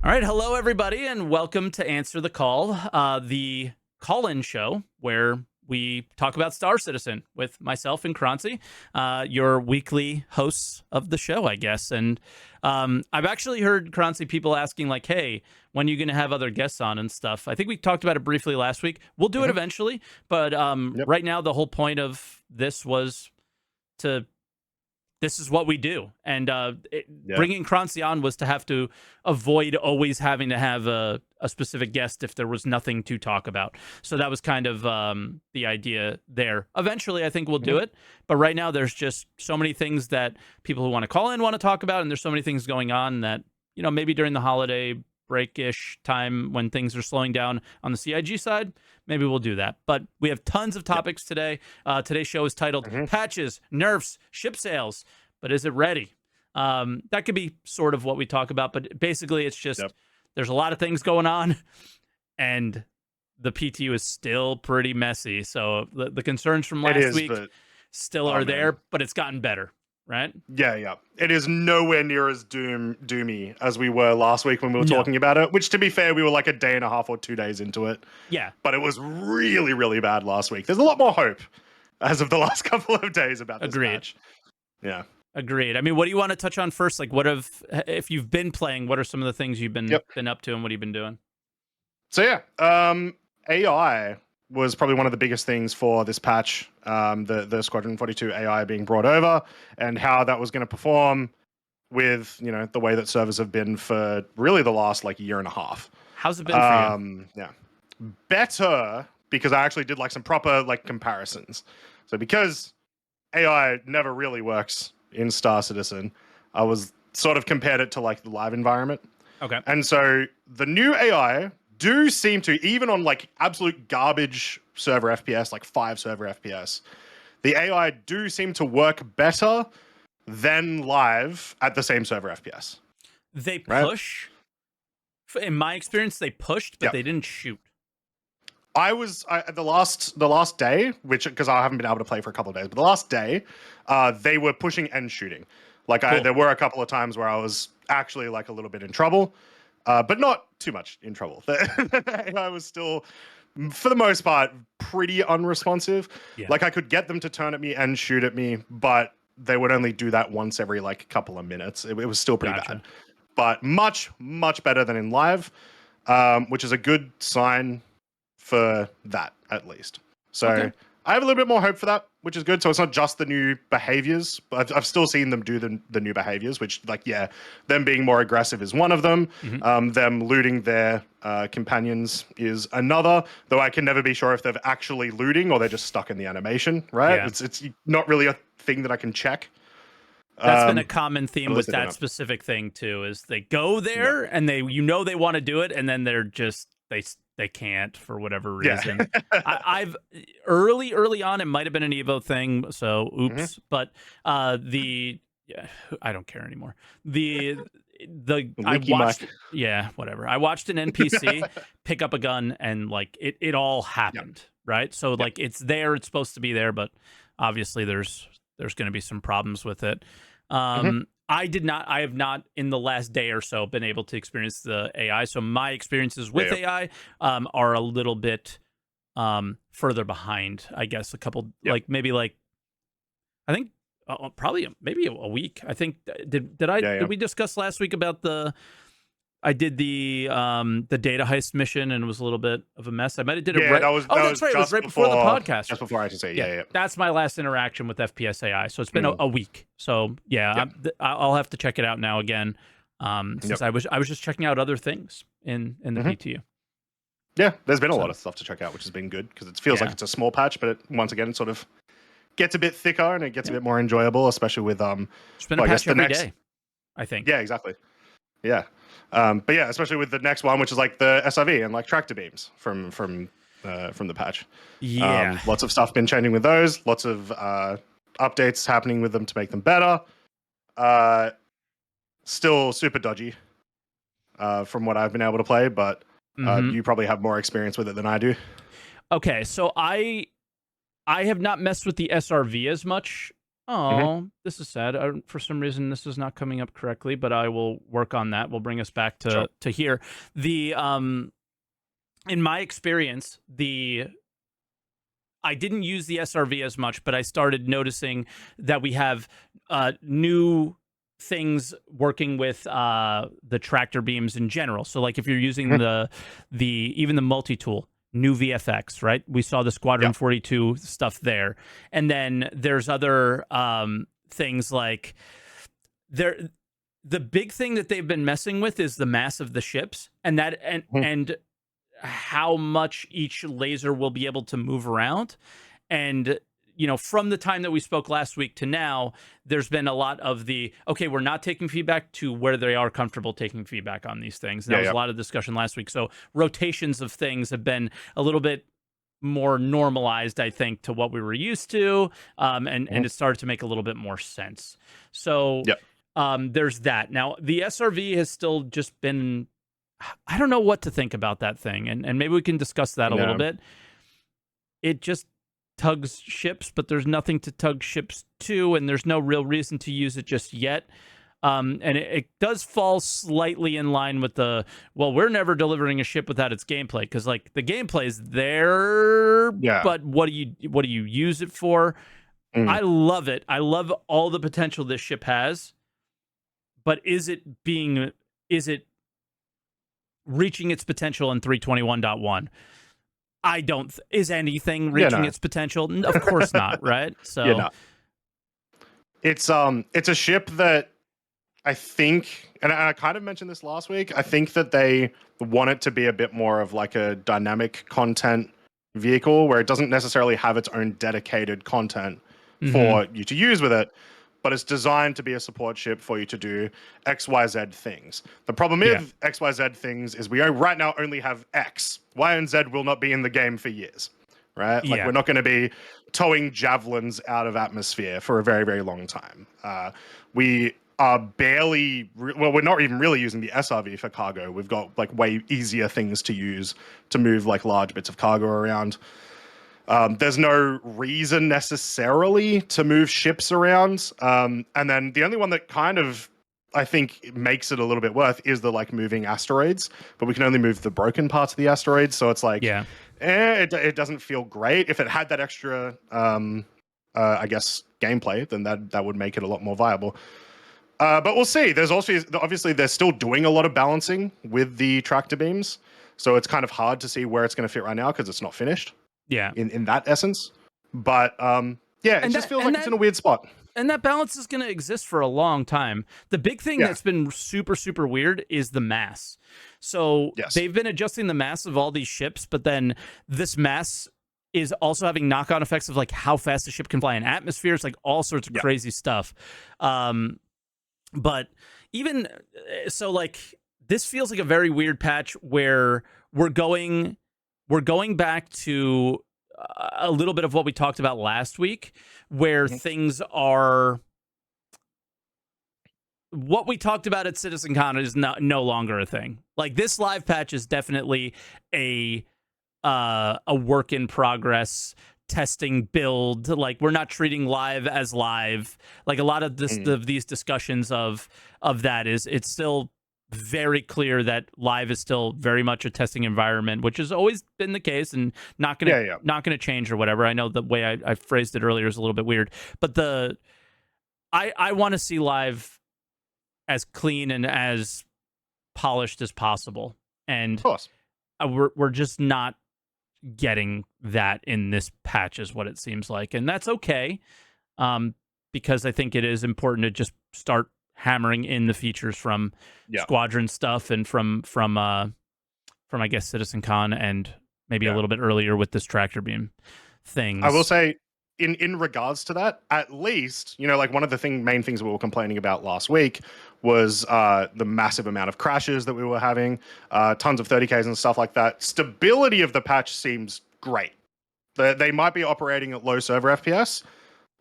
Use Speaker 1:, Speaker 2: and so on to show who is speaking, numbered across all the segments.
Speaker 1: All right, hello everybody, and welcome to Answer the Call, the call-in show where we talk about Star Citizen with myself and Croncy, your weekly hosts of the show, I guess. And I've actually heard, Croncy, people asking like, "Hey, when are you going to have other guests on and stuff?" I think we talked about it briefly last week. We'll do it eventually, but right now the whole point of this was to. This is what we do. And bringing Croncy on was to have to avoid always having to have a specific guest if there was nothing to talk about. So that was kind of the idea there. Eventually, I think we'll do it. But right now, there's just so many things that people who want to call in want to talk about. And there's so many things going on that, you know, maybe during the holiday break-ish time when things are slowing down on the CIG side, maybe we'll do that. But we have tons of topics today. Today's show is titled Patches, Nerfs, Ship Sales, but is it ready? That could be sort of what we talk about, but basically it's just there's a lot of things going on, and the PTU is still pretty messy. So the concerns from last week still are there, but it's gotten better. Right?
Speaker 2: Yeah. It is nowhere near as doomy as we were last week when we were talking about it, which, to be fair, we were like a day and a half or 2 days into it.
Speaker 1: Yeah.
Speaker 2: But it was really, really bad last week. There's a lot more hope as of the last couple of days about this patch. Yeah.
Speaker 1: Agreed. I mean, what do you want to touch on first? Like, if you've been playing, what are some of the things you've been up to and what have you been doing?
Speaker 2: So, AI was probably one of the biggest things for this patch, the Squadron 42 AI being brought over and how that was going to perform with, you know, the way that servers have been for really the last like year and a half.
Speaker 1: How's it been for you?
Speaker 2: Yeah. Better, because I actually did like some proper like comparisons. So because AI never really works in Star Citizen, I was sort of compared it to like the live environment.
Speaker 1: Okay.
Speaker 2: And so the new AI do seem to, even on like absolute garbage server FPS, like 5 server FPS, the AI do seem to work better than live at the same server FPS.
Speaker 1: They push. Right? In my experience, they pushed, but they didn't shoot.
Speaker 2: The last day, which, because I haven't been able to play for a couple of days, but the last day, they were pushing and shooting. Like there were a couple of times where I was actually like a little bit in trouble. But not too much in trouble. The AI was still, for the most part, pretty unresponsive. Yeah. Like I could get them to turn at me and shoot at me, but they would only do that once every like couple of minutes. It was still pretty bad, but much, much better than in live, which is a good sign for that at least. So I have a little bit more hope for that, which is good. So it's not just the new behaviors, but I've still seen them do the new behaviors, which like, them being more aggressive is one of them. Them looting their companions is another, though I can never be sure if they're actually looting or they're just stuck in the animation, right? Yeah. It's not really a thing that I can check.
Speaker 1: That's been a common theme with that specific thing too, is they go there and they want to do it, and then they're just, they can't for whatever reason. I've early on, it might have been an Evo thing, so oops. But I don't care anymore. I watched whatever. I watched an NPC pick up a gun and like it all happened, right? So like it's there, it's supposed to be there, but obviously there's going to be some problems with it. I have not in the last day or so been able to experience the AI. So my experiences with AI are a little bit further behind, I guess. A couple, maybe I think probably maybe a week. I think did we discuss last week about I did the data heist mission and it was a little bit of a mess. I might have did it right. That's right. It was right before the podcast.
Speaker 2: Just before I should say,
Speaker 1: That's my last interaction with FPS AI. So it's been a week. So I'll have to check it out now again. Since I was just checking out other things in the PTU.
Speaker 2: Yeah, there's been a lot of stuff to check out, which has been good because it feels like it's a small patch, but once again, it sort of gets a bit thicker and it gets a bit more enjoyable, especially with
Speaker 1: It's been a patch every day, I think.
Speaker 2: Yeah, exactly. Yeah. But yeah, especially with the next one, which is like the SRV and like tractor beams from the patch.
Speaker 1: Yeah.
Speaker 2: Lots of stuff been changing with those. Lots of updates happening with them to make them better. Still super dodgy from what I've been able to play, but you probably have more experience with it than I do.
Speaker 1: Okay, so I have not messed with the SRV as much
Speaker 2: Mhm.
Speaker 1: Oh, this is sad. For some reason, this is not coming up correctly, but I will work on that. We'll bring us back
Speaker 2: Sure.
Speaker 1: to here. The in my experience, the I didn't use the SRV as much, but I started noticing that we have new things working with the tractor beams in general. So, like if you're using
Speaker 2: Mhm.
Speaker 1: the even the multi tool, new VFX, right? We saw the Squadron
Speaker 2: Yeah.
Speaker 1: 42 stuff there, and then there's other things like there. The big thing that they've been messing with is the mass of the ships, and that
Speaker 2: Mhm.
Speaker 1: and how much each laser will be able to move around. And, from the time that we spoke last week to now, there's been a lot of okay, we're not taking feedback to where they are comfortable taking feedback on these things. And that
Speaker 2: Yeah.
Speaker 1: was a
Speaker 2: Yeah.
Speaker 1: lot of discussion last week. So rotations of things have been a little bit more normalized, I think, to what we were used to. And
Speaker 2: Mhm.
Speaker 1: it started to make a little bit more sense. So
Speaker 2: Yep.
Speaker 1: there's that. Now, the SRV has still just been, I don't know what to think about that thing, and maybe we can discuss that a little
Speaker 2: Yeah.
Speaker 1: bit. It just tugs ships, but there's nothing to tug ships to, and there's no real reason to use it just yet. And it does fall slightly in line with we're never delivering a ship without its gameplay, because like the gameplay is there,
Speaker 2: Yeah.
Speaker 1: but what do you use it for?
Speaker 2: Mm.
Speaker 1: I love it. I love all the potential this ship has, but is it reaching its potential in 321.1? I don't. Is anything
Speaker 2: Yeah.
Speaker 1: reaching
Speaker 2: No.
Speaker 1: its potential? Of course not, right?
Speaker 2: Yeah.
Speaker 1: So,
Speaker 2: No. It's a ship that I think, and I kind of mentioned this last week. I think that they want it to be a bit more of like a dynamic content vehicle where it doesn't necessarily have its own dedicated content
Speaker 1: mhm.
Speaker 2: for you to use with it, but it's designed to be a support ship for you to do XYZ things. The problem
Speaker 1: Yeah,
Speaker 2: with XYZ things is right now only have X. Y and Z will not be in the game for years, right? Like
Speaker 1: yeah,
Speaker 2: we're not going to be towing javelins out of atmosphere for a very, very long time. We are we're not even really using the SRV for cargo. We've got like way easier things to use to move like large bits of cargo around. There's no reason necessarily to move ships around. And then the only one that kind of I think makes it a little bit worth is the like moving asteroids, but we can only move the broken parts of the asteroids. So it's like,
Speaker 1: yeah,
Speaker 2: it doesn't feel great. If it had that extra, I guess, gameplay, then that would make it a lot more viable. But we'll see. There's also obviously they're still doing a lot of balancing with the tractor beams, so it's kind of hard to see where it's going to fit right now because it's not finished
Speaker 1: yeah.
Speaker 2: in that essence. But yeah, it
Speaker 1: And
Speaker 2: just
Speaker 1: that
Speaker 2: feels
Speaker 1: and
Speaker 2: like it's
Speaker 1: that
Speaker 2: in a weird spot.
Speaker 1: and that balance is going to exist for a long time. The big thing
Speaker 2: Yeah.
Speaker 1: that's been super super weird is the mass. So
Speaker 2: Yes.
Speaker 1: they've been adjusting the mass of all these ships, but then this mass is also having knock-on effects of like how fast the ship can fly in atmospheres, like all sorts of
Speaker 2: Yeah.
Speaker 1: crazy stuff. But even so, like this feels like a very weird patch where we're going back to a little bit of what we talked about last week, where
Speaker 2: Mhm.
Speaker 1: things are what we talked about at CitizenCon is no longer a thing. Like this live patch is definitely a a work in progress testing build. Like we're not treating live as live. Like a lot of
Speaker 2: Mm.
Speaker 1: these discussions of that is it's still very clear that live is still very much a testing environment, which has always been the case and
Speaker 2: Yeah. Yeah.
Speaker 1: not gonna change or whatever. I know the way I phrased it earlier is a little bit weird, but I want to see live as clean and as polished as possible,
Speaker 2: Of
Speaker 1: and
Speaker 2: course.
Speaker 1: we're just not getting that in this patch is what it seems like, and that's okay, um, because I think it is important to just start hammering in the features from
Speaker 2: Yeah.
Speaker 1: Squadron stuff and from I guess CitizenCon and maybe a
Speaker 2: Yeah.
Speaker 1: little bit earlier with this tractor beam
Speaker 2: I will
Speaker 1: things.
Speaker 2: say, in regards to that, at least like one of the main things we were complaining about last week was the massive amount of crashes that we were having, tons of 30Ks and stuff like that. Stability of the patch seems great. They might be operating at low server FPS,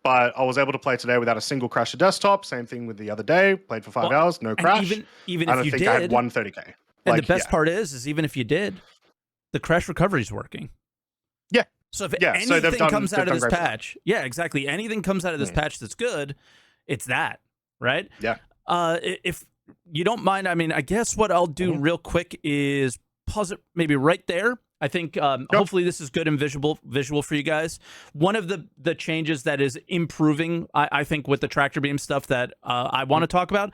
Speaker 2: but I was able to play today without a single crash to desktop. Same thing with the other day. Played for 5 hours, no
Speaker 1: And
Speaker 2: crash.
Speaker 1: even
Speaker 2: I
Speaker 1: if
Speaker 2: don't
Speaker 1: you
Speaker 2: think I had
Speaker 1: did,
Speaker 2: one 30K.
Speaker 1: and the
Speaker 2: Like,
Speaker 1: best
Speaker 2: yeah.
Speaker 1: part is even if you did, the crash recovery is working.
Speaker 2: Yeah.
Speaker 1: So if
Speaker 2: Yeah, so
Speaker 1: anything comes out of
Speaker 2: done
Speaker 1: this
Speaker 2: great.
Speaker 1: patch, yeah, exactly. Anything comes out of this patch that's good, it's that, right?
Speaker 2: Yeah.
Speaker 1: If you don't mind, I mean, I guess what I'll do real quick is pause it maybe right there. I think hopefully this is good and visual for you guys. One of the changes that is improving, I think, with the tractor beam stuff that I want to talk about,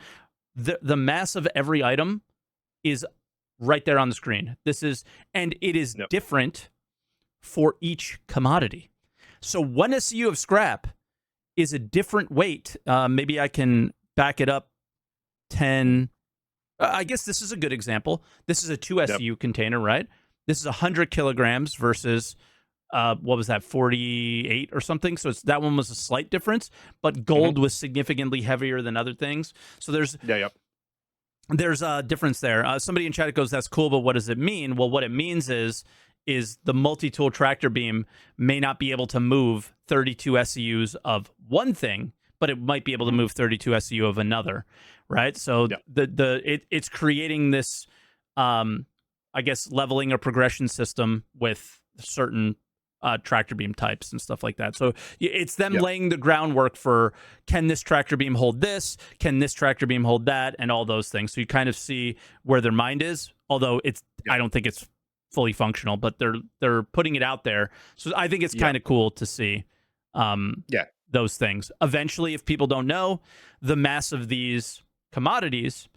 Speaker 1: the mass of every item is right there on the screen. And it is different for each commodity. So 1 SCU of scrap is a different weight. Maybe I can back it up 10. I guess this is a good example. This is a 2 SCU container, right? This is 100 kilograms versus, what was that, 48 or something? So that one was a slight difference, but gold was significantly heavier than other things. So there's a difference there. Somebody in chat goes, that's cool, but what does it mean? Well, what it means is the multi-tool tractor beam may not be able to move 32 SCUs of one thing, but it might be able to move 32 SCU of another, right? So it's creating this, I guess, leveling or progression system with certain tractor beam types and stuff like that. So it's them laying the groundwork for, can this tractor beam hold this? Can this tractor beam hold that? And all those things. So you kind of see where their mind is, although I don't think it's fully functional, but they're putting it out there. So I think it's kind of cool to see those things. Eventually, if people don't know, the mass of these commodities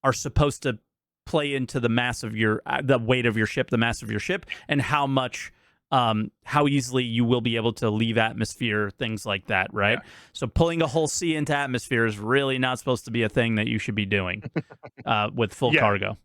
Speaker 1: are supposed to play into the mass of the weight of your ship, the mass of your ship, and how much, how easily you will be able to leave atmosphere, things like that, right? So pulling a whole sea into atmosphere is really not supposed to be a thing that you should be doing with full cargo.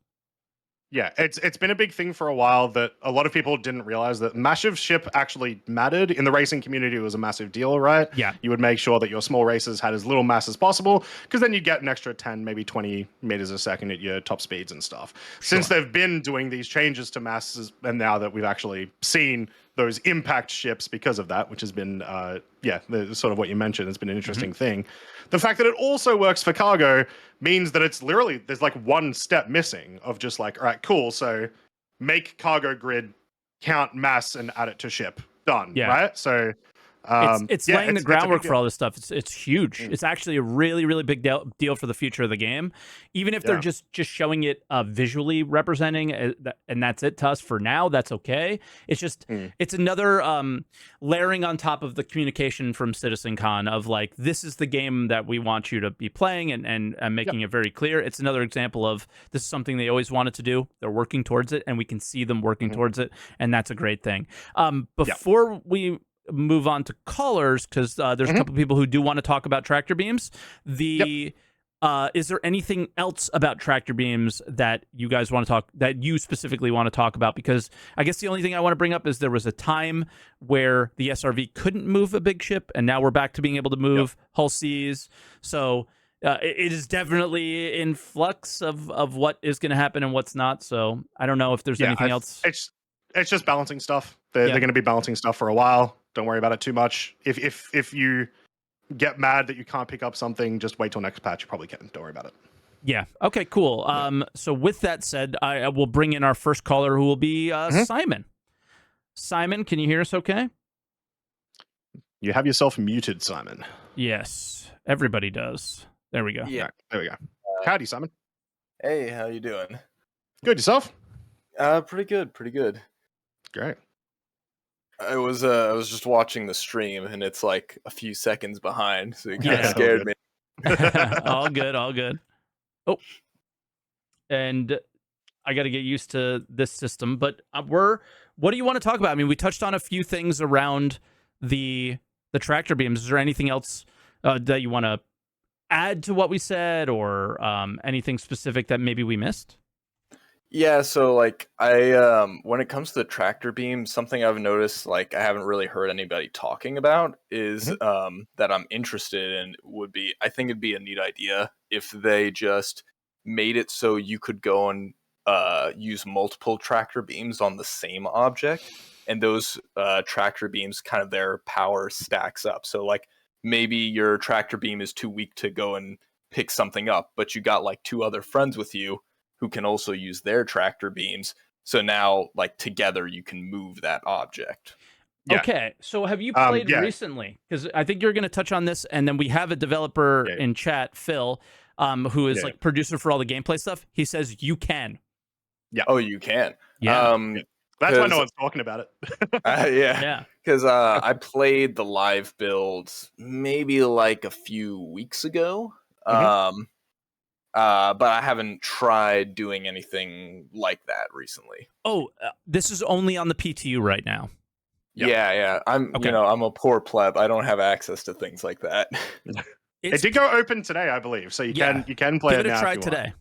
Speaker 2: Yeah, it's been a big thing for a while that a lot of people didn't realize that massive ship actually mattered. In the racing community, it was a massive deal, right?
Speaker 1: Yeah.
Speaker 2: You would make sure that your small races had as little mass as possible, because then you'd get an extra 10, maybe 20 meters a second at your top speeds and stuff. Since they've been doing these changes to masses, and now that we've actually seen those impact ships because of that, which has been, sort of what you mentioned, it's been an interesting thing. The fact that it also works for cargo means that it's literally, there's like one step missing of just like, all right, cool. So make cargo grid, count mass, and add it to ship. Done.
Speaker 1: Yeah.
Speaker 2: Right? So
Speaker 1: it's laying the groundwork for all this stuff. It's huge. It's actually a really, really big deal for the future of the game. Even if they're just showing it visually representing, and that's it to us for now, that's okay. It's just, it's another layering on top of the communication from CitizenCon of like, this is the game that we want you to be playing, and making it very clear. It's another example of, this is something they always wanted to do. They're working towards it, and we can see them working towards it, and that's a great thing. Before we move on to callers, because there's a couple people who do want to talk about tractor beams. Is there anything else about tractor beams that you guys want to talk, that you specifically want to talk about? Because I guess the only thing I want to bring up is there was a time where the SRV couldn't move a big ship, and now we're back to being able to move hull Cs. So it is definitely in flux of what is going to happen and what's not. So I don't know if there's anything else.
Speaker 2: It's just balancing stuff. They're going to be balancing stuff for a while. Don't worry about it too much. If you get mad that you can't pick up something, just wait till next patch. You probably can. Don't worry about it.
Speaker 1: Yeah. Okay, cool. So with that said, I will bring in our first caller, who will be Simon. Simon, can you hear us okay?
Speaker 2: You have yourself muted, Simon.
Speaker 1: Yes. Everybody does. There we go.
Speaker 2: Yeah. Right, there we go. Howdy, Simon.
Speaker 3: Hey, how you doing?
Speaker 2: Good. Yourself?
Speaker 3: Pretty good.
Speaker 2: Great.
Speaker 3: I was just watching the stream, and it's like a few seconds behind, so it kind of
Speaker 1: Yeah.
Speaker 3: scared me.
Speaker 1: All good. Oh, and I got to get used to this system. But what do you want to talk about? I mean, we touched on a few things around the tractor beams. Is there anything else that you want to add to what we said, or anything specific that maybe we missed?
Speaker 3: Yeah, so like I when it comes to the tractor beam, something I've noticed, like I haven't really heard anybody talking about, is that I'm interested in would be, I think it'd be a neat idea if they just made it so you could go and use multiple tractor beams on the same object, and those tractor beams, kind of their power stacks up. So like maybe your tractor beam is too weak to go and pick something up, but you got like two other friends with you who can also use their tractor beams. So now, like, together you can move that object.
Speaker 2: Yeah.
Speaker 1: Okay, so have you played
Speaker 2: Yeah.
Speaker 1: recently? Because I think you're going to touch on this, and then we have a developer
Speaker 2: Yeah.
Speaker 1: in chat, Phil, who is
Speaker 2: Yeah.
Speaker 1: like producer for all the gameplay stuff. He says you can.
Speaker 3: Oh, you can.
Speaker 1: Yeah.
Speaker 2: Yeah. That's why no
Speaker 3: 'Cause-
Speaker 2: one's talking about it.
Speaker 3: yeah.
Speaker 1: Yeah.
Speaker 3: Because I played the live builds maybe like a few weeks ago.
Speaker 2: Mhm.
Speaker 3: But I haven't tried doing anything like that recently.
Speaker 1: Oh, this is only on the PTU right now.
Speaker 2: Yeah.
Speaker 3: Yeah.
Speaker 1: Okay.
Speaker 3: I'm a poor pleb. I don't have access to things like that.
Speaker 2: It did go open today, I believe. So you can play
Speaker 1: Give
Speaker 2: it
Speaker 1: it a
Speaker 2: now
Speaker 1: try
Speaker 2: if you
Speaker 1: today.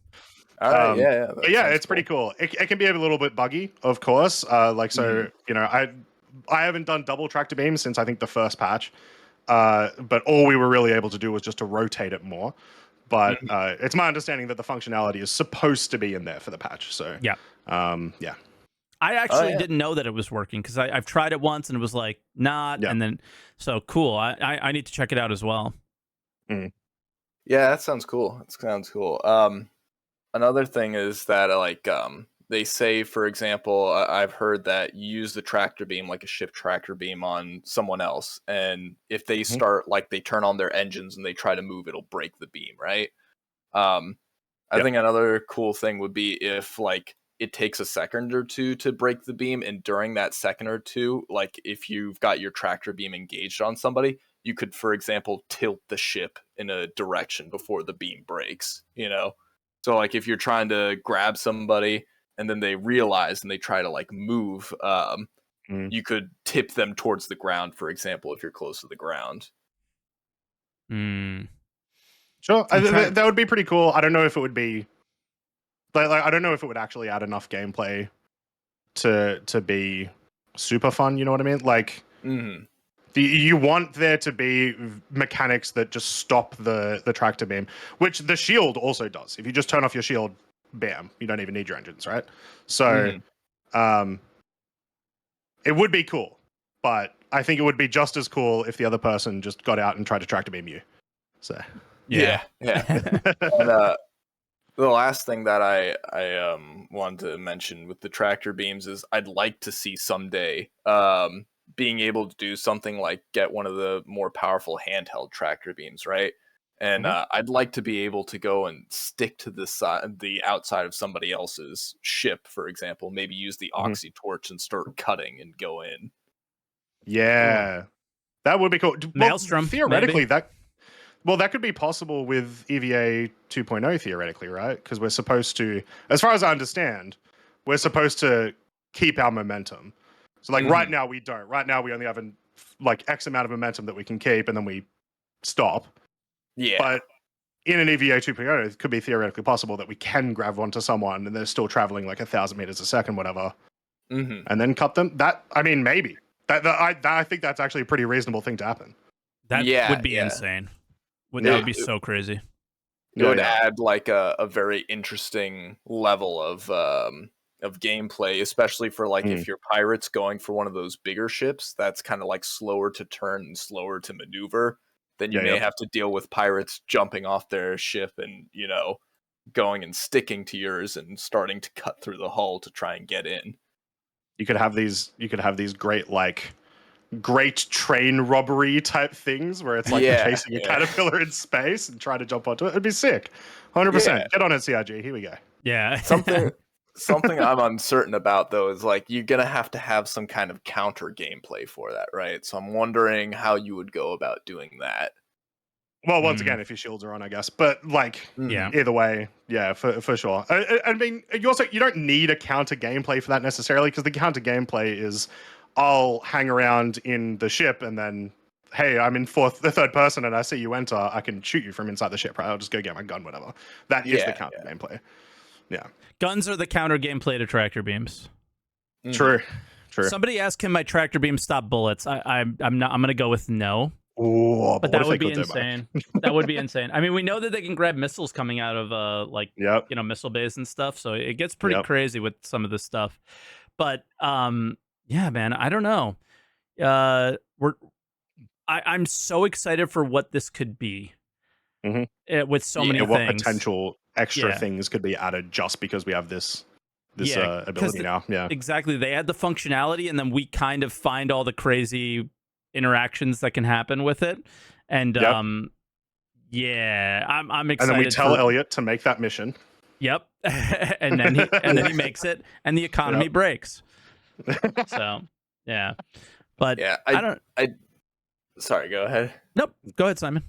Speaker 3: All right.
Speaker 2: want.
Speaker 3: That
Speaker 2: Yeah,
Speaker 3: sounds
Speaker 2: it's pretty cool. It can be a little bit buggy, of course. You know, I haven't done double tractor beam since I think the first patch. But all we were really able to do was just to rotate it more. But it's my understanding that the functionality is supposed to be in there for the patch. So
Speaker 1: Yeah.
Speaker 2: yeah.
Speaker 1: I actually didn't know that it was working because I've tried it once and it was like not,
Speaker 2: Yeah.
Speaker 1: and then so cool. I need to check it out as well.
Speaker 2: Mm.
Speaker 3: Yeah, that sounds cool. That sounds cool. Another thing is that they say, for example, I've heard that you use the tractor beam like a ship tractor beam on someone else, and if they start like they turn on their engines and they try to move, it'll break the beam, right? I think another cool thing would be if like it takes a second or two to break the beam, and during that second or two, like if you've got your tractor beam engaged on somebody, you could, for example, tilt the ship in a direction before the beam breaks, you know? So like if you're trying to grab somebody and then they realize and they try to like move, you could tip them towards the ground, for example, if you're close to the ground.
Speaker 2: Sure. That would be pretty cool. I don't know if it would be like I don't know if it would actually add enough gameplay to be super fun, you know what I mean? Like you want there to be mechanics that just stop the tractor beam, which the shield also does. If you just turn off your shield, bam, you don't even need your engines, right? So it would be cool, but I think it would be just as cool if the other person just got out and tried to tractor beam you. So
Speaker 3: yeah. And, the last thing that I wanted to mention with the tractor beams is I'd like to see someday being able to do something like get one of the more powerful handheld tractor beams, right? And I'd like to be able to go and stick to the outside of somebody else's ship, for example. Maybe use the oxy torch and start cutting and go in.
Speaker 2: Yeah, that would be cool.
Speaker 1: Maelstrom,
Speaker 2: theoretically,
Speaker 1: maybe.
Speaker 2: that could be possible with EVA 2.0 theoretically, right? Because we're supposed to, as far as I understand, we're supposed to keep our momentum. So like right now we don't. Right now we only have like X amount of momentum that we can keep, and then we stop.
Speaker 3: Yeah.
Speaker 2: But in an EVA 2.0, it could be theoretically possible that we can grab onto someone and they're still traveling like 1,000 meters a second, whatever, and then cut them. I mean, maybe. I think that's actually a pretty reasonable thing to happen.
Speaker 1: That would be insane. That would be so crazy.
Speaker 3: It would add like a very interesting level of gameplay, especially for like if you're pirates going for one of those bigger ships that's kind of like slower to turn and slower to maneuver. Then you may have to deal with pirates jumping off their ship and, you know, going and sticking to yours and starting to cut through the hull to try and get in.
Speaker 2: You could have these great train robbery type things where it's like you're chasing a caterpillar in space and trying to jump onto it. It'd be sick. 100%. Get on it, CIG. Here we go.
Speaker 1: Yeah.
Speaker 3: Something I'm uncertain about though is like you're gonna have to have some kind of counter gameplay for that, right? So I'm wondering how you would go about doing that.
Speaker 2: Well, once again, if your shields are on, I guess. But like, either way, for sure. I mean, you don't need a counter gameplay for that necessarily, because the counter gameplay is, I'll hang around in the ship and then, hey, I'm in the third person and I see you enter, I can shoot you from inside the ship, right? I'll just go get my gun, whatever. That is the counter gameplay. Yeah.
Speaker 1: Guns are the counter gameplay to tractor beams.
Speaker 2: True.
Speaker 1: Somebody asked, can my tractor beam stop bullets? I'm gonna go with no.
Speaker 2: Ooh,
Speaker 1: but that would be insane. That would be insane. I mean, we know that they can grab missiles coming out of missile bays and stuff, so it gets pretty crazy with some of this stuff. But yeah, man, I don't know. I'm so excited for what this could be. With so many
Speaker 2: what
Speaker 1: things.
Speaker 2: potential extra things could be added just because we have this this ability now. Yeah.
Speaker 1: Exactly. They had the functionality, and then we kind of find all the crazy interactions that can happen with it. And yeah, I'm excited.
Speaker 2: And then we tell Elliot to make that mission.
Speaker 1: Yep. and then he makes it, and the economy breaks. So yeah. But
Speaker 3: Yeah, sorry, go ahead.
Speaker 1: Nope. Go ahead, Simon.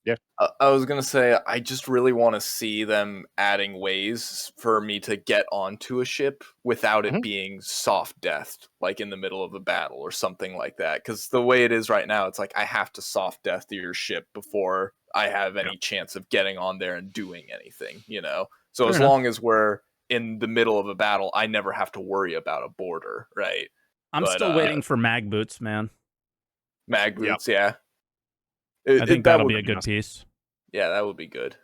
Speaker 2: Yeah.
Speaker 3: I was going to say, I just really want to see them adding ways for me to get onto a ship without it being soft deathed, like in the middle of a battle or something like that. Because the way it is right now, it's like I have to soft death your ship before I have any chance of getting on there and doing anything, you know? So
Speaker 1: Fair
Speaker 3: as
Speaker 1: enough.
Speaker 3: long as we're in the middle of a battle, I never have to worry about a border, right?
Speaker 1: I'm still waiting for mag boots, man.
Speaker 3: Mag boots, yeah.
Speaker 1: I think that'll be a good piece.
Speaker 3: Yeah, that would be good.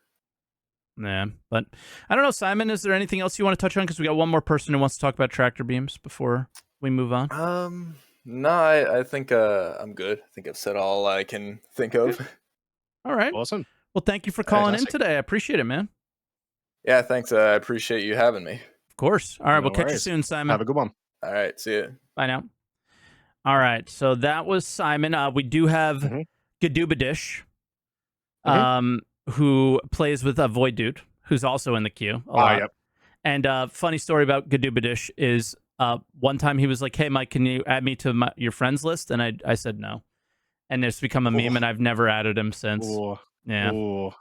Speaker 1: Yeah, but I don't know, Simon, is there anything else you want to touch on? Because we got one more person who wants to talk about tractor beams before we move on.
Speaker 3: No, I think I'm good. I think I've said all I can think of.
Speaker 1: All right.
Speaker 2: Awesome.
Speaker 1: Well, thank you for calling in today. I appreciate it, man.
Speaker 3: Yeah, thanks. I appreciate you having me.
Speaker 1: Of course. All right,
Speaker 2: No
Speaker 1: we'll catch you
Speaker 2: worries.
Speaker 1: soon, Simon.
Speaker 2: Have a good one.
Speaker 3: All right, see you.
Speaker 1: Bye now. All right, so that was Simon. We do have Gadoobadish, who plays with a Void Dude, who's also in the queue a lot.
Speaker 2: Yep.
Speaker 1: And funny story about Gadoobadish is one time he was like, "Hey, Mike, can you add me to your friends list?" And I said no. And it's become a meme, and I've never added him since.
Speaker 2: Ooh.
Speaker 1: Yeah.
Speaker 2: Ooh.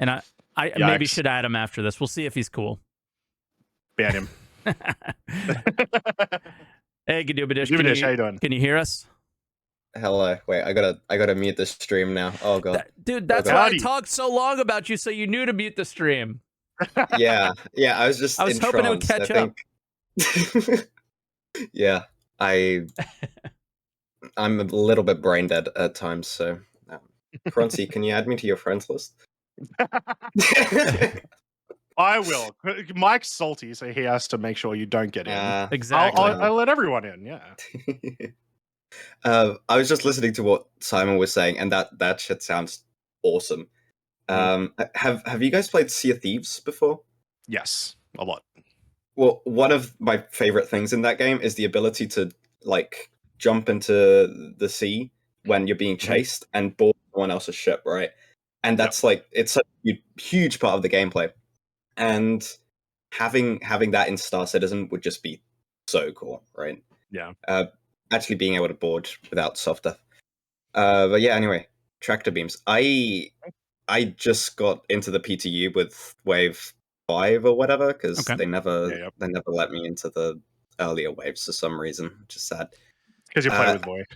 Speaker 1: And I maybe should add him after this. We'll see if he's cool.
Speaker 2: Ban him.
Speaker 1: Hey, Gadoobadish,
Speaker 2: how you doing?
Speaker 1: Can you hear us?
Speaker 4: Hello. Wait, I gotta mute the stream now. Oh god.
Speaker 1: Dude, that's why I talked so long about you, so you knew to mute the stream.
Speaker 4: Yeah. I was just.
Speaker 1: I was hoping it would catch up.
Speaker 4: Yeah, I'm a little bit brain dead at times. So, Croncy, can you add me to your friends list?
Speaker 2: I will. Mike's salty, so he has to make sure you don't get in.
Speaker 1: Exactly.
Speaker 2: I'll let everyone in. Yeah.
Speaker 4: I was just listening to what Simon was saying, and that shit sounds awesome. Have you guys played Sea of Thieves before?
Speaker 2: Yes, a lot.
Speaker 4: Well, one of my favorite things in that game is the ability to like jump into the sea when you're being chased and board someone else's ship, right? And that's like it's a huge part of the gameplay. And having that in Star Citizen would just be so cool, right?
Speaker 2: Yeah.
Speaker 4: Actually being able to board without soft death. But yeah, anyway, tractor beams. I just got into the PTU with Wave 5 or whatever because they never let me into the earlier waves for some reason, which is sad.
Speaker 2: Because you play with Void.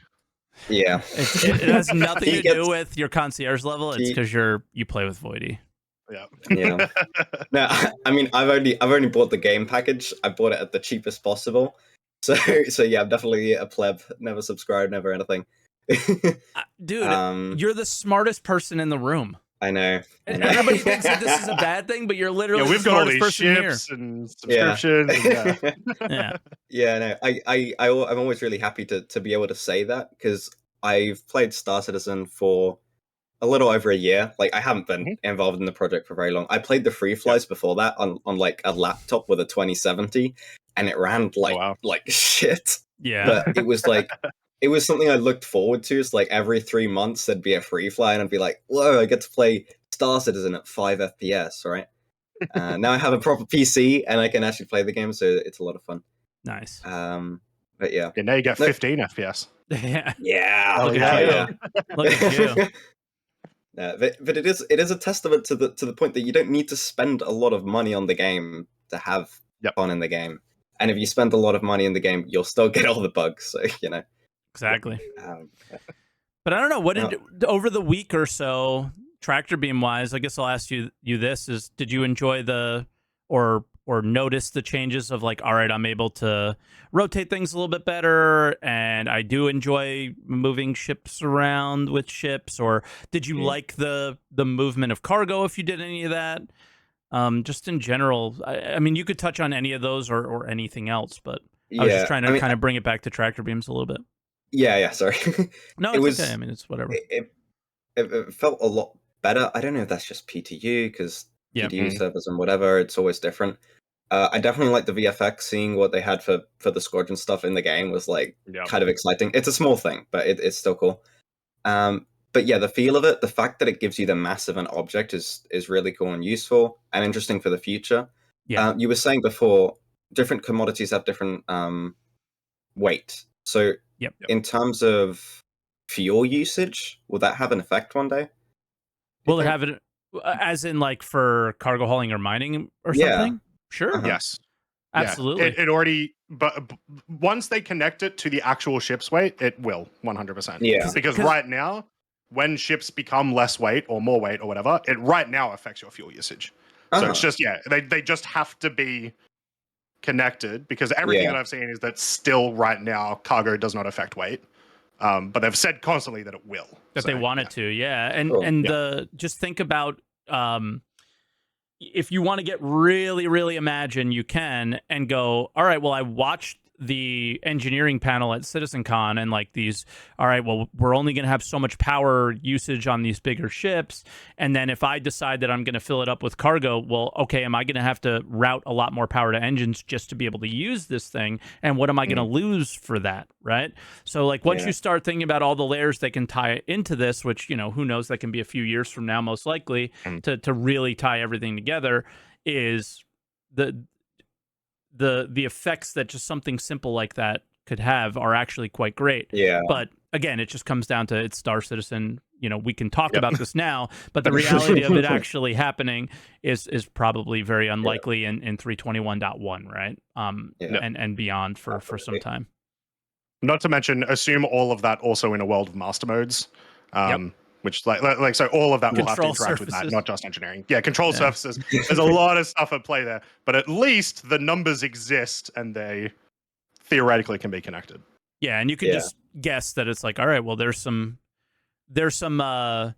Speaker 4: Yeah.
Speaker 1: It has nothing to do with your concierge level. It's because you play with Voidy.
Speaker 2: Yeah.
Speaker 4: No, I mean I've only bought the game package. I bought it at the cheapest possible. So yeah, I'm definitely a pleb. Never subscribed, never anything.
Speaker 1: Dude, you're the smartest person in the room.
Speaker 4: I know.
Speaker 1: Everybody thinks that this is a bad thing, but you're literally
Speaker 2: we've
Speaker 1: the
Speaker 2: got all
Speaker 1: smartest
Speaker 2: these
Speaker 1: person here.
Speaker 2: ships and subscriptions.
Speaker 4: No, I'm always really happy to be able to say that because I've played Star Citizen for a little over a year. Like I haven't been involved in the project for very long. I played the free flies before that on like a laptop with a 2070, and it ran like shit.
Speaker 1: Yeah,
Speaker 4: but it was like it was something I looked forward to. It's like every 3 months there'd be a free fly, and I'd be like, "Whoa, I get to play Star Citizen at 5 FPS, right?" Now I have a proper PC and I can actually play the game, so it's a lot of fun.
Speaker 1: Nice.
Speaker 4: But yeah.
Speaker 2: Now you get 15 FPS.
Speaker 1: Yeah.
Speaker 4: Look
Speaker 1: at you. Look at you.
Speaker 4: But it is a testament to the point that you don't need to spend a lot of money on the game to have fun in the game. And if you spend a lot of money in the game, you'll still get all the bugs. So
Speaker 1: Exactly. But I don't know. What did over the week or so, tractor beam wise? I guess I'll ask you this: did you enjoy or notice the changes of like, all right, I'm able to rotate things a little bit better, and I do enjoy moving ships around with ships, or did you like the movement of cargo if you did any of that? Just in general, I mean, you could touch on any of those or anything else, but I was just trying to kind of bring it back to tractor beams a little bit.
Speaker 4: Yeah, sorry.
Speaker 1: No, it's okay. I mean, it's whatever.
Speaker 4: It felt a lot better. I don't know if that's just PTU because PTU servers and whatever, it's always different. I definitely like the VFX. Seeing what they had for the Squadron stuff in the game was like kind of exciting. It's a small thing, but it's still cool. But yeah, the feel of it, the fact that it gives you the mass of an object is really cool and useful and interesting for the future.
Speaker 1: Yeah.
Speaker 4: You were saying before, different commodities have different weight. So in terms of fuel usage, will that have an effect one day?
Speaker 1: Will it have it as in like for cargo hauling or mining or something? Sure.
Speaker 2: Yes.
Speaker 1: Absolutely.
Speaker 2: It already, but once they connect it to the actual ship's weight, it will 100%.
Speaker 4: Yeah.
Speaker 2: Because right now, when ships become less weight or more weight or whatever, it right now affects your fuel usage. So it's just, they just have to be connected, because everything that I've seen is that still right now, cargo does not affect weight. But they've said constantly that it will.
Speaker 1: That they want it to, just think about if you want to get really, really imagine, you can, and go, all right, well, I watched the engineering panel at CitizenCon and like these, all right, well, we're only going to have so much power usage on these bigger ships. And then if I decide that I'm going to fill it up with cargo, well, okay, am I going to have to route a lot more power to engines just to be able to use this thing? And what am I going to lose for that, right? So like once you start thinking about all the layers that can tie into this, which, you know, who knows, that can be a few years from now, most likely, to really tie everything together, is the effects that just something simple like that could have are actually quite great.
Speaker 4: Yeah.
Speaker 1: But again, it just comes down to it's Star Citizen. You know, we can talk about this now, but the reality of it actually happening is probably very unlikely in 321.1, right? And beyond for some time.
Speaker 2: Not to mention, assume all of that also in a world of master modes. Which like so all of that will have to interact with that, not just engineering. Yeah, control surfaces. There's a lot of stuff at play there, but at least the numbers exist and they theoretically can be connected.
Speaker 1: Yeah, and you can just guess that it's like, all right, well, there's some I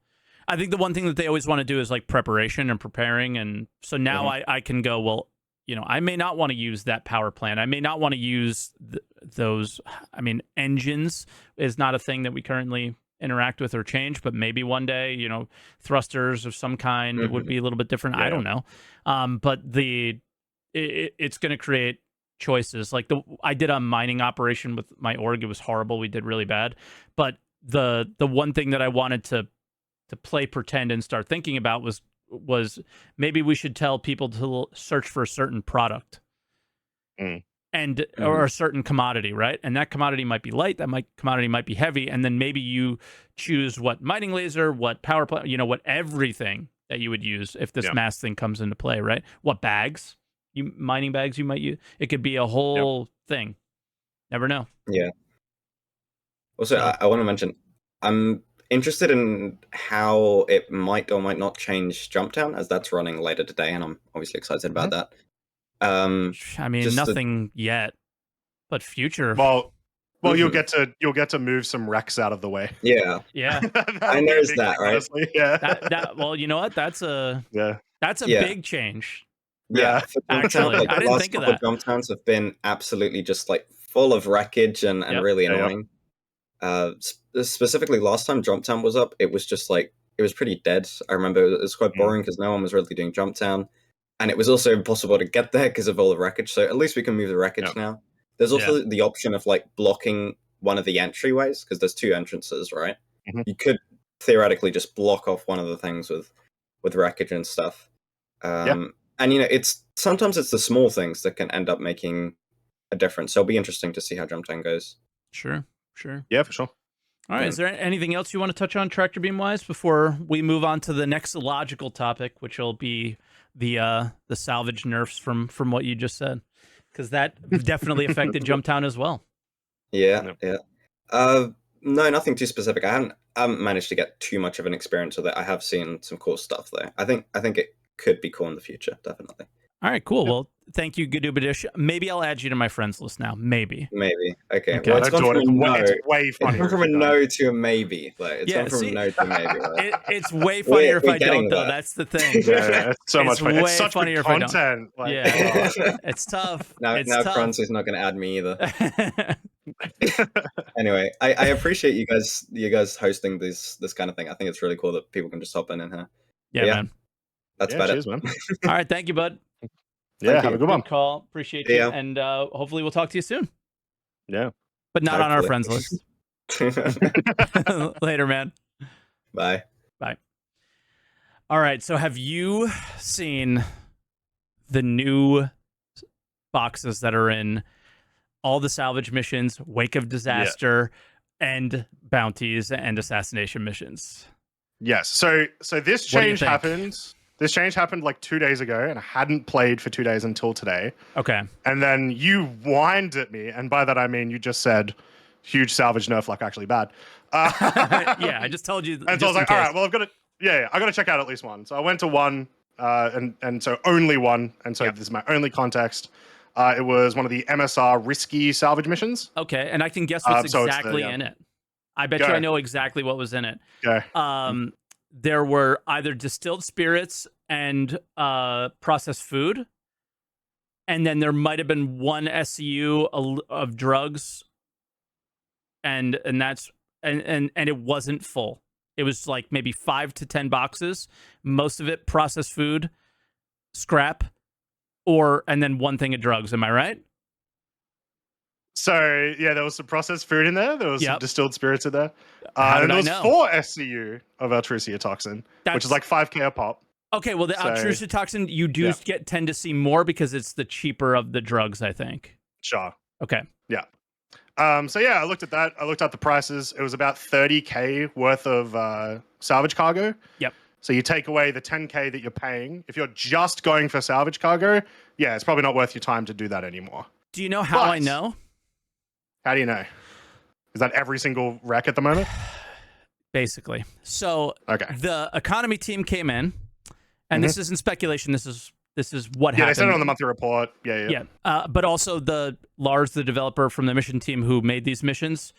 Speaker 1: think the one thing that they always want to do is like preparation and preparing, and so now I can go, well, you know, I may not want to use that power plant. I may not want to use those. I mean, engines is not a thing that we currently interact with or change, but maybe one day, you know, thrusters of some kind would be a little bit different. I don't know. But it's going to create choices. Like I did a mining operation with my org. It was horrible. We did really bad. But the one thing that I wanted to play pretend and start thinking about was maybe we should tell people to search for a certain product. And or a certain commodity, right? And that commodity might be light, commodity might be heavy, and then maybe you choose what mining laser, what power plant, you know, what everything that you would use if this mass thing comes into play, right? What bags, mining bags you might use. It could be a whole thing. Never know.
Speaker 4: Yeah. Also, I want to mention, I'm interested in how it might or might not change Jumptown, as that's running later today, and I'm obviously excited about that.
Speaker 1: I mean, nothing yet, but future.
Speaker 2: Well, you'll get to move some wrecks out of the way.
Speaker 4: Yeah.
Speaker 2: And
Speaker 4: there's that, right?
Speaker 2: Honestly. Yeah.
Speaker 1: That well, you know what? That's a big change.
Speaker 4: Yeah.
Speaker 1: Actually,
Speaker 4: like,
Speaker 1: I didn't think of that.
Speaker 4: Jumptowns have been absolutely just like full of wreckage and really annoying. Specifically, last time Jumptown was up, it was just like it was pretty dead. I remember it was quite boring because no one was really doing Jumptown. And it was also impossible to get there because of all the wreckage. So at least we can move the wreckage now. There's also the option of like blocking one of the entryways, because there's two entrances, right? You could theoretically just block off one of the things with wreckage and stuff. And you know, sometimes it's the small things that can end up making a difference. So it'll be interesting to see how Jumptown goes.
Speaker 1: Sure.
Speaker 2: Yeah, for sure.
Speaker 1: All right. Is there anything else you want to touch on tractor beam wise before we move on to the next logical topic, which will be the salvage nerfs from what you just said, because that definitely affected Jumptown as well.
Speaker 4: Yeah. No, nothing too specific. I haven't managed to get too much of an experience with it. I have seen some cool stuff though. I think it could be cool in the future, definitely.
Speaker 1: All right, cool. Well, thank you, Gadubadish. Maybe I'll add you to my friends list now. Maybe.
Speaker 4: Okay. Well, it's gone from a no.
Speaker 2: It's way funnier.
Speaker 4: It's gone from a no to a maybe. Like, it's gone from a no to a maybe. Right?
Speaker 1: It's way funnier if I don't, though. That's the thing.
Speaker 2: Yeah, it's so much fun. It's such
Speaker 1: funnier
Speaker 2: good content.
Speaker 1: Like, yeah, it's tough.
Speaker 4: Now Croncy's not going to add me either. Anyway, I appreciate you guys hosting this kind of thing. I think it's really cool that people can just hop in here.
Speaker 1: Yeah, man.
Speaker 4: That's about
Speaker 2: cheers,
Speaker 4: it.
Speaker 2: Man.
Speaker 1: All right, thank you, bud.
Speaker 2: Yeah,
Speaker 4: Thank
Speaker 2: have
Speaker 4: you.
Speaker 2: a good one.
Speaker 1: call. Appreciate you.
Speaker 4: Yeah.
Speaker 1: And hopefully we'll talk to you soon.
Speaker 2: Yeah.
Speaker 1: But not on our
Speaker 4: Hopefully.
Speaker 1: friends list. Later, man.
Speaker 4: Bye.
Speaker 1: Bye. All right. So have you seen the new boxes that are in all the salvage missions, Wake of Disaster, and bounties and assassination missions?
Speaker 2: Yes. So this
Speaker 1: What do you
Speaker 2: change
Speaker 1: think?
Speaker 2: happened. This change happened like 2 days ago, and I hadn't played for 2 days until today.
Speaker 1: Okay.
Speaker 2: And then you whined at me, and by that I mean you just said huge salvage nerf, like actually bad.
Speaker 1: Yeah, I just told you.
Speaker 2: And so I was like, all right, well I got to check out at least one. So I went to one, and so only one, and so this is my only context. It was one of the MSR risky salvage missions.
Speaker 1: Okay, and I can guess what's
Speaker 2: so it's
Speaker 1: exactly
Speaker 2: the,
Speaker 1: in it. I bet
Speaker 2: Go.
Speaker 1: you I know exactly what was in it.
Speaker 2: Okay.
Speaker 1: There were either distilled spirits and processed food, and then there might have been one SCU of drugs, and it wasn't full. It was like maybe 5 to 10 boxes, most of it processed food, scrap, and then one thing of drugs. Am I right?
Speaker 2: So yeah, there was some processed food in there. There was some distilled spirits in there.
Speaker 1: How did
Speaker 2: and there
Speaker 1: I
Speaker 2: was
Speaker 1: know?
Speaker 2: 4 SCU of Altrusia toxin, which is like 5k a pop.
Speaker 1: Okay, well, the Altrusia toxin, you do tend to see more because it's the cheaper of the drugs, I think.
Speaker 2: Sure.
Speaker 1: Okay.
Speaker 2: Yeah. So yeah, I looked at that. I looked at the prices. It was about 30k worth of salvage cargo.
Speaker 1: Yep.
Speaker 2: So you take away the 10k that you're paying. If you're just going for salvage cargo, yeah, it's probably not worth your time to do that anymore.
Speaker 1: Do you know how I know?
Speaker 2: How do you know? Is that every single wreck at the moment?
Speaker 1: Basically. So
Speaker 2: Okay.
Speaker 1: the economy team came in, and this isn't speculation. This is what happened.
Speaker 2: Yeah, they said it on the monthly report. Yeah.
Speaker 1: But also Lars, the developer from the mission team who made these missions,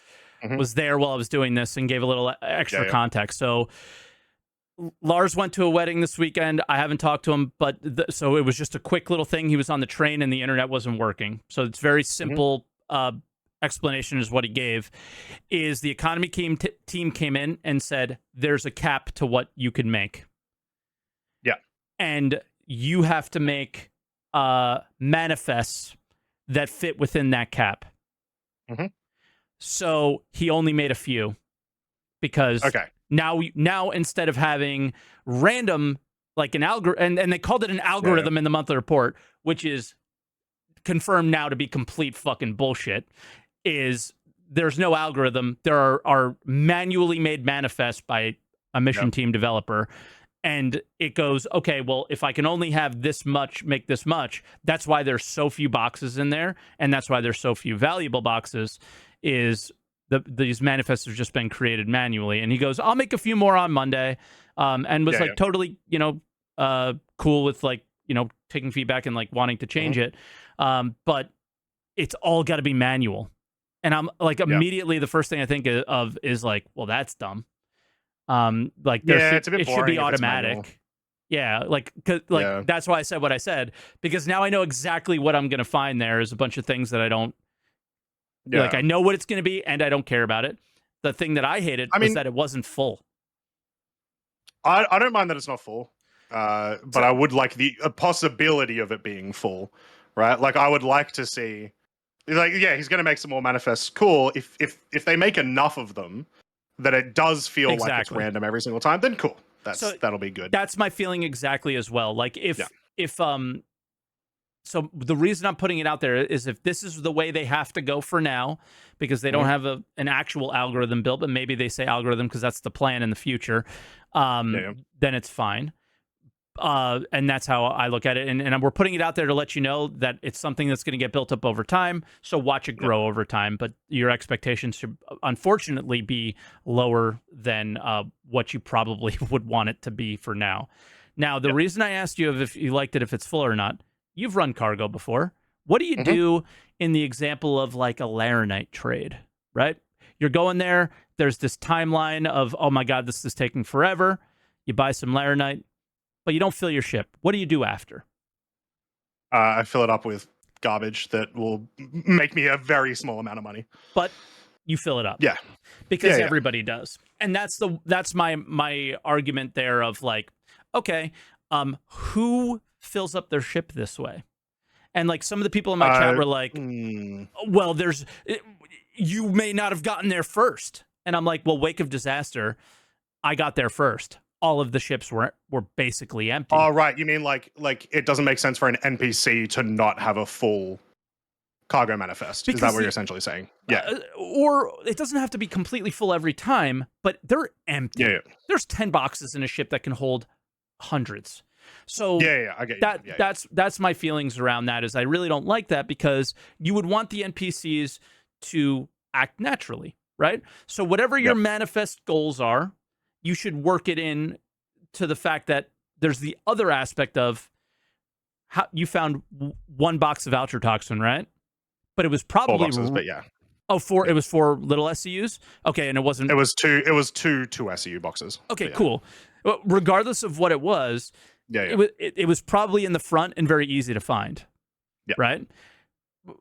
Speaker 1: was there while I was doing this and gave a little extra context. So Lars went to a wedding this weekend. I haven't talked to him, but so it was just a quick little thing. He was on the train and the internet wasn't working. So it's very simple explanation is what he gave. Is the economy team came in and said, there's a cap to what you can make.
Speaker 2: Yeah.
Speaker 1: And you have to make manifests that fit within that cap. So he only made a few because now instead of having random, like an algorithm, and they called it an algorithm in the monthly report, which is confirmed now to be complete fucking bullshit, is there's no algorithm. There are manually made manifests by a mission team developer. And it goes, okay, well, if I can only have this much, make this much, that's why there's so few boxes in there. And that's why there's so few valuable boxes, is these manifests have just been created manually. And he goes, I'll make a few more on Monday. And was totally, cool with taking feedback and like wanting to change it. But it's all got to be manual. And I'm like, immediately the first thing I think of is like, well, that's dumb.
Speaker 2: It's a bit
Speaker 1: it should be
Speaker 2: boring if it's manual.
Speaker 1: automatic. Yeah, that's why I said what I said, because now I know exactly what I'm going to find. There is a bunch of things that I don't like. I know what it's going to be, and I don't care about it. The thing that I hated was that it wasn't full.
Speaker 2: I don't mind that it's not full, but I would like the possibility of it being full, right? Like I would like to see, like, yeah, he's going to make some more manifests. Cool. If they make enough of them that it does feel like it's random every single time, then cool. That'll be good.
Speaker 1: That's my feeling exactly as well. Like so the reason I'm putting it out there is if this is the way they have to go for now, because they don't have an actual algorithm built, but maybe they say algorithm because that's the plan in the future, then it's fine. And that's how I look at it. And we're putting it out there to let you know that it's something that's going to get built up over time. So watch it grow over time. But your expectations should unfortunately be lower than what you probably would want it to be for now. Now, the reason I asked you if you liked it, if it's full or not, you've run cargo before. What do you do in the example of like a Laranite trade, right? You're going there. There's this timeline of, oh my God, this is taking forever. You buy some Laranite, but you don't fill your ship. What do you do after?
Speaker 2: I fill it up with garbage that will make me a very small amount of money.
Speaker 1: But you fill it up.
Speaker 2: Yeah.
Speaker 1: Because everybody does. And that's my argument there of like, okay, who fills up their ship this way? And like some of the people in my chat were like,
Speaker 2: hmm.
Speaker 1: well, you may not have gotten there first. And I'm like, well, Wake of Disaster, I got there first. All of the ships were basically empty.
Speaker 2: Oh, right. You mean like it doesn't make sense for an NPC to not have a full cargo manifest? Is that what you're essentially saying? Yeah.
Speaker 1: Or it doesn't have to be completely full every time, but they're empty.
Speaker 2: Yeah.
Speaker 1: There's 10 boxes in a ship that can hold hundreds. So
Speaker 2: Yeah, I get you.
Speaker 1: That's my feelings around that. Is I really don't like that, because you would want the NPCs to act naturally, right? So whatever your manifest goals are, you should work it in to the fact that there's the other aspect of how you found one box of Ultra Toxin, right? But it was probably
Speaker 2: 4 boxes, but yeah.
Speaker 1: Oh, it was 4 little SCUs? Okay, and it wasn't...
Speaker 2: It was two SCU boxes.
Speaker 1: Okay, cool. Well, regardless of what it was, it was probably in the front and very easy to find, right?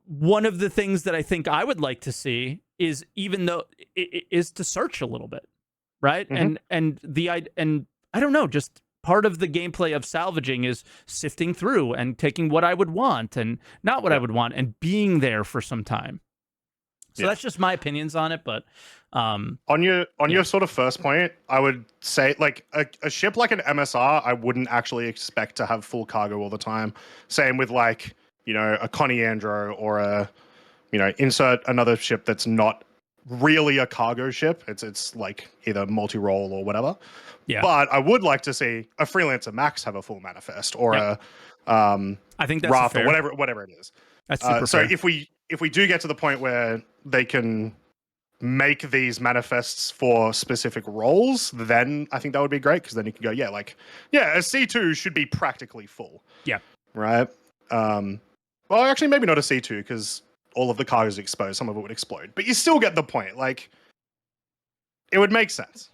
Speaker 1: One of the things that I think I would like to see is, even though is to search a little bit, right? And I don't know, just part of the gameplay of salvaging is sifting through and taking what I would want and not what I would want, and being there for some time. So that's just my opinions on it. But
Speaker 2: on your sort of first point, I would say like a ship like an MSR, I wouldn't actually expect to have full cargo all the time. Same with like, you know, a Connie Andro or a, you know, insert another ship that's not really a cargo ship. It's like either multi-role or whatever. Yeah. But I would like to see a Freelancer Max have a full manifest, or a
Speaker 1: I think that's
Speaker 2: Raft,
Speaker 1: fair.
Speaker 2: or whatever it is.
Speaker 1: That's super
Speaker 2: so
Speaker 1: fair.
Speaker 2: if we do get to the point where they can make these manifests for specific roles, then I think that would be great, because then you can go, a C2 should be practically full.
Speaker 1: Yeah.
Speaker 2: Right? Well, actually, maybe not a C2, because all of the cargo is exposed. Some of it would explode. But you still get the point. Like, it would make sense.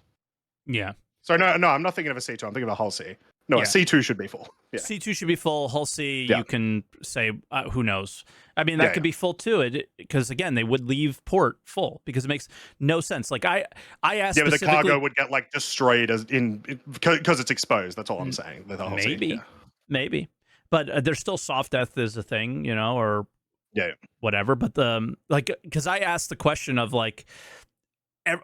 Speaker 1: Yeah.
Speaker 2: So, no, I'm not thinking of a C2. I'm thinking of a hull C. No, a C2 should be full. Yeah.
Speaker 1: C2 should be full. Hull C, you can say, who knows? I mean, that could be full too, because again, they would leave port full, because it makes no sense. Like I asked,
Speaker 2: but the cargo would get like destroyed because it's exposed. That's all I'm saying. The hull C,
Speaker 1: maybe, but there's still soft death is a thing, you know, or whatever. But because I asked the question of like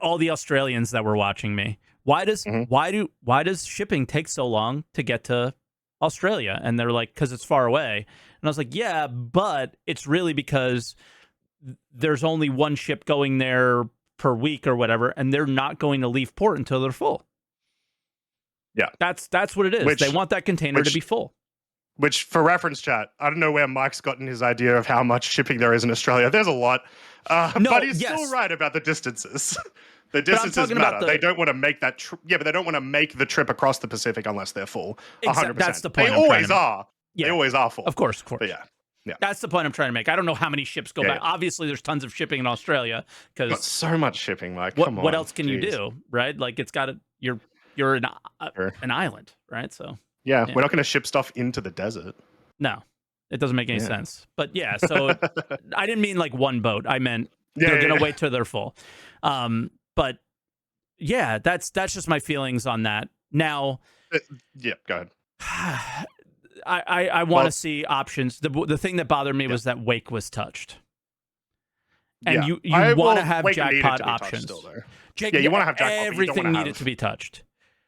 Speaker 1: all the Australians that were watching me, why does shipping take so long to get to Australia? And they're like, because it's far away. And I was like, yeah, but it's really because there's only one ship going there per week or whatever, and they're not going to leave port until they're full.
Speaker 2: Yeah.
Speaker 1: That's what it is. They want that container to be full.
Speaker 2: Which, for reference, chat, I don't know where Mike's gotten his idea of how much shipping there is in Australia. There's a lot. But he's still right about the distances. The distances matter. They don't want to make that but they don't want to make the trip across the Pacific unless they're full. 100%.
Speaker 1: That's the point.
Speaker 2: They always are. Yeah. They always are full.
Speaker 1: Of course.
Speaker 2: But yeah.
Speaker 1: That's the point I'm trying to make. I don't know how many ships go back. Obviously, there's tons of shipping in Australia, because
Speaker 2: so much shipping, Mike. Come on.
Speaker 1: What else can you do, right? Like, it's got to. You're an island, right? So
Speaker 2: we're not going to ship stuff into the desert.
Speaker 1: No, it doesn't make any sense. But so I didn't mean like one boat. I meant they're going to wait till they're full. But yeah, that's just my feelings on that. Now,
Speaker 2: go ahead.
Speaker 1: I want to see options. The thing that bothered me was that Wake was touched, and you want to have jackpot options.
Speaker 2: Still, you want to have jackpot.
Speaker 1: Everything needed to be touched.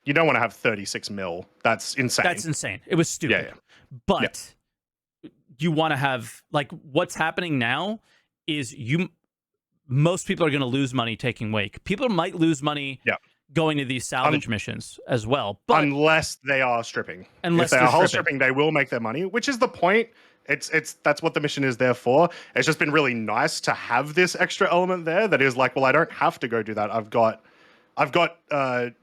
Speaker 2: You don't want to have 36 mil. That's insane.
Speaker 1: That's insane. It was stupid. Yeah. But you want to have, like, what's happening now is most people are going to lose money taking Wake. People might lose money going to these salvage missions as well. But
Speaker 2: unless they are stripping. If they are hull stripping, they will make their money, which is the point. That's what the mission is there for. It's just been really nice to have this extra element there that is like, well, I don't have to go do that. I've got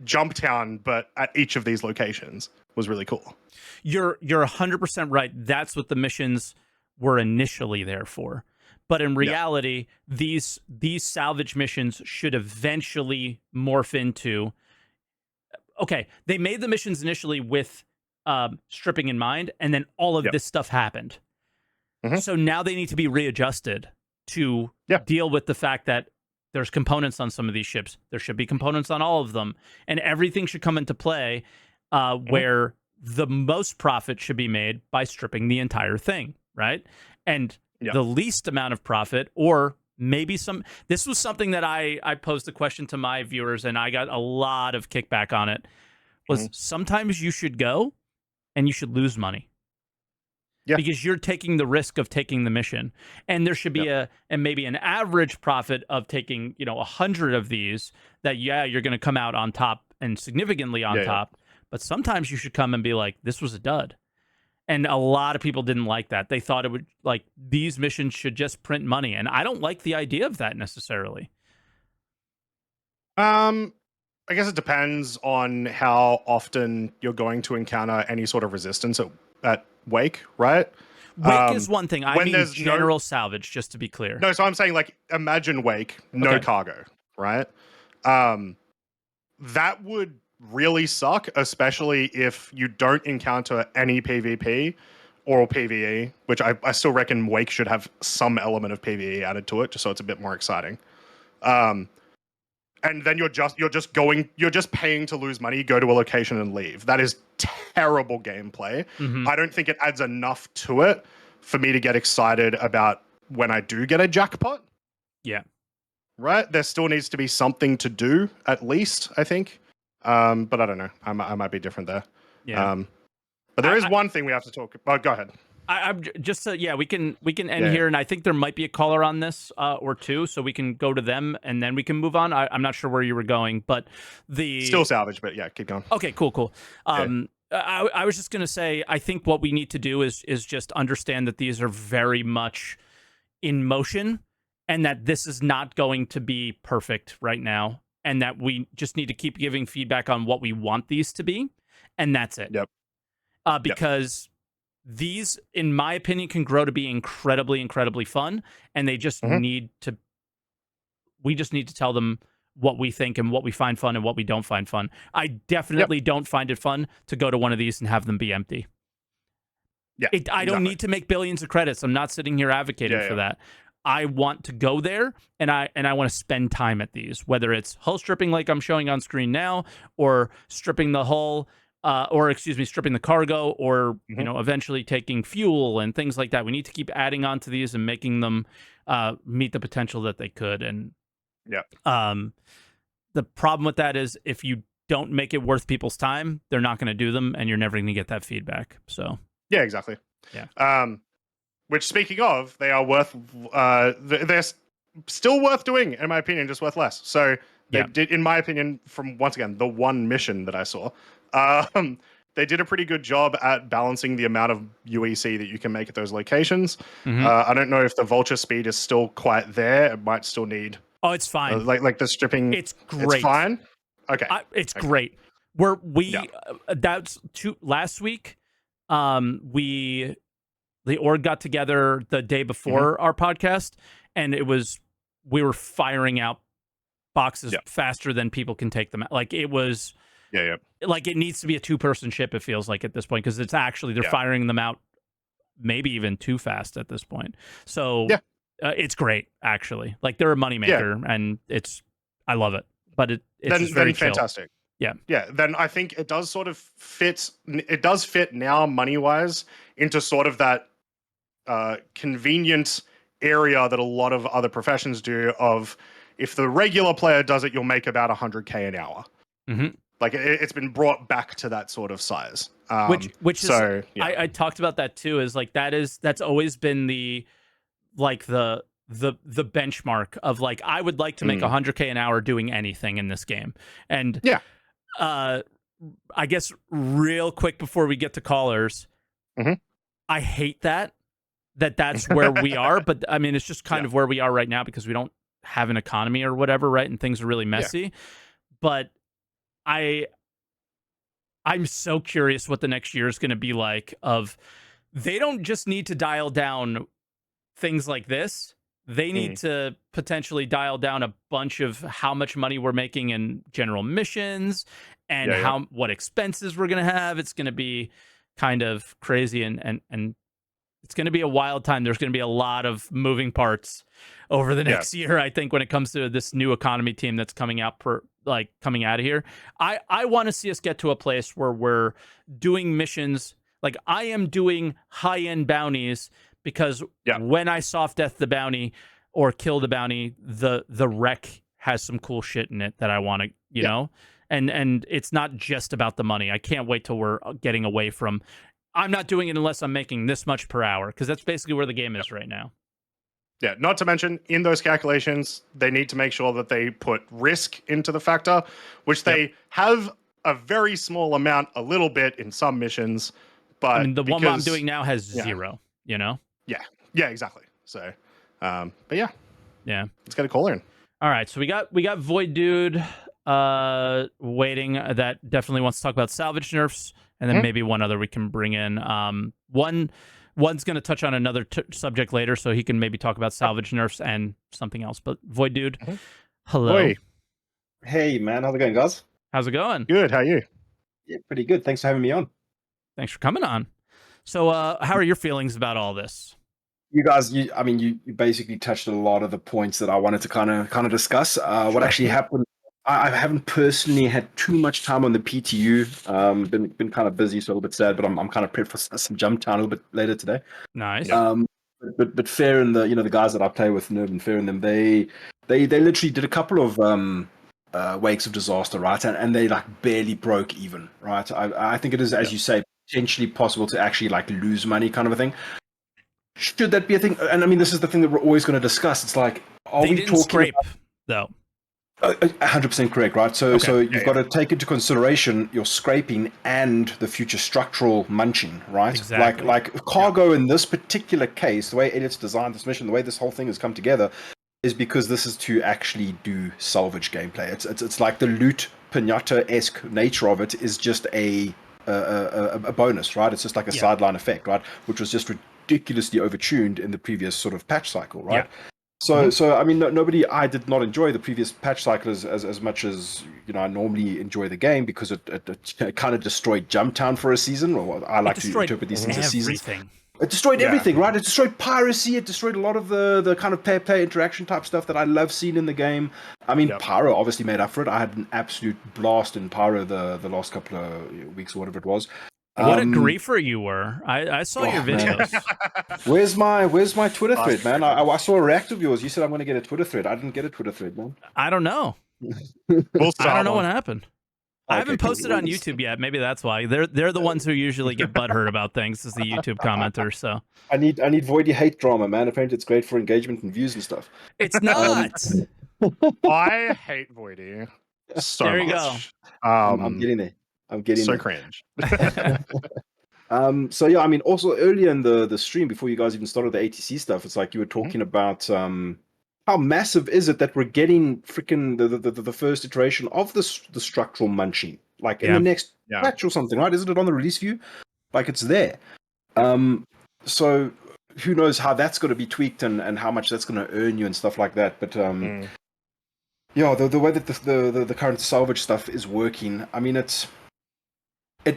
Speaker 2: Jump Town, but at each of these locations was really cool.
Speaker 1: You're 100% right. That's what the missions were initially there for. But in reality, these salvage missions should eventually morph into. Okay, they made the missions initially with stripping in mind, and then all of this stuff happened. So now they need to be readjusted to deal with the fact that there's components on some of these ships. There should be components on all of them, and everything should come into play where the most profit should be made by stripping the entire thing, right? And
Speaker 2: Yep.
Speaker 1: the least amount of profit, or maybe some, this was something that I posed the question to my viewers and I got a lot of kickback on it, was sometimes you should go and you should lose money.
Speaker 2: Yeah.
Speaker 1: Because you're taking the risk of taking the mission. And there should be maybe an average profit of taking, 100 of these that, you're going to come out on top and significantly on top. But sometimes you should come and be like, this was a dud. And a lot of people didn't like that. They thought it would, like, these missions should just print money. And I don't like the idea of that necessarily.
Speaker 2: I guess it depends on how often you're going to encounter any sort of resistance at Wake, right?
Speaker 1: Wake is one thing. I
Speaker 2: when
Speaker 1: mean
Speaker 2: there's
Speaker 1: general salvage, just to be clear.
Speaker 2: No, so I'm saying, like, imagine Wake, no cargo, right? That would really suck, especially if you don't encounter any PvP or PvE, which I still reckon Wake should have some element of PvE added to it, just so it's a bit more exciting. And then you're just paying to lose money, go to a location and leave. That is terrible gameplay. I don't think it adds enough to it for me to get excited about when I do get a jackpot.
Speaker 1: Yeah.
Speaker 2: Right? There still needs to be something to do, at least, I think. But I don't know. I might be different there.
Speaker 1: Yeah.
Speaker 2: But there is one thing we have to talk about. Go ahead.
Speaker 1: I'm just we can end here, and I think there might be a caller on this or two, so we can go to them and then we can move on. I'm not sure where you were going, but still
Speaker 2: salvage, but keep going.
Speaker 1: Okay, cool. I was just gonna say, I think what we need to do is just understand that these are very much in motion, and that this is not going to be perfect right now, and that we just need to keep giving feedback on what we want these to be, and that's it.
Speaker 2: Yep.
Speaker 1: Because these, in my opinion, can grow to be incredibly, incredibly fun, and they just need to. We just need to tell them what we think and what we find fun and what we don't find fun. I definitely don't find it fun to go to one of these and have them be empty.
Speaker 2: Yeah,
Speaker 1: I don't need to make billions of credits. I'm not sitting here advocating for that. I want to go there and I want to spend time at these, whether it's hull stripping like I'm showing on screen now, or stripping the hull. Stripping the cargo, or eventually taking fuel and things like that. We need to keep adding on to these and making them meet the potential that they could. And the problem with that is if you don't make it worth people's time, they're not going to do them, and you're never going to get that feedback. So
Speaker 2: yeah, exactly.
Speaker 1: Yeah.
Speaker 2: Which, speaking of, they are worth. They're still worth doing, in my opinion, just worth less. So they did, in my opinion, from once again the one mission that I saw. They did a pretty good job at balancing the amount of UEC that you can make at those locations. I don't know if the vulture speed is still quite there. It might still need.
Speaker 1: Oh, it's fine.
Speaker 2: Like the stripping.
Speaker 1: It's great.
Speaker 2: It's fine. Okay.
Speaker 1: It's great. That's last week. The org got together the day before our podcast, and we were firing out boxes faster than people can take them out. Like it was.
Speaker 2: Yeah.
Speaker 1: Like it needs to be a 2-person ship, it feels like at this point, because it's actually they're firing them out maybe even too fast at this point. So it's great, actually. Like they're a moneymaker, and I love it. But it's just very
Speaker 2: fantastic.
Speaker 1: Yeah.
Speaker 2: Then I think it does sort of fit. It does fit now money wise into sort of that convenient area that a lot of other professions do. Of if the regular player does it, you'll make about 100K an hour. Like it's been brought back to that sort of size,
Speaker 1: which is I talked about that too. Is like that's always been the benchmark of like I would like to make 100K an hour doing anything in this game. And I guess real quick before we get to callers, I hate that's where we are. But I mean, it's just kind of where we are right now because we don't have an economy or whatever, right? And things are really messy. But I'm so curious what the next year is going to be like. They don't just need to dial down things like this. They need to potentially dial down a bunch of how much money we're making in general missions and what expenses we're going to have. It's going to be kind of crazy and it's going to be a wild time. There's going to be a lot of moving parts over the next year, I think, when it comes to this new economy team that's coming out coming out of here. I want to see us get to a place where we're doing missions. Like I am doing high-end bounties because
Speaker 2: Yeah.
Speaker 1: when I soft death the bounty or kill the bounty, the wreck has some cool shit in it that I want to, you know, and it's not just about the money. I can't wait till we're getting away from. I'm not doing it unless I'm making this much per hour, because that's basically where the game is right now.
Speaker 2: Yeah, not to mention in those calculations, they need to make sure that they put risk into the factor, which they have a very small amount, a little bit in some missions. But
Speaker 1: I mean, the one I'm doing now has 0, you know?
Speaker 2: Yeah, exactly. So, but yeah, let's get a caller in.
Speaker 1: All right, so we got Void Dude waiting that definitely wants to talk about Salvage nerfs, and then maybe one other we can bring in. One's going to touch on another subject later, so he can maybe talk about Salvage nerfs and something else. But Void Dude, hello.
Speaker 2: Oi.
Speaker 5: Hey, man. How's it going, guys?
Speaker 1: How's it going?
Speaker 2: Good. How are you?
Speaker 5: Yeah, pretty good. Thanks for having me on.
Speaker 1: Thanks for coming on. So, how are your feelings about all this?
Speaker 5: You guys, you basically touched a lot of the points that I wanted to kind of discuss. What actually happened? I haven't personally had too much time on the PTU. Been kind of busy, so a little bit sad. But I'm kind of prepped for some jump town a little bit later today.
Speaker 1: Nice.
Speaker 5: But Fair and the guys that I play with, Nerv and Fair and them, they literally did a couple of wakes of disaster, right? And they like barely broke even, right? I think it is, as you say, potentially possible to actually like lose money, kind of a thing. Should that be a thing? And I mean, this is the thing that we're always going to discuss. It's like, are
Speaker 1: they
Speaker 5: we
Speaker 1: didn't
Speaker 5: talking
Speaker 1: scrape though?
Speaker 5: 100% correct, right? So you've got to take into consideration your scraping and the future structural munching, right?
Speaker 1: Exactly.
Speaker 5: Like cargo in this particular case, the way Elliot's designed this mission, the way this whole thing has come together, is because this is to actually do salvage gameplay. It's like the loot pinata-esque nature of it is just a bonus, right? It's just like a sideline effect, right? Which was just ridiculously overtuned in the previous sort of patch cycle, right? So I mean, I did not enjoy the previous patch cycle as much as I normally enjoy the game, because it kind of destroyed Jump Town for a season, or I like to interpret these things as seasons. It destroyed everything, right? It destroyed piracy. It destroyed a lot of the kind of play interaction type stuff that I love seeing in the game. I mean, Pyro obviously made up for it. I had an absolute blast in Pyro the last couple of weeks or whatever it was.
Speaker 1: What a griefer you were! I saw your videos.
Speaker 5: Where's my Twitter thread, man? I saw a react of yours. You said I'm going to get a Twitter thread. I didn't get a Twitter thread, man.
Speaker 1: I don't know. I don't know what happened. I haven't posted on YouTube yet. Maybe that's why. They're the ones who usually get butthurt about things, is the YouTube commenters. So
Speaker 5: I need Voidy hate drama, man. Apparently it's great for engagement and views and stuff.
Speaker 1: It's not.
Speaker 2: I hate Voidy so
Speaker 1: there you
Speaker 2: much.
Speaker 1: go.
Speaker 5: I'm getting there. I'm getting
Speaker 2: so
Speaker 5: there.
Speaker 2: cringe.
Speaker 5: So yeah, I mean, also earlier in the stream, before you guys even started the ATC stuff, it's like you were talking about how massive is it that we're getting freaking the first iteration of the structural munching, like in the next patch or something, right? Isn't it on the release view? Like it's there. So who knows how that's going to be tweaked and how much that's going to earn you and stuff like that. But yeah, the way that the current salvage stuff is working, I mean, it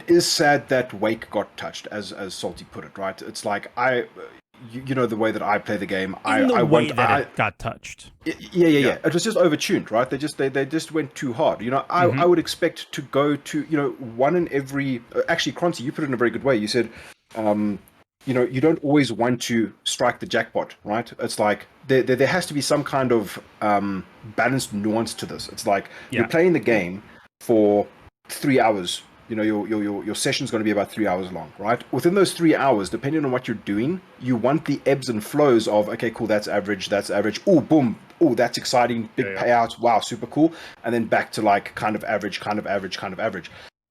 Speaker 5: is sad that Wake got touched, as Salty put it, right? It's like you know the way that I play the game.
Speaker 1: It got touched.
Speaker 5: Yeah. It was just overtuned, right? They just went too hard. I would expect to go to one in every. Actually, Croncy, you put it in a very good way. You said, you don't always want to strike the jackpot, right? It's like there has to be some kind of balanced nuance to this. It's like you're playing the game for 3 hours. Your session's going to be about 3 hours long, right? Within those 3 hours, depending on what you're doing, you want the ebbs and flows of, okay, cool, that's average. Oh, boom. Oh, that's exciting. Big payout. Wow, super cool. And then back to like kind of average.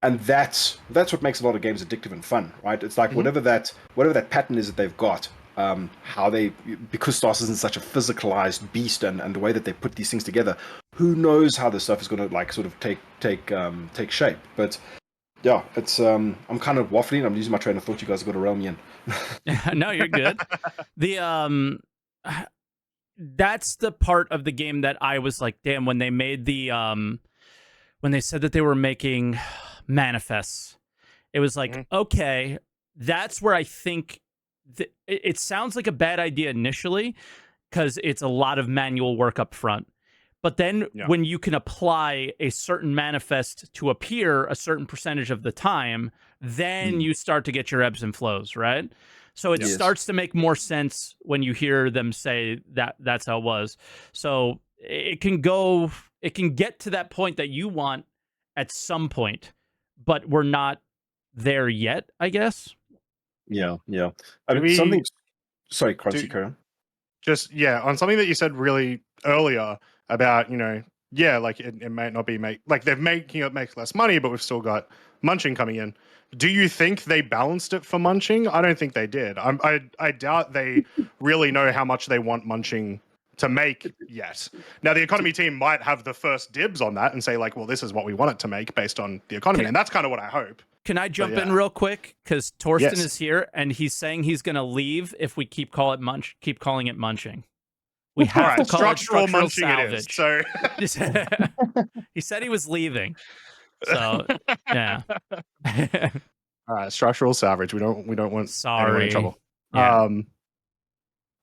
Speaker 5: And that's what makes a lot of games addictive and fun, right? It's like whatever that pattern is that they've got, because Star Citizen is such a physicalized beast, and the way that they put these things together, who knows how this stuff is going to like sort of take shape. But yeah, it's I'm kind of waffling. I'm losing my train of thought. You guys have got to rail me in.
Speaker 1: No, you're good. That's the part of the game that I was like, damn, when they made when they said that they were making manifests, it was like, okay, that's where I think it sounds like a bad idea initially, because it's a lot of manual work up front. But then when you can apply a certain manifest to appear a certain percentage of the time, then you start to get your ebbs and flows, right? So it
Speaker 5: Yes.
Speaker 1: starts to make more sense when you hear them say that that's how it was. So it can get to that point that you want at some point, but we're not there yet, I guess.
Speaker 5: Yeah. I
Speaker 2: Do
Speaker 5: mean,
Speaker 2: we
Speaker 5: something. Sorry, Croncy,
Speaker 2: do
Speaker 5: carry on.
Speaker 2: just on something that you said really earlier about like it might not be like they're making it make less money, but we've still got munching coming in. Do you think they balanced it for munching? I don't think they did. I doubt they really know how much they want munching to make yet. Now the economy team might have the first dibs on that and say like, well, this is what we want it to make based on the economy, and that's kind of what I hope.
Speaker 1: Can I jump
Speaker 2: yeah.
Speaker 1: in real quick? Because Torsten
Speaker 2: Yes.
Speaker 1: is here, and he's saying he's going to leave if we keep calling it munching. We have
Speaker 2: All right,
Speaker 1: to call
Speaker 2: structural
Speaker 1: it
Speaker 2: munching
Speaker 1: salvage.
Speaker 2: it is. So
Speaker 1: He said he was leaving. So yeah.
Speaker 2: all right, structural salvage. We don't want anyone in
Speaker 1: Sorry.
Speaker 2: trouble.
Speaker 1: Yeah.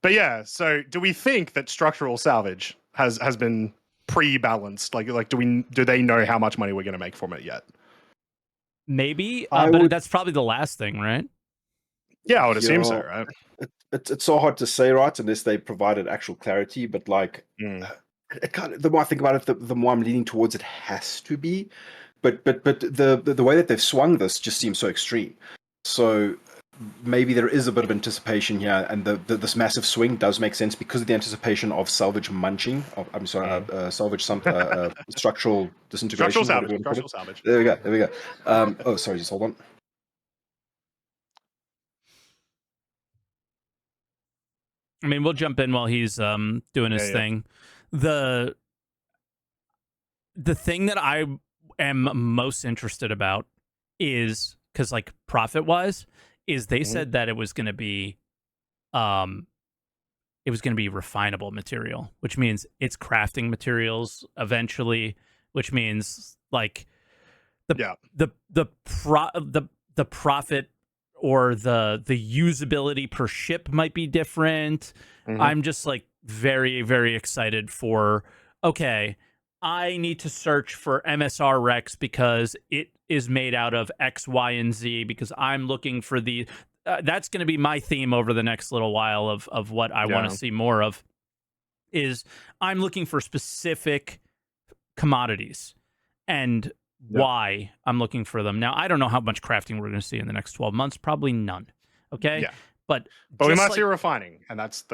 Speaker 2: But yeah, so do we think that structural salvage has been pre-balanced? Like do they know how much money we're going to make from it yet?
Speaker 1: Maybe, but that's probably the last thing, right?
Speaker 2: Yeah, I would assume so, right?
Speaker 5: It's so hard to say, right? Unless they provided actual clarity. But like, it kind of, the more I think about it, the more I'm leaning towards it has to be. But the way that they've swung this just seems so extreme. So maybe there is a bit of anticipation here, and this massive swing does make sense because of the anticipation of salvage munching. Salvage structural disintegration.
Speaker 2: Structural salvage.
Speaker 5: There we go. Oh, sorry, just hold on.
Speaker 1: I mean, we'll jump in while he's doing his thing. The thing that I am most interested about is because, like, profit wise, is they said that it was going to be refinable material, which means it's crafting materials eventually, which means like the profit or the usability per ship might be different. I'm just like very, very excited for, okay, I need to search for MSR Rex because it is made out of X, Y, and Z, because I'm looking for the that's going to be my theme over the next little while of what I want to see more of, is I'm looking for specific commodities and why I'm looking for them. Now, I don't know how much crafting we're going to see in the next 12 months. Probably none. Okay.
Speaker 2: Yeah.
Speaker 1: But
Speaker 2: we might see refining, and that's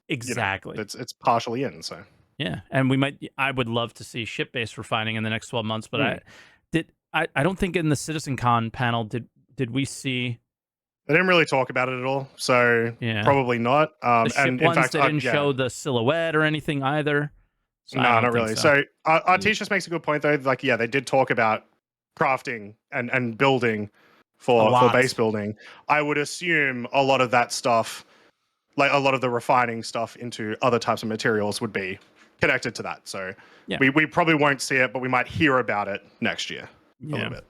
Speaker 1: exactly.
Speaker 2: It's partially in. So
Speaker 1: yeah, and I would love to see ship-based refining in the next 12 months. But I don't think in the CitizenCon panel did we see.
Speaker 2: They didn't really talk about it at all, so probably not.
Speaker 1: The ship
Speaker 2: and
Speaker 1: ones,
Speaker 2: in fact,
Speaker 1: they didn't show the silhouette or anything either. So
Speaker 2: no, not really. So Artish just makes a good point though. Like, yeah, they did talk about crafting and building for base building. I would assume a lot of that stuff, like a lot of the refining stuff into other types of materials, would be connected to that. So we probably won't see it, but we might hear about it next year a little bit.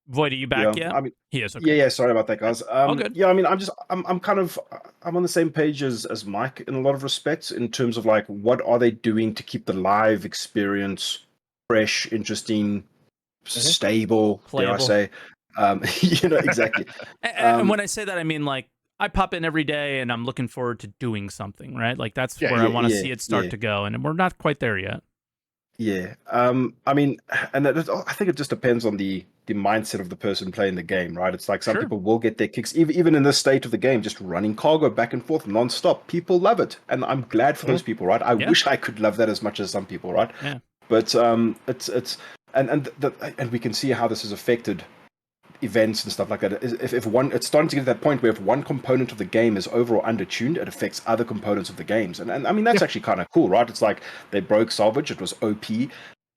Speaker 1: Void, are you back yet?
Speaker 5: I mean,
Speaker 1: he is. Okay.
Speaker 5: Yeah. Sorry about that, guys.
Speaker 1: All good.
Speaker 5: Yeah, I mean, I'm on the same page as Mike in a lot of respects in terms of like, what are they doing to keep the live experience fresh, interesting, stable? Dare I say? Exactly.
Speaker 1: And when I say that, I mean like I pop in every day and I'm looking forward to doing something, right? Like that's where I want to see it start to go, and we're not quite there yet.
Speaker 5: Yeah. I mean, and I think it just depends on the mindset of the person playing the game, right? It's like some people will get their kicks, even in this state of the game, just running cargo back and forth nonstop. People love it, and I'm glad for those people, right? I wish I could love that as much as some people, right?
Speaker 1: Yeah.
Speaker 5: But it's and we can see how this has affected events and stuff like that. If one, it's starting to get to that point where if one component of the game is over or undertuned, it affects other components of the games. And I mean, that's actually kind of cool, right? It's like they broke Salvage, it was OP,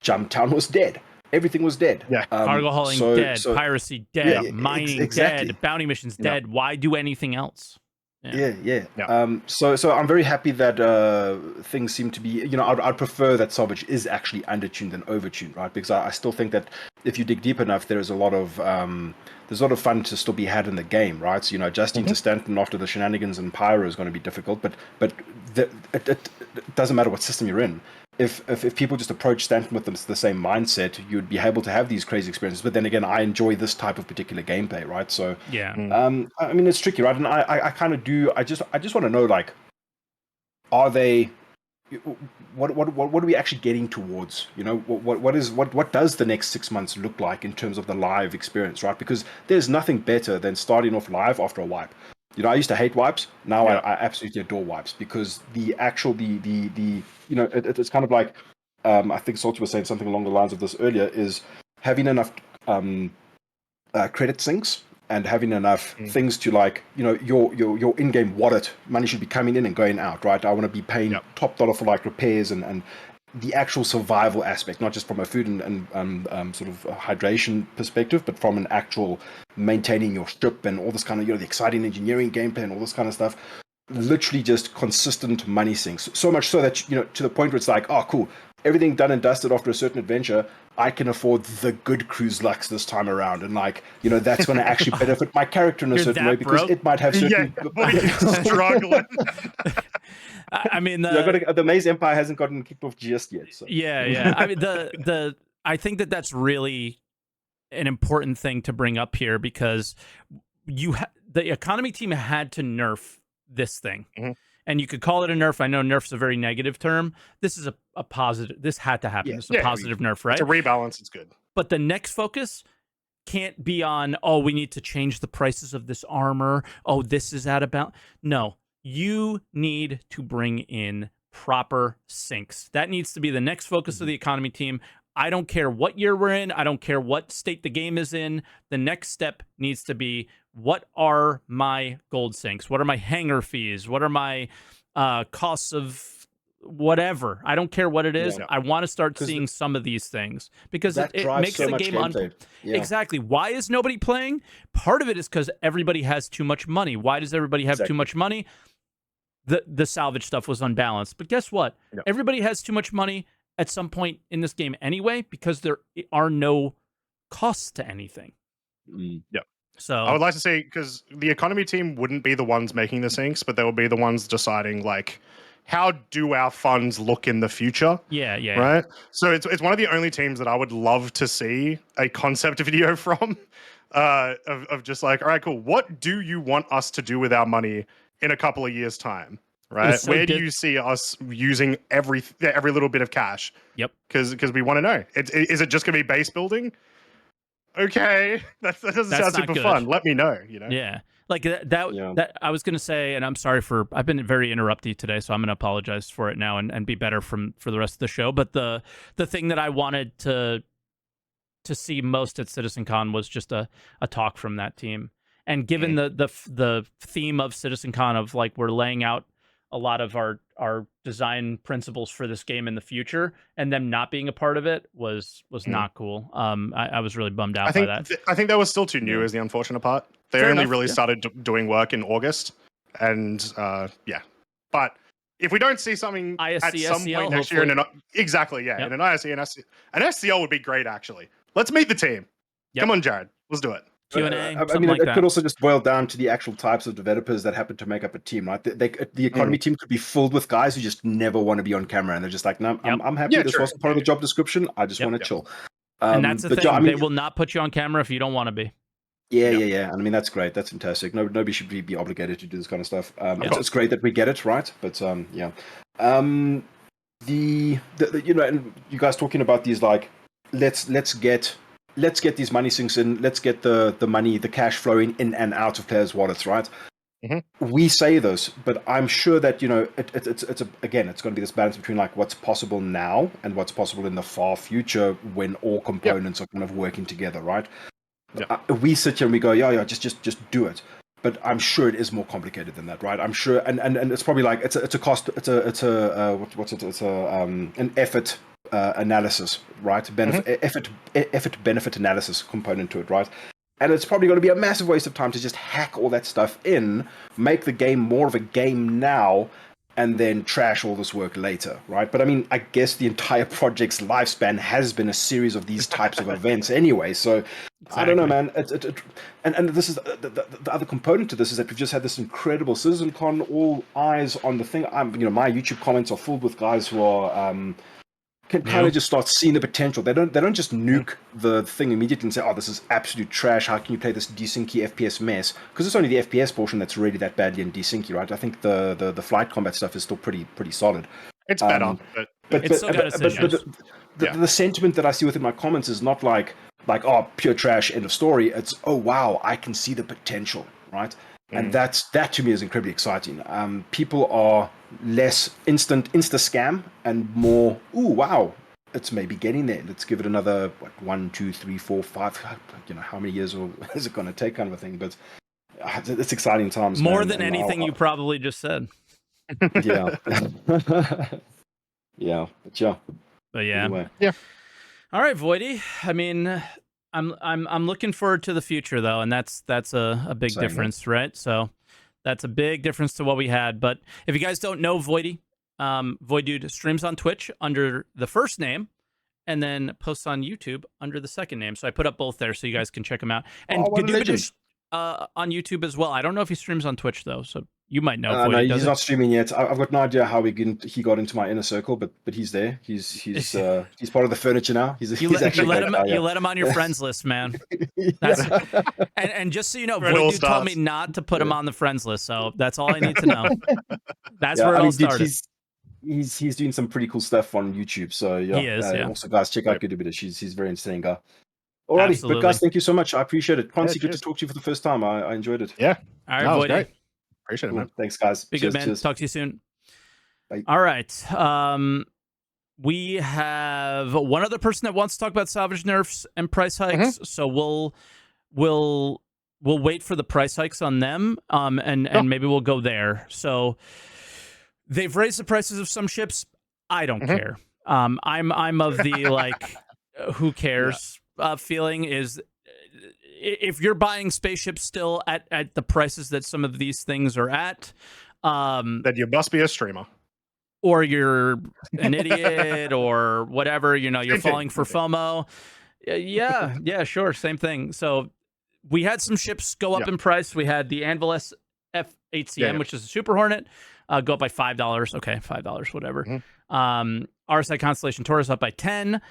Speaker 5: Jumptown was dead. Everything was dead.
Speaker 2: Yeah.
Speaker 1: Cargo hauling dead, piracy dead, mining dead, bounty missions dead. Why do anything else?
Speaker 5: Yeah. So I'm very happy that things seem to be, I'd prefer that Salvage is actually undertuned than overtuned, right? Because I still think that if you dig deep enough, there's a lot of fun to still be had in the game, right? So, adjusting to Stanton after the shenanigans and Pyro is going to be difficult, but it doesn't matter what system you're in. If people just approach Stanton with the same mindset, you'd be able to have these crazy experiences. But then again, I enjoy this type of particular gameplay, right? So
Speaker 1: yeah,
Speaker 5: I mean, it's tricky, right? And I kind of do. I just want to know, like, are they? What are we actually getting towards? What does the next 6 months look like in terms of the live experience, right? Because there's nothing better than starting off live after a wipe. I used to hate wipes. Now I absolutely adore wipes, because it's kind of like, I think Salty was saying something along the lines of this earlier, is having enough credit sinks and having enough things to, like, your in-game wallet money should be coming in and going out, right? I want to be paying top dollar for, like, repairs and the actual survival aspect, not just from a food and sort of hydration perspective, but from an actual maintaining your ship and all this kind of, the exciting engineering gameplay and all this kind of stuff. Literally just consistent money sinks. So much so that, to the point where it's like, oh, cool, everything done and dusted after a certain adventure, I can afford the good cruise lux this time around. And, like, that's going to actually benefit my character in a certain way, because it might have certain...
Speaker 2: struggling.
Speaker 1: I mean,
Speaker 5: the Maze Empire hasn't gotten kicked off just yet. So.
Speaker 1: Yeah. I mean, I think that's really an important thing to bring up here, because the economy team had to nerf this thing. And you could call it a nerf. I know nerf's a very negative term. This is a positive. This had to happen. It's a positive nerf, right?
Speaker 2: It's a rebalance. It's good.
Speaker 1: But the next focus can't be on, we need to change the prices of this armor. This is out of bounds. No, you need to bring in proper sinks. That needs to be the next focus of the economy team. I don't care what year we're in. I don't care what state the game is in. The next step needs to be, what are my gold sinks? What are my hangar fees? What are my costs of whatever? I don't care what it is. I want to start seeing some of these things, because it makes the game Exactly. Why is nobody playing? Part of it is because everybody has too much money. Why does everybody have too much money? The salvage stuff was unbalanced. But guess what? Everybody has too much money at some point in this game anyway, because there are no costs to anything. So
Speaker 2: I would like to say, because the economy team wouldn't be the ones making the sinks, but they would be the ones deciding, like, how do our funds look in the future?
Speaker 1: Yeah.
Speaker 2: Right? So it's one of the only teams that I would love to see a concept video from, of just like, all right, cool, what do you want us to do with our money in a couple of years' time? Right?
Speaker 1: So
Speaker 2: where do you see us using every little bit of cash?
Speaker 1: Yep.
Speaker 2: Because we want to know. Is it just going to be base building? Okay, that doesn't sound super fun. Let me know.
Speaker 1: Yeah, like that I was gonna say, and I'm sorry I've been very interrupty today, so I'm gonna apologize for it now and be better for the rest of the show. But the thing that I wanted to see most at CitizenCon was just a talk from that team. And given the theme of CitizenCon of, like, we're laying out a lot of our design principles for this game in the future, and them not being a part of it was not cool. I was really bummed out by that.
Speaker 2: I think that was still too new, is the unfortunate part. They only really started doing work in August, and but if we don't see something
Speaker 1: ISC,
Speaker 2: at some
Speaker 1: SCL,
Speaker 2: point next year, in an ISC and an SCL would be great, actually. Let's meet the team. Come on, Jared, let's do it.
Speaker 1: Q&A,
Speaker 5: I mean, it could also just boil down to the actual types of developers that happen to make up a team, right? The economy team could be filled with guys who just never want to be on camera, and they're just like, no, I'm happy. This wasn't part of the job description. I just want to chill.
Speaker 1: And that's the thing. They will not put you on camera if you don't want to be.
Speaker 5: Yeah. And I mean, that's great. That's fantastic. Nobody should be obligated to do this kind of stuff. It's great that we get it, right? But and you guys talking about these, like, let's get these money sinks in. Let's get the money, the cash flowing in and out of players' wallets, right? We say this, but I'm sure that it's going to be this balance between, like, what's possible now and what's possible in the far future when all components are kind of working together, right? We sit here and we go, just do it. But I'm sure it is more complicated than that, right? I'm sure, and it's probably like it's a cost, it's an effort analysis, right? Effort benefit analysis component to it, right? And it's probably going to be a massive waste of time to just hack all that stuff in, make the game more of a game now, and then trash all this work later, right? But I mean, I guess the entire project's lifespan has been a series of these types of events anyway. So I don't know, man. And this is the other component to this is that we've just had this incredible CitizenCon, all eyes on the thing. My YouTube comments are filled with guys who are can kind of just start seeing the potential. They don't just nuke the thing immediately and say, "Oh, this is absolute trash. How can you play this desyncy FPS mess?" Because it's only the FPS portion that's really that badly in desyncy, right? I think the flight combat stuff is still pretty solid.
Speaker 2: It's better, but
Speaker 1: it's still got its issues.
Speaker 5: The sentiment that I see within my comments is not like oh, pure trash, end of story. It's, oh wow, I can see the potential, right? And that to me is incredibly exciting. People are less insta scam and more, ooh, wow, it's maybe getting there. Let's give it another 1, 2, 3, 4, 5. How many years is it going to take, kind of a thing. But it's exciting times.
Speaker 1: More
Speaker 5: man.
Speaker 1: than
Speaker 5: And
Speaker 1: anything you probably just said.
Speaker 5: Yeah. Yeah.
Speaker 1: But yeah.
Speaker 5: Anyway.
Speaker 2: Yeah.
Speaker 1: All right, Voidy. I mean, I'm looking forward to the future though, and that's a big
Speaker 5: Same,
Speaker 1: difference, right? So that's a big difference to what we had. But if you guys don't know Voidy, Voidude streams on Twitch under the first name, and then posts on YouTube under the second name. So I put up both there so you guys can check him out. And
Speaker 5: what a legend.
Speaker 1: on YouTube as well. I don't know if he streams on Twitch though, so you might know.
Speaker 5: No, he's not streaming yet. I've got no idea how he got into my inner circle, but he's there. He's part of the furniture now. You let
Speaker 1: him on your friends list, man. And just so you know, Voidude told me not to put him on the friends list, so that's all I need to know. That's where it all started.
Speaker 5: He's doing some pretty cool stuff on YouTube. So yeah,
Speaker 1: he is.
Speaker 5: Also, guys, check out Good. He's very entertaining guy. Alrighty,
Speaker 1: Absolutely.
Speaker 5: But guys, thank you so much. I appreciate it. Croncy, good to talk to you for the first time. I enjoyed it.
Speaker 2: Yeah.
Speaker 1: All right, Voidy.
Speaker 2: Great. Appreciate it, man.
Speaker 5: Thanks, guys.
Speaker 1: Be good, man. Talk to you soon.
Speaker 5: Bye.
Speaker 1: All right. We have one other person that wants to talk about Salvage nerfs and price hikes. So we'll wait for the price hikes on them. And maybe we'll go there. So they've raised the prices of some ships. I don't care. I'm of the like, who cares feeling. Is if you're buying spaceships still at the prices that some of these things are at,
Speaker 2: then you must be a streamer,
Speaker 1: or you're an idiot, or whatever. You're falling for FOMO. Yeah, sure, same thing. So we had some ships go up in price. We had the Anvil SF8CM, which is a Super Hornet, go up by $5. Okay, $5, whatever. RSI Constellation Taurus up by 10.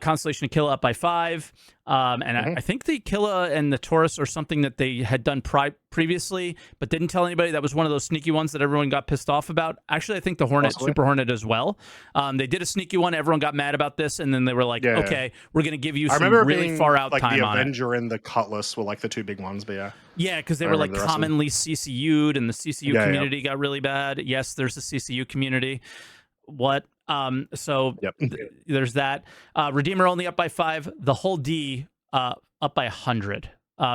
Speaker 1: Constellation Aquila up by 5. I think the Aquila and the Taurus are something that they had done previously, but didn't tell anybody. That was one of those sneaky ones that everyone got pissed off about. Actually, I think the Hornet, Super Hornet as well. They did a sneaky one. Everyone got mad about this, and then they were like, okay, we're going to give you some really far out time on it.
Speaker 2: The Avenger and the Cutlass were like the two big ones, but yeah.
Speaker 1: Yeah, because they were like commonly CCU'd, and the CCU community got really bad. Yes, there's a CCU community. What? There's that. Redeemer only up by 5. The whole D up by 100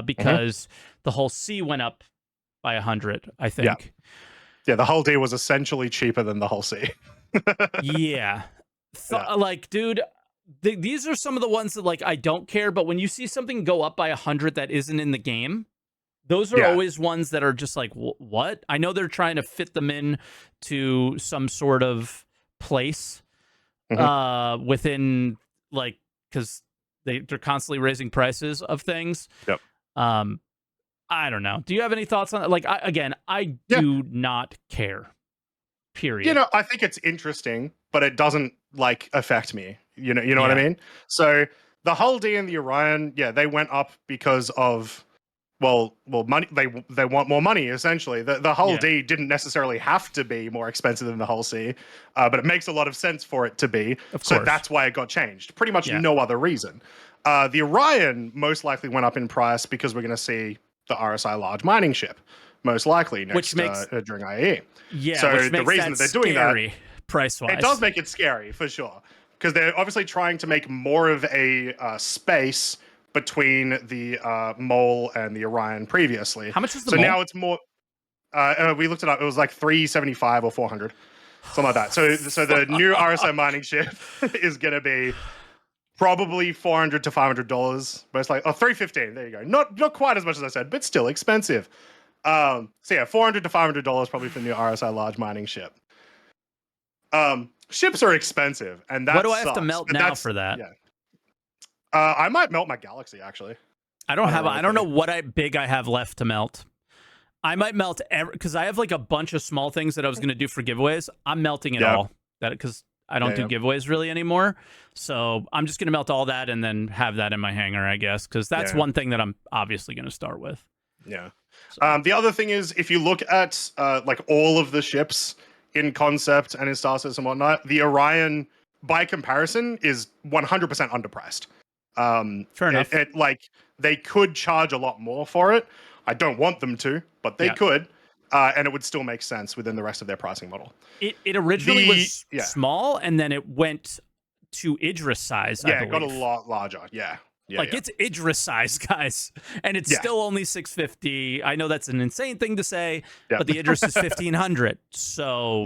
Speaker 1: because the whole C went up by 100, I think.
Speaker 2: Yeah, the whole D was essentially cheaper than the whole C.
Speaker 1: Yeah. Like, dude, these are some of the ones that, like, I don't care, but when you see something go up by 100 that isn't in the game, those are always ones that are just like, what? I know they're trying to fit them in to some sort of place within, like, because they're constantly raising prices of things. I don't know. Do you have any thoughts on it? Like, I do not care. Period.
Speaker 2: I think it's interesting, but it doesn't like affect me. You know what I mean? So the whole D and the Orion, they went up because of money. They want more money, essentially. The whole D didn't necessarily have to be more expensive than the whole C, but it makes a lot of sense for it to be. So that's why it got changed. Pretty much no other reason. The Orion most likely went up in price because we're going to see the RSI large mining ship, most likely next during IAE.
Speaker 1: Yeah,
Speaker 2: so
Speaker 1: which makes
Speaker 2: the reason that they're doing that,
Speaker 1: price-wise,
Speaker 2: it does make it scary for sure, because they're obviously trying to make more of a space between the Mole and the Orion previously.
Speaker 1: How much is the Mole?
Speaker 2: So now it's more. We looked it up. It was like 375 or 400, something like that. So the new RSI mining ship is going to be probably $400 to $500, most like, or $315. There you go. Not quite as much as I said, but still expensive. $400 to $500 probably for the new RSI large mining ship. Ships are expensive, and that
Speaker 1: What do I have to
Speaker 2: sucks,
Speaker 1: melt
Speaker 2: but
Speaker 1: now
Speaker 2: that's-
Speaker 1: for that?
Speaker 2: Yeah. I might melt my Galaxy actually.
Speaker 1: I don't know
Speaker 2: Ironically.
Speaker 1: what big I have left to melt. I might melt because I have like a bunch of small things that I was going to do for giveaways. I'm melting it all because I don't do giveaways really anymore. So I'm just going to melt all that and then have that in my hangar, I guess, because that's one thing that I'm obviously going to start with.
Speaker 2: Yeah.
Speaker 1: So.
Speaker 2: The other thing is, if you look at like all of the ships in concept and in Star System and whatnot, the Orion, by comparison, is 100% underpriced.
Speaker 1: Fair enough.
Speaker 2: Like they could charge a lot more for it. I don't want them to, but they could, and it would still make sense within the rest of their pricing model.
Speaker 1: It originally was small, and then it went to Idris size. I believe.
Speaker 2: It got a lot larger.
Speaker 1: It's Idris size, guys, and it's still only 650. I know that's an insane thing to say, but the Idris is 1500. So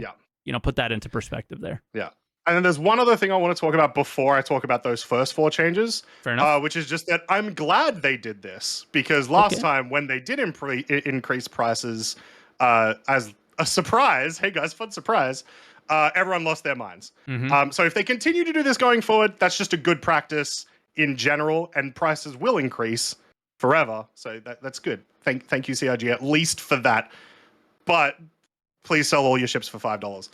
Speaker 1: put that into perspective there.
Speaker 2: Yeah. And then there's one other thing I want to talk about before I talk about those first 4 changes.
Speaker 1: Fair enough.
Speaker 2: Which is just that I'm glad they did this, because last time when they did increase prices as a surprise, hey guys, fun surprise, everyone lost their minds. So if they continue to do this going forward, that's just a good practice in general, and prices will increase forever. So that's good. Thank you, CIG, at least for that. But please sell all your ships for $5.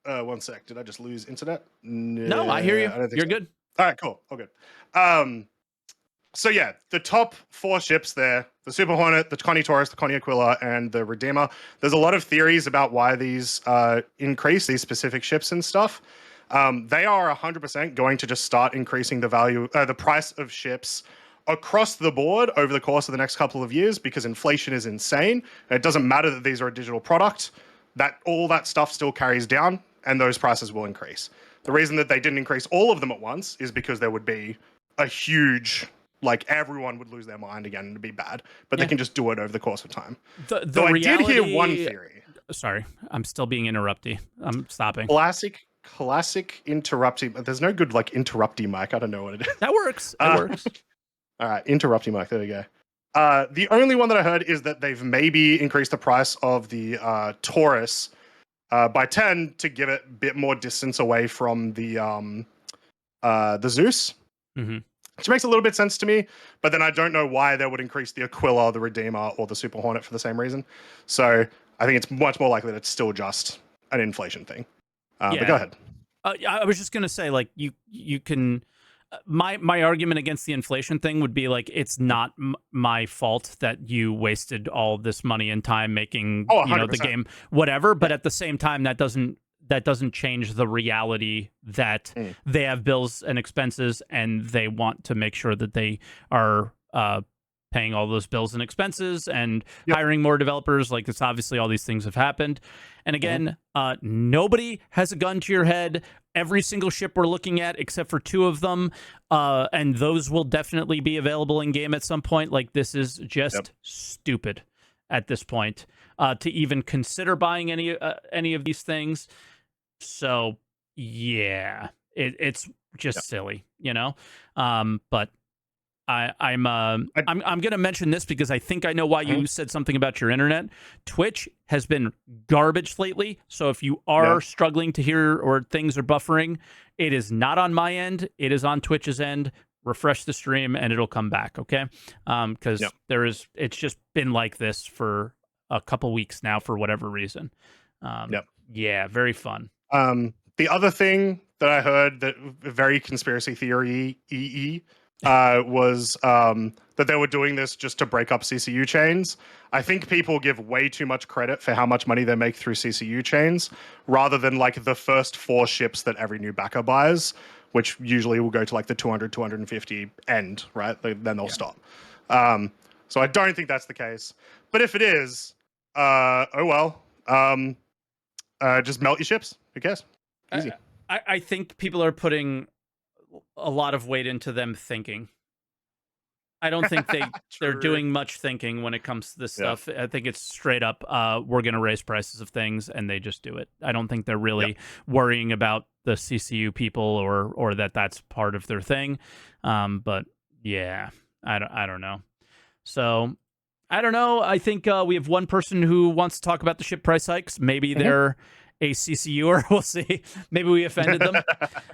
Speaker 2: One sec. Did I just lose internet?
Speaker 1: No, I hear you. You're good.
Speaker 2: All right, cool. All good. So yeah, the top 4 ships there, the Super Hornet, the Connie Taurus, the Connie Aquila, and the Redeemer. There's a lot of theories about why these increase, these specific ships and stuff. They are 100% going to just start increasing the value, the price of ships across the board over the course of the next couple of years, because inflation is insane. And it doesn't matter that these are a digital product, that all that stuff still carries down, and those prices will increase. The reason that they didn't increase all of them at once is because there would be a huge, like, everyone would lose their mind again and it'd be bad. But they can just do it over the course of time.
Speaker 1: The
Speaker 2: I
Speaker 1: reality,
Speaker 2: did hear one theory.
Speaker 1: Sorry, I'm still being interrupted. I'm stopping.
Speaker 2: Classic interrupty. There's no good like interrupty mic. I don't know what it is.
Speaker 1: That works. It works.
Speaker 2: All right, interrupty mic. There we go. The only one that I heard is that they've maybe increased the price of the Taurus by 10 to give it a bit more distance away from the Zeus, which makes a little bit sense to me. But then I don't know why they would increase the Aquila, the Redeemer, or the Super Hornet for the same reason. So I think it's much more likely that it's still just an inflation thing. But go ahead.
Speaker 1: I was just gonna say, like, you can. My argument against the inflation thing would be like, it's not my fault that you wasted all this money and time making the game whatever, but at the same time that doesn't change the reality that they have bills and expenses, and they want to make sure that they are paying all those bills and expenses and hiring more developers. Like, it's obviously all these things have happened. And again, nobody has a gun to your head. Every single ship we're looking at, except for 2 of them, and those will definitely be available in game at some point. Like, this is just stupid at this point to even consider buying any of these things. So yeah, it's just silly, But I'm going to mention this because I think I know why you said something about your internet. Twitch has been garbage lately, so if you are struggling to hear or things are buffering, it is not on my end. It is on Twitch's end. Refresh the stream and it'll come back, okay? Because it's just been like this for a couple weeks now for whatever reason. Yeah, very fun.
Speaker 2: The other thing that I heard, that very conspiracy theory was that they were doing this just to break up CCU chains. I think people give way too much credit for how much money they make through CCU chains, rather than like the first 4 ships that every new backer buys, which usually will go to like the 200, 250 end, right? Then they'll stop. So I don't think that's the case. But if it is, oh well. Just melt your ships. Who cares? Easy.
Speaker 1: I think people are putting a lot of weight into them thinking. I don't think they're doing much thinking when it comes to this stuff. I think it's straight up, we're going to raise prices of things, and they just do it. I don't think they're really worrying about the CCU people or that's part of their thing. But yeah, I don't know. So I don't know. I think we have one person who wants to talk about the ship price hikes. Maybe they're a CCUer. We'll see. Maybe we offended them.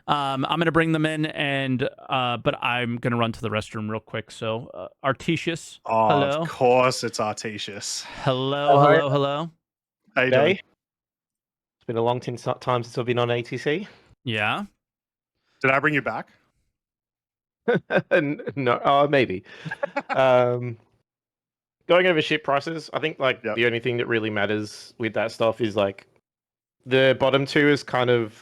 Speaker 1: I'm going to bring them in, and but I'm going to run to the restroom real quick. So, Artesius,
Speaker 2: Oh,
Speaker 1: hello.
Speaker 2: of course it's Artesius.
Speaker 1: Hello, hello, hello.
Speaker 2: How you doing?
Speaker 6: It's been a long time since I've been on ATC.
Speaker 1: Yeah.
Speaker 2: Did I bring you back?
Speaker 6: No, maybe. Going over ship prices, I think the only thing that really matters with that stuff is like the bottom two is kind of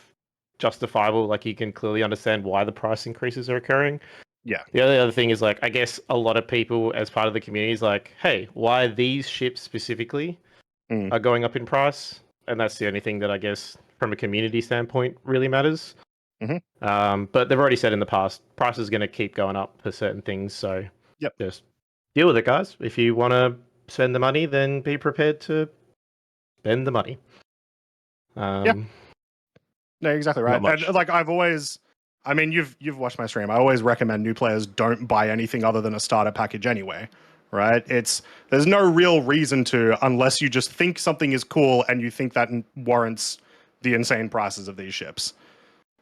Speaker 6: justifiable. Like you can clearly understand why the price increases are occurring.
Speaker 2: Yeah.
Speaker 6: The only other thing is like I guess a lot of people as part of the community is like, hey, why these ships specifically are going up in price? And that's the only thing that I guess from a community standpoint really matters. But they've already said in the past, price is going to keep going up for certain things. So just deal with it, guys. If you want to spend the money, then be prepared to spend the money.
Speaker 2: No, exactly right. And like I've always, I mean, you've watched my stream. I always recommend new players don't buy anything other than a starter package anyway. Right? There's no real reason to unless you just think something is cool and you think that warrants the insane prices of these ships.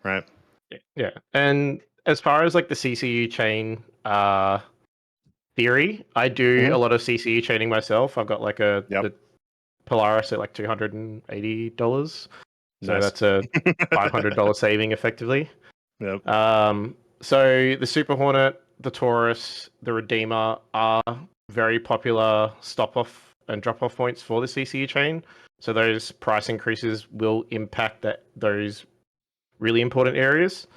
Speaker 2: Right?
Speaker 6: Yeah. And as far as like the CCU chain theory, I do a lot of CCU chaining myself. I've got like the Polaris at like $280. So that's a $500 saving effectively.
Speaker 2: Yep.
Speaker 6: So the Super Hornet, the Taurus, the Redeemer are very popular stop-off and drop-off points for the CCU chain. So those price increases will impact those really important areas.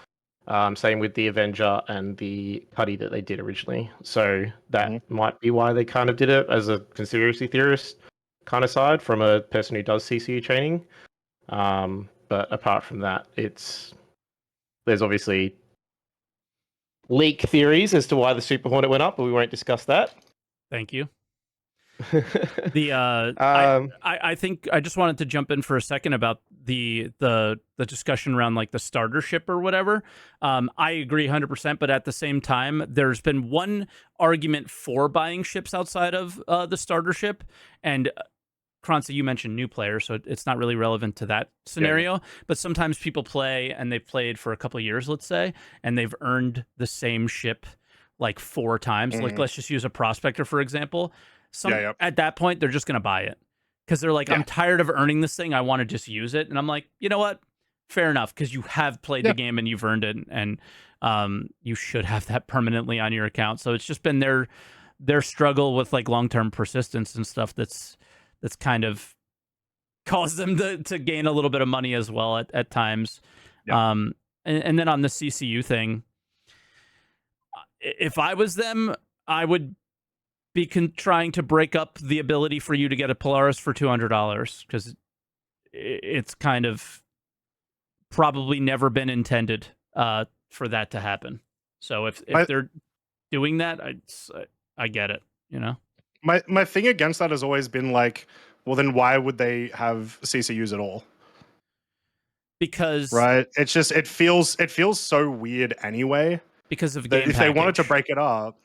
Speaker 6: Same with the Avenger and the Cuddy that they did originally. So that might be why they kind of did it as a conspiracy theorist kind of side from a person who does CCU training. But apart from that, there's obviously leak theories as to why the Super Hornet went up, but we won't discuss that.
Speaker 1: Thank you. I think I just wanted to jump in for a second about the discussion around like the starter ship or whatever. I agree 100%, but at the same time, there's been one argument for buying ships outside of the starter ship, and Croncy, you mentioned new players, so it's not really relevant to that scenario. But sometimes people play and they've played for a couple of years, let's say, and they've earned the same ship like 4 times. Like let's just use a prospector for example. At that point, they're just going to buy it because they're like, I'm tired of earning this thing. I want to just use it. And I'm like, you know what? Fair enough, because you have played the game and you've earned it, and you should have that permanently on your account. So it's just been their struggle with like long-term persistence and stuff that's kind of caused them to gain a little bit of money as well at times. And then on the CCU thing, if I was them, I would be trying to break up the ability for you to get a Polaris for $200 because it's kind of probably never been intended for that to happen. So if they're doing that, I get it, you know?
Speaker 2: My thing against that has always been like, well, then why would they have CCUs at all?
Speaker 1: Because
Speaker 2: it's just it feels so weird anyway.
Speaker 1: Because of
Speaker 2: if they wanted to break it up,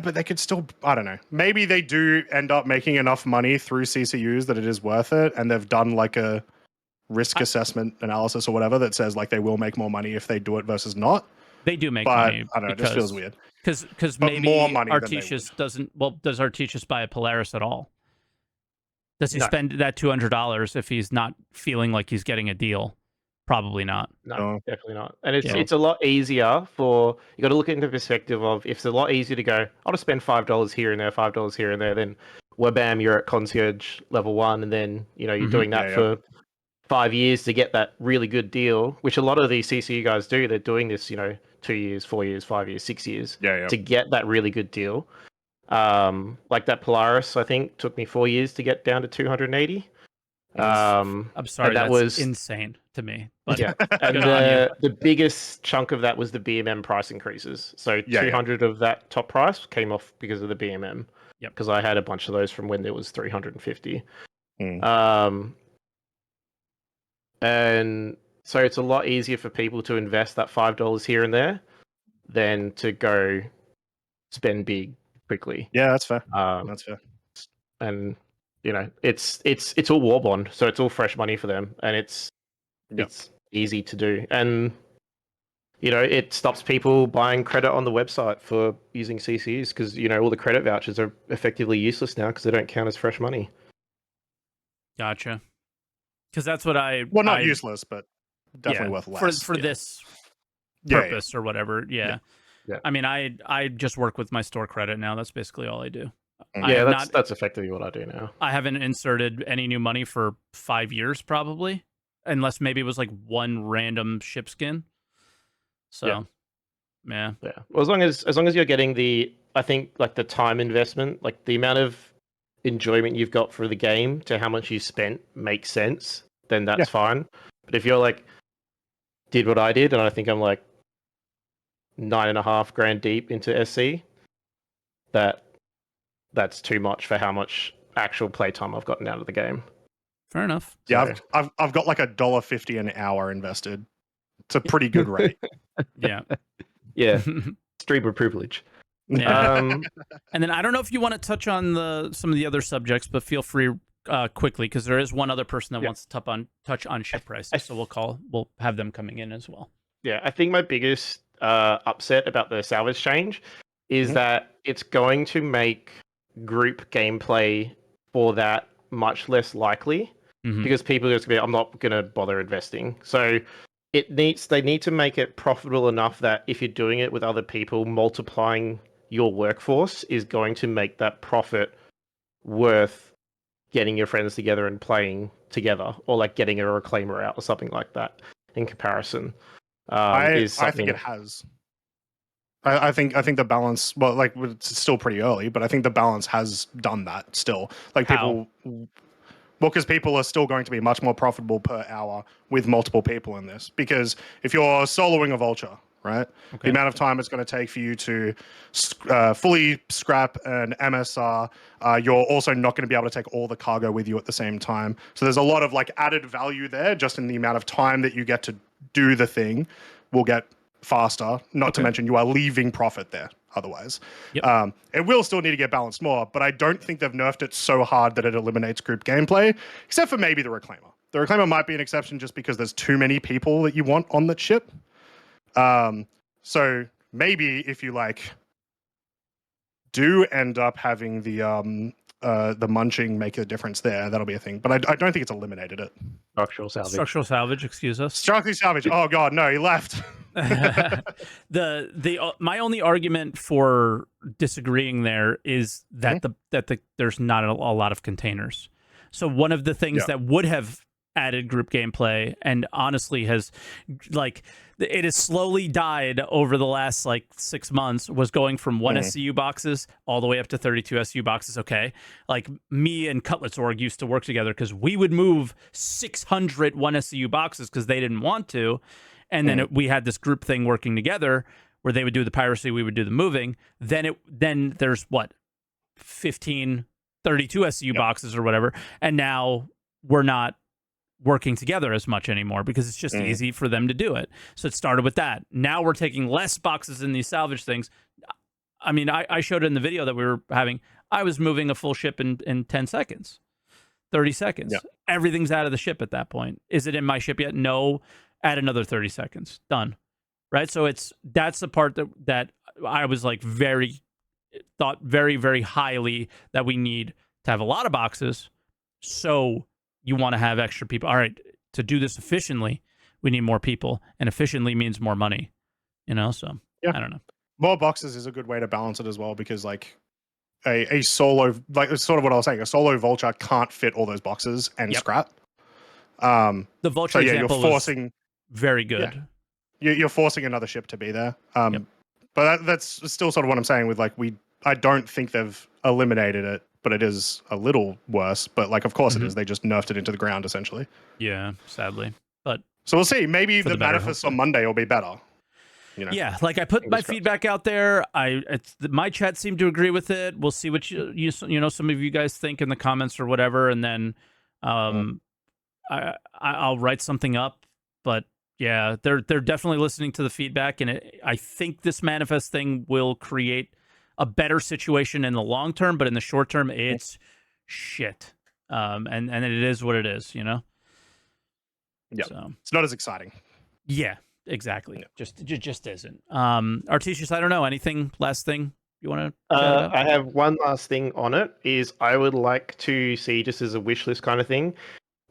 Speaker 2: but they could still, I don't know. Maybe they do end up making enough money through CCUs that it is worth it, and they've done like a risk assessment analysis or whatever that says like they will make more money if they do it versus not.
Speaker 1: They do make money.
Speaker 2: I don't know. It just feels weird.
Speaker 1: Because maybe Artesius doesn't. Well, does Artesius buy a Polaris at all? Does he spend that $200 if he's not feeling like he's getting a deal? Probably not.
Speaker 6: No, definitely not. And it's a lot easier for you. Got to look into the perspective of if it's a lot easier to go, I'll just spend $5 here and there, $5 here and there. Then, bam, you're at concierge level 1, and then you're doing that for 5 years to get that really good deal, which a lot of these CCU guys do. They're doing this, 2 years, 4 years, 5 years, 6 years to get that really good deal. Like that Polaris, I think took me 4 years to get down to 280.
Speaker 1: I'm sorry, that was insane to me. But
Speaker 6: and the biggest chunk of that was the BMM price increases. So 200 of that top price came off because of the BMM. Because I had a bunch of those from when there was 350. And so it's a lot easier for people to invest that $5 here and there than to go spend big quickly.
Speaker 2: Yeah, that's fair.
Speaker 6: Um,
Speaker 2: That's fair.
Speaker 6: and it's all war bond, so it's all fresh money for them, and it's easy to do, and it stops people buying credit on the website for using CCUs because all the credit vouchers are effectively useless now because they don't count as fresh money.
Speaker 1: Gotcha. Because that's what
Speaker 2: not useless, but definitely worth less
Speaker 1: for this purpose or whatever. Yeah. I mean, I just work with my store credit now. That's basically all I do.
Speaker 6: Yeah, that's effectively what I do now.
Speaker 1: I haven't inserted any new money for 5 years probably, unless maybe it was like one random ship skin. So, yeah.
Speaker 6: Well, as long as you're getting I think like the time investment, like the amount of enjoyment you've got for the game to how much you spent makes sense, then that's fine. But if you're like did what I did, and I think I'm like $9.5 grand deep into SC, that's too much for how much actual playtime I've gotten out of the game.
Speaker 1: Fair enough.
Speaker 2: Yeah, I've got like $1.50 an hour invested. It's a pretty good rate.
Speaker 1: Yeah.
Speaker 6: Streamer privilege.
Speaker 1: Yeah. And then I don't know if you want to touch on some of the other subjects, but feel free quickly because there is one other person that wants to touch on ship prices. So we'll have them coming in as well.
Speaker 6: Yeah, I think my biggest upset about the salvage change is that it's going to make group gameplay for that much less likely because people are just going to be, I'm not going to bother investing. So they need to make it profitable enough that if you're doing it with other people, multiplying your workforce is going to make that profit worth getting your friends together and playing together, or like getting a reclaimer out or something like that in comparison.
Speaker 2: I think it has. I think the balance, well, like it's still pretty early, but I think the balance has done that still. Like people, because people are still going to be much more profitable per hour with multiple people in this. Because if you're soloing a vulture, right, the amount of time it's going to take for you to fully scrap an MSR, you're also not going to be able to take all the cargo with you at the same time. So there's a lot of like added value there, just in the amount of time that you get to do the thing will get faster, not to mention you are leaving profit there otherwise. It will still need to get balanced more, but I don't think they've nerfed it so hard that it eliminates group gameplay, except for maybe the Reclaimer. The Reclaimer might be an exception just because there's too many people that you want on that ship. So maybe if you like do end up having the munching make a difference there, that'll be a thing. But I don't think it's eliminated it.
Speaker 1: Structural salvage, excuse us.
Speaker 2: Structural salvage. Oh god, no, he left.
Speaker 1: My only argument for disagreeing there is that there's not a lot of containers. So one of the things that would have added group gameplay, and honestly has it has slowly died over the last 6 months, was going from one SCU boxes all the way up to 32 SCU boxes. Okay, like me and Cutlass Org used to work together because we would move 600 one SCU boxes because they didn't want to, and then we had this group thing working together where they would do the piracy, we would do the moving. Then there's 15 32 SCU boxes or whatever, and now we're not working together as much anymore because it's just easy for them to do it. So it started with that. Now we're taking less boxes in these salvage things. I mean, I showed it in the video that we were having. I was moving a full ship in 10 seconds, 30 seconds. Everything's out of the ship at that point. Is it in my ship yet? No. Add another 30 seconds. Done. Right? So that's the part that I was thought very, very highly that we need to have a lot of boxes. So you want to have extra people. All right, to do this efficiently, we need more people, and efficiently means more money. So I don't know.
Speaker 2: More boxes is a good way to balance it as well, because a solo, sort of what I was saying, a solo vulture can't fit all those boxes and scrap.
Speaker 1: The vulture example
Speaker 2: you're forcing,
Speaker 1: was very good.
Speaker 2: Yeah. You're forcing another ship to be there. But that's still sort of what I'm saying with I don't think they've eliminated it, but it is a little worse. But of course it is. They just nerfed it into the ground essentially.
Speaker 1: Yeah, sadly. But
Speaker 2: so we'll see. Maybe the manifest on Monday will be better.
Speaker 1: Yeah, I put my feedback out there. My chat seemed to agree with it. We'll see what you some of you guys think in the comments or whatever, and then I'll write something up. But yeah, they're definitely listening to the feedback, and I think this manifest thing will create a better situation in the long term, but in the short term, it's shit. And it is what it is, you know.
Speaker 2: Yeah,
Speaker 1: so
Speaker 2: it's not as exciting.
Speaker 1: yeah, exactly.
Speaker 2: Yeah.
Speaker 1: Just isn't. Artesius, I don't know. Anything last thing you want to chat about?
Speaker 6: I have one last thing on it. Is I would like to see, just as a wish list kind of thing,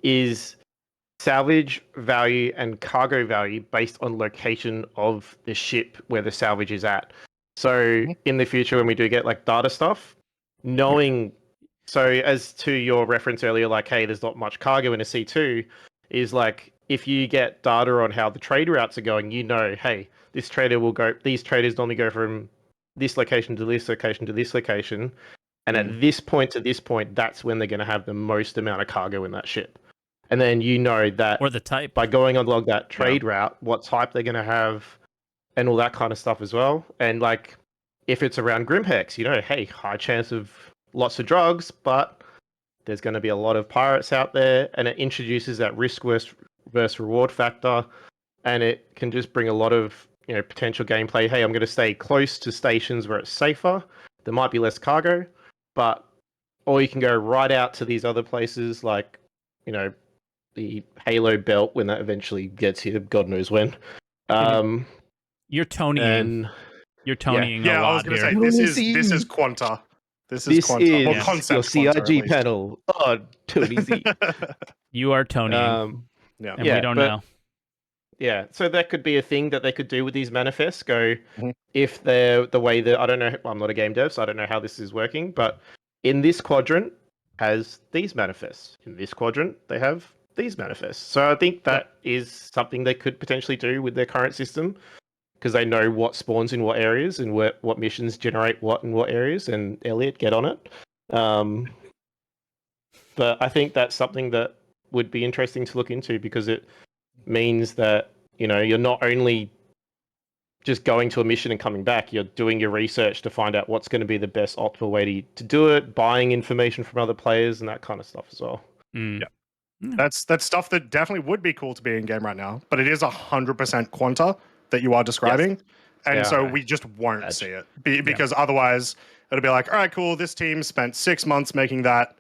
Speaker 6: is salvage value and cargo value based on location of the ship where the salvage is at. So in the future, when we do get like data stuff, knowing, so as to your reference earlier, like, hey, there's not much cargo in a C2, is like, if you get data on how the trade routes are going, you know, hey, this trader will go, these traders normally go from this location to this location to this location. And at this point to this point, that's when they're going to have the most amount of cargo in that ship. And then you know that
Speaker 1: Or the type.
Speaker 6: by going along that trade route, what type they're going to have and all that kind of stuff as well. And like, if it's around Grimhex, you know, hey, high chance of lots of drugs, but there's going to be a lot of pirates out there, and it introduces that risk versus reward factor, and it can just bring a lot of, you know, potential gameplay. Hey, I'm going to stay close to stations where it's safer. There might be less cargo, but or you can go right out to these other places like, you know, the Halo belt when that eventually gets here, God knows when.
Speaker 1: You're Tonying. You're Tonying a
Speaker 2: Yeah,
Speaker 1: lot
Speaker 2: I was going to
Speaker 1: here.
Speaker 2: say this is Quanta. This is
Speaker 6: This
Speaker 2: Quanta. Or
Speaker 6: is
Speaker 2: concept
Speaker 6: your
Speaker 2: Quanta, at
Speaker 6: CIG
Speaker 2: least.
Speaker 6: panel. Oh, Tony Z.
Speaker 1: You are Tonying.
Speaker 2: Yeah.
Speaker 1: And we don't know.
Speaker 6: Yeah, so that could be a thing that they could do with these manifests. Go,
Speaker 2: Mhm.
Speaker 6: if they're the way that, I don't know, I'm not a game dev, so I don't know how this is working, but in this quadrant has these manifests. In this quadrant, they have these manifests. So I think that is something they could potentially do with their current system, because they know what spawns in what areas and what missions generate what in what areas. And Elliot, get on it. But I think that's something that would be interesting to look into, because it means that, you know, you're not only just going to a mission and coming back, you're doing your research to find out what's going to be the best optimal way to do it, buying information from other players and that kind of stuff as well.
Speaker 2: Yeah. That's stuff that definitely would be cool to be in game right now, but it is 100% Quanta that you are describing. And so we just won't see it because otherwise it'll be like, all right, cool. This team spent 6 months making that. I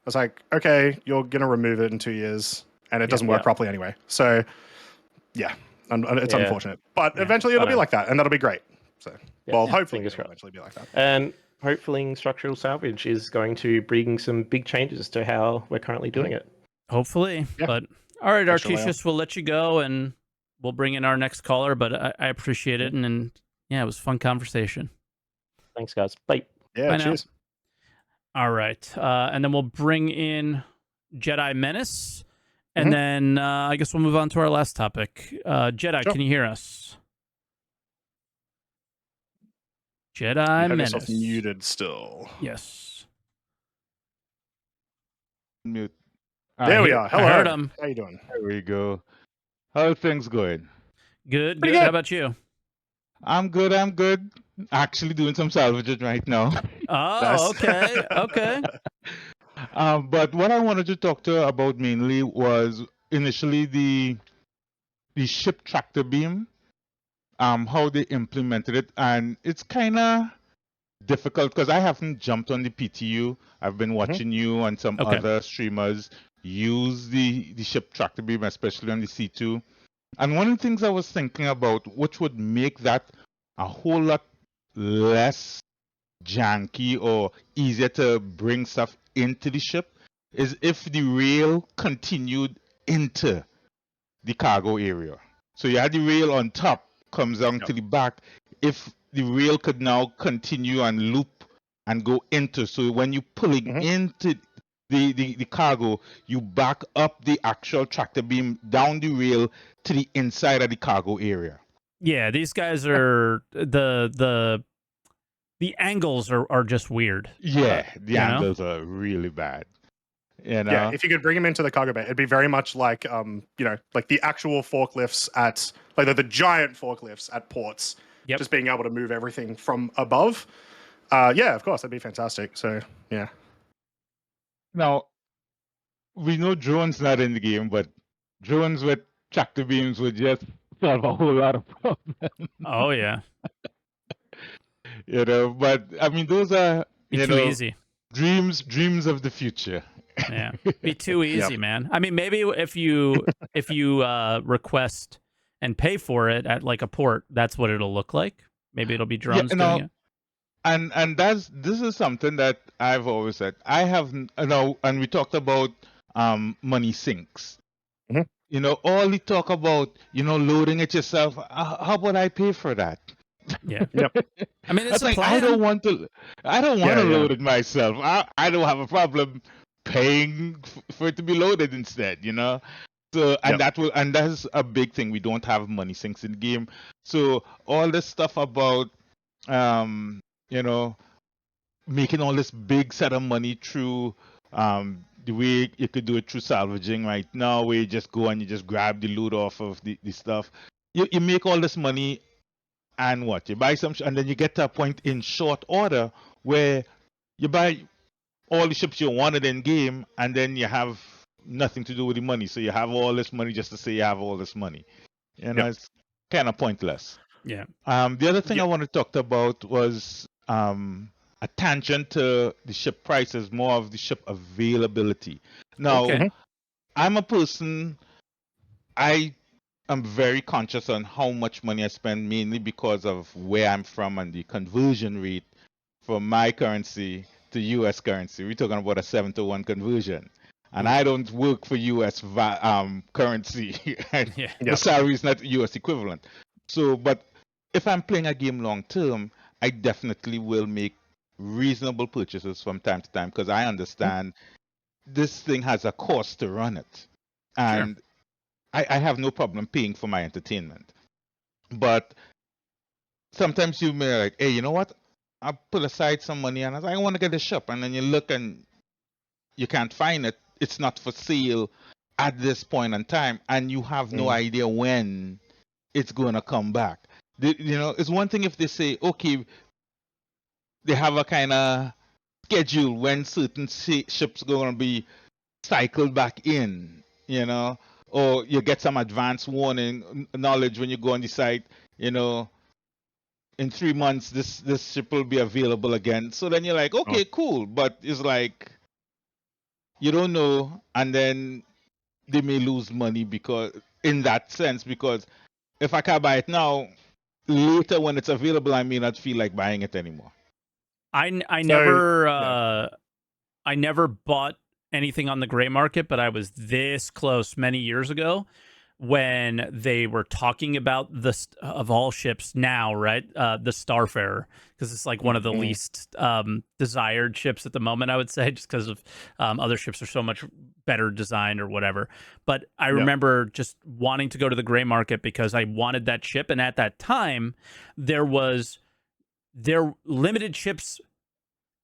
Speaker 2: was like, okay, you're going to remove it in 2 years and it doesn't work properly anyway. So yeah, it's unfortunate, but eventually it'll be like that and that'll be great. So, hopefully it'll eventually be like that.
Speaker 6: And hopefully structural salvage is going to bring some big changes to how we're currently doing it.
Speaker 1: Hopefully. But all right, Artesius, we'll let you go and we'll bring in our next caller, but I appreciate it. And yeah, it was a fun conversation.
Speaker 6: Thanks, guys. Bye.
Speaker 2: Yeah, cheers.
Speaker 1: All right. And then we'll bring in Jedi Menace. And then I guess we'll move on to our last topic. Jedi, can you hear us? Jedi Menace.
Speaker 2: Yourself muted still.
Speaker 1: Yes.
Speaker 7: Mute.
Speaker 2: There we are. Hello.
Speaker 1: I heard him.
Speaker 2: How you doing?
Speaker 7: There we go. How are things going?
Speaker 1: Good. Good. How about you?
Speaker 7: I'm good. I'm good. Actually doing some salvaging right now.
Speaker 1: Oh, okay. Okay.
Speaker 7: But what I wanted to talk to her about mainly was initially the ship tractor beam, how they implemented it, and it's kind of difficult because I haven't jumped on the PTU. I've been watching you and some other streamers use the ship tractor beam, especially on the C2. And one of the things I was thinking about, which would make that a whole lot less janky or easier to bring stuff into the ship, is if the rail continued into the cargo area. So you had the rail on top, comes down to the back. If the rail could now continue and loop and go into, so when you're pulling into the cargo, you back up the actual tractor beam down the rail to the inside of the cargo area.
Speaker 1: Yeah, these guys are the angles are just weird.
Speaker 7: Yeah, the angles are really bad. You know?
Speaker 2: Yeah, if you could bring him into the cargo bay, it'd be very much like like the actual forklifts at like the giant forklifts at ports. Just being able to move everything from above. Yeah, of course, that'd be fantastic. So yeah.
Speaker 7: Now, we know drones not in the game, but drones with tractor beams would just solve a whole lot of problems.
Speaker 1: Oh yeah.
Speaker 7: You know, but I mean, those are
Speaker 1: Be
Speaker 7: you
Speaker 1: too
Speaker 7: know
Speaker 1: easy.
Speaker 7: dreams of the future.
Speaker 1: Yeah, be too easy, man. I mean, maybe if you request and pay for it at like a port, that's what it'll look like. Maybe it'll be
Speaker 7: Yeah,
Speaker 1: drones doing it.
Speaker 7: and this is something that I've always said. I have and we talked about money sinks.
Speaker 2: Mhm.
Speaker 7: You know, all the talk about loading it yourself. How about I pay for that?
Speaker 1: Yeah.
Speaker 2: Yep.
Speaker 1: I mean, it's
Speaker 7: That's
Speaker 1: a
Speaker 7: like
Speaker 1: plan.
Speaker 7: I don't want to
Speaker 2: Yeah, yeah.
Speaker 7: load it myself. I don't have a problem paying for it to be loaded instead. You know. So
Speaker 2: Yep.
Speaker 7: that's a big thing. We don't have money sinks in the game. So all this stuff about you know making all this big set of money through the way you could do it through salvaging right now, where you just go and you just grab the loot off of the stuff. You make all this money and what? You buy some and then you get to a point in short order where you buy all the ships you wanted in game and then you have nothing to do with the money. So you have all this money just to say you have all this money. You know,
Speaker 2: Yep.
Speaker 7: it's kind of pointless.
Speaker 1: Yeah.
Speaker 7: The other thing
Speaker 2: Yeah.
Speaker 7: I want to talk about was a tangent to the ship prices, more of the ship availability. Now,
Speaker 1: Okay.
Speaker 7: I'm a person, I am very conscious on how much money I spend, mainly because of where I'm from and the conversion rate from my currency to US currency. We're talking about a 7-to-1 conversion. And I don't work for US currency. And
Speaker 1: Yeah.
Speaker 7: the salary is not US equivalent. So, but if I'm playing a game long term, I definitely will make reasonable purchases from time to time because I understand this thing has a cost to run it. And I have no problem paying for my entertainment. But sometimes you may like, hey, you know what? I'll put aside some money and I want to get a shop. And then you look and you can't find it. It's not for sale at this point in time. And you have no idea when it's going to come back. It's one thing if they say, okay, they have a kind of schedule when certain ships going to be cycled back in, or you get some advance warning knowledge when you go on the site, in 3 months this ship will be available again. So then you're like, okay, cool, but it's like you don't know, and then they may lose money because in that sense, because if I can't buy it now, later when it's available, I may not feel like buying it anymore.
Speaker 1: I never bought anything on the gray market, but I was this close many years ago when they were talking about of all ships now, right? The Starfarer, because it's like one of the least desired ships at the moment, I would say, just because of other ships are so much better designed or whatever. But I remember just wanting to go to the gray market because I wanted that ship. And at that time, their limited ships,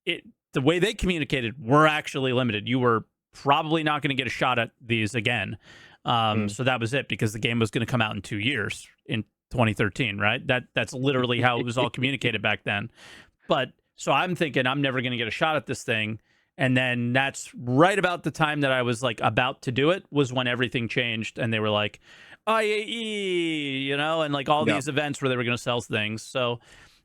Speaker 1: the way they communicated were actually limited. You were probably not going to get a shot at these again. So that was it, because the game was going to come out in 2 years, in 2013, right? That's literally how it was all communicated back then. But so I'm thinking I'm never going to get a shot at this thing. And then that's right about the time that I was like about to do it was when everything changed and they were like, IAE, and like all these events where they were going to sell things. So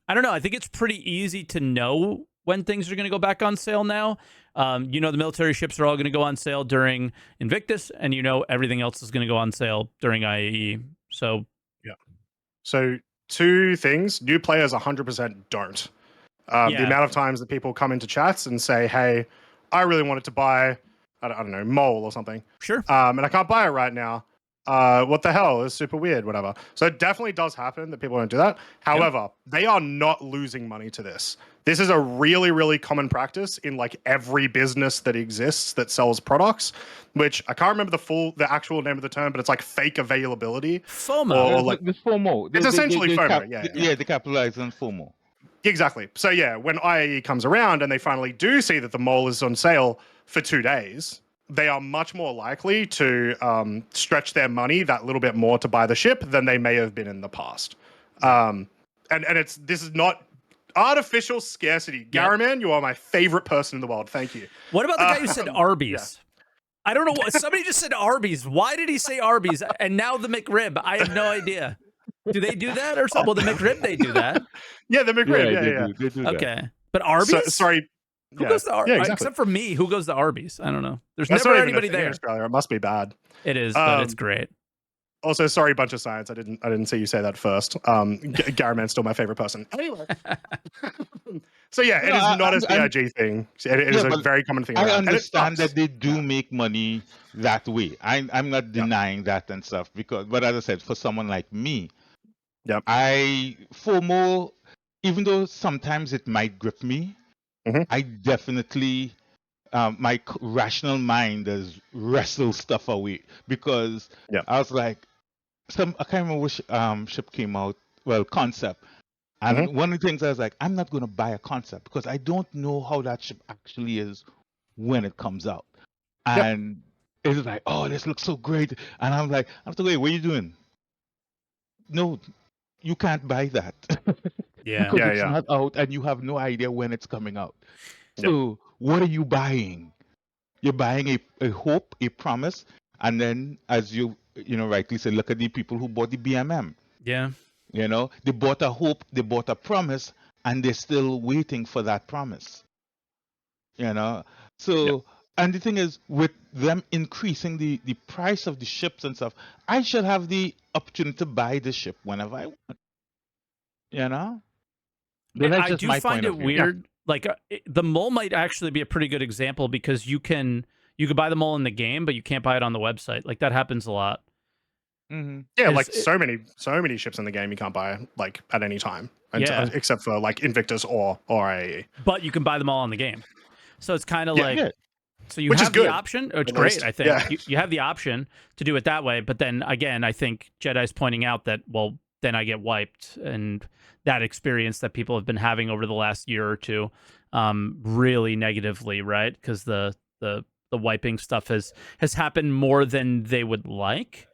Speaker 1: I don't know. I think it's pretty easy to know when things are going to go back on sale now. The military ships are all going to go on sale during Invictus, and everything else is going to go on sale during IAE. So,
Speaker 2: So, two things. New players 100% don't. The amount of times that people come into chats and say, hey, I really wanted to buy, I don't know, Mole or something.
Speaker 1: Sure.
Speaker 2: And I can't buy it right now. What the hell? It's super weird, whatever. So it definitely does happen that people don't do that. However, they are not losing money to this. This is a really, really common practice in like every business that exists that sells products, which I can't remember the actual name of the term, but it's like fake availability.
Speaker 1: FOMO.
Speaker 2: Or like,
Speaker 7: the FOMO.
Speaker 2: it's essentially FOMO, yeah.
Speaker 7: They capitalize on FOMO.
Speaker 2: Exactly. So yeah, when IAE comes around and they finally do see that the Mole is on sale for 2 days, they are much more likely to stretch their money that little bit more to buy the ship than they may have been in the past. And this is not artificial scarcity. Garriman, you are my favorite person in the world. Thank you.
Speaker 1: What about the guy who said Arby's? I don't know. Somebody just said Arby's. Why did he say Arby's? And now the McRib. I have no idea. Do they do that or something? Well, the McRib they do that.
Speaker 2: Yeah, the McRib.
Speaker 7: Yeah,
Speaker 2: Yeah.
Speaker 7: they do that.
Speaker 1: Okay, but Arby's.
Speaker 2: Sorry.
Speaker 1: Who
Speaker 2: Yeah.
Speaker 1: goes to
Speaker 2: Yeah, exactly.
Speaker 1: except for me? Who goes to Arby's? I don't know. There's
Speaker 2: That's
Speaker 1: never
Speaker 2: not even a
Speaker 1: anybody
Speaker 2: thing in
Speaker 1: there.
Speaker 2: Australia. It must be bad.
Speaker 1: It is, but it's great.
Speaker 2: Also, sorry, bunch of science. I didn't see you say that first. Garaman's still my favorite person. Anyway, so yeah, it
Speaker 7: No,
Speaker 2: is not a
Speaker 7: I'm-
Speaker 2: CIG thing. It is
Speaker 7: Yeah,
Speaker 2: a
Speaker 7: but
Speaker 2: very common thing.
Speaker 7: I
Speaker 2: around. And it
Speaker 7: understand
Speaker 2: sucks.
Speaker 7: that they do
Speaker 2: Yeah.
Speaker 7: make money that way. I'm not denying that and stuff but as I said, for someone like me,
Speaker 2: Yep.
Speaker 7: FOMO, even though sometimes it might grip me,
Speaker 2: Mhm.
Speaker 7: I definitely my rational mind does wrestle stuff away because
Speaker 2: Yep.
Speaker 7: I was like, I can't remember which ship came out. Well, concept. And one of the things I was like, I'm not going to buy a concept because I don't know how that ship actually is when it comes out.
Speaker 2: Yep.
Speaker 7: And it was like, oh, this looks so great. And I'm like, wait, what are you doing? No, you can't buy that.
Speaker 1: Yeah.
Speaker 7: Because
Speaker 2: Yeah,
Speaker 7: it's
Speaker 2: yeah.
Speaker 7: not out and you have no idea when it's coming out.
Speaker 2: Yep.
Speaker 7: So what are you buying? You're buying a hope, a promise, and then as you rightly said, look at the people who bought the BMM.
Speaker 1: Yeah.
Speaker 7: They bought a hope, they bought a promise, and they're still waiting for that promise. So and the thing is, with them increasing the price of the ships and stuff, I should have the opportunity to buy the ship whenever I want. But that's
Speaker 1: I
Speaker 7: just
Speaker 1: do
Speaker 7: my
Speaker 1: find
Speaker 7: point
Speaker 1: it
Speaker 7: of view.
Speaker 1: weird. Like the mole might actually be a pretty good example because you could buy the mole in the game, but you can't buy it on the website. Like that happens a lot.
Speaker 7: Mm-hmm.
Speaker 2: Yeah, like so many ships in the game you can't buy like at any time.
Speaker 1: Yeah.
Speaker 2: Except for like Invictus or AE.
Speaker 1: But you can buy them all on the game. So it's kind of
Speaker 2: Yeah.
Speaker 1: like
Speaker 7: Yeah.
Speaker 1: so you
Speaker 2: Which is
Speaker 1: have the
Speaker 2: good,
Speaker 1: option. It's
Speaker 2: at
Speaker 1: great,
Speaker 2: least.
Speaker 1: I think.
Speaker 2: Yeah.
Speaker 1: You have the option to do it that way, but then again, I think Jedi's pointing out that then I get wiped, and that experience that people have been having over the last year or two, really negatively, right? Because the wiping stuff has happened more than they would like.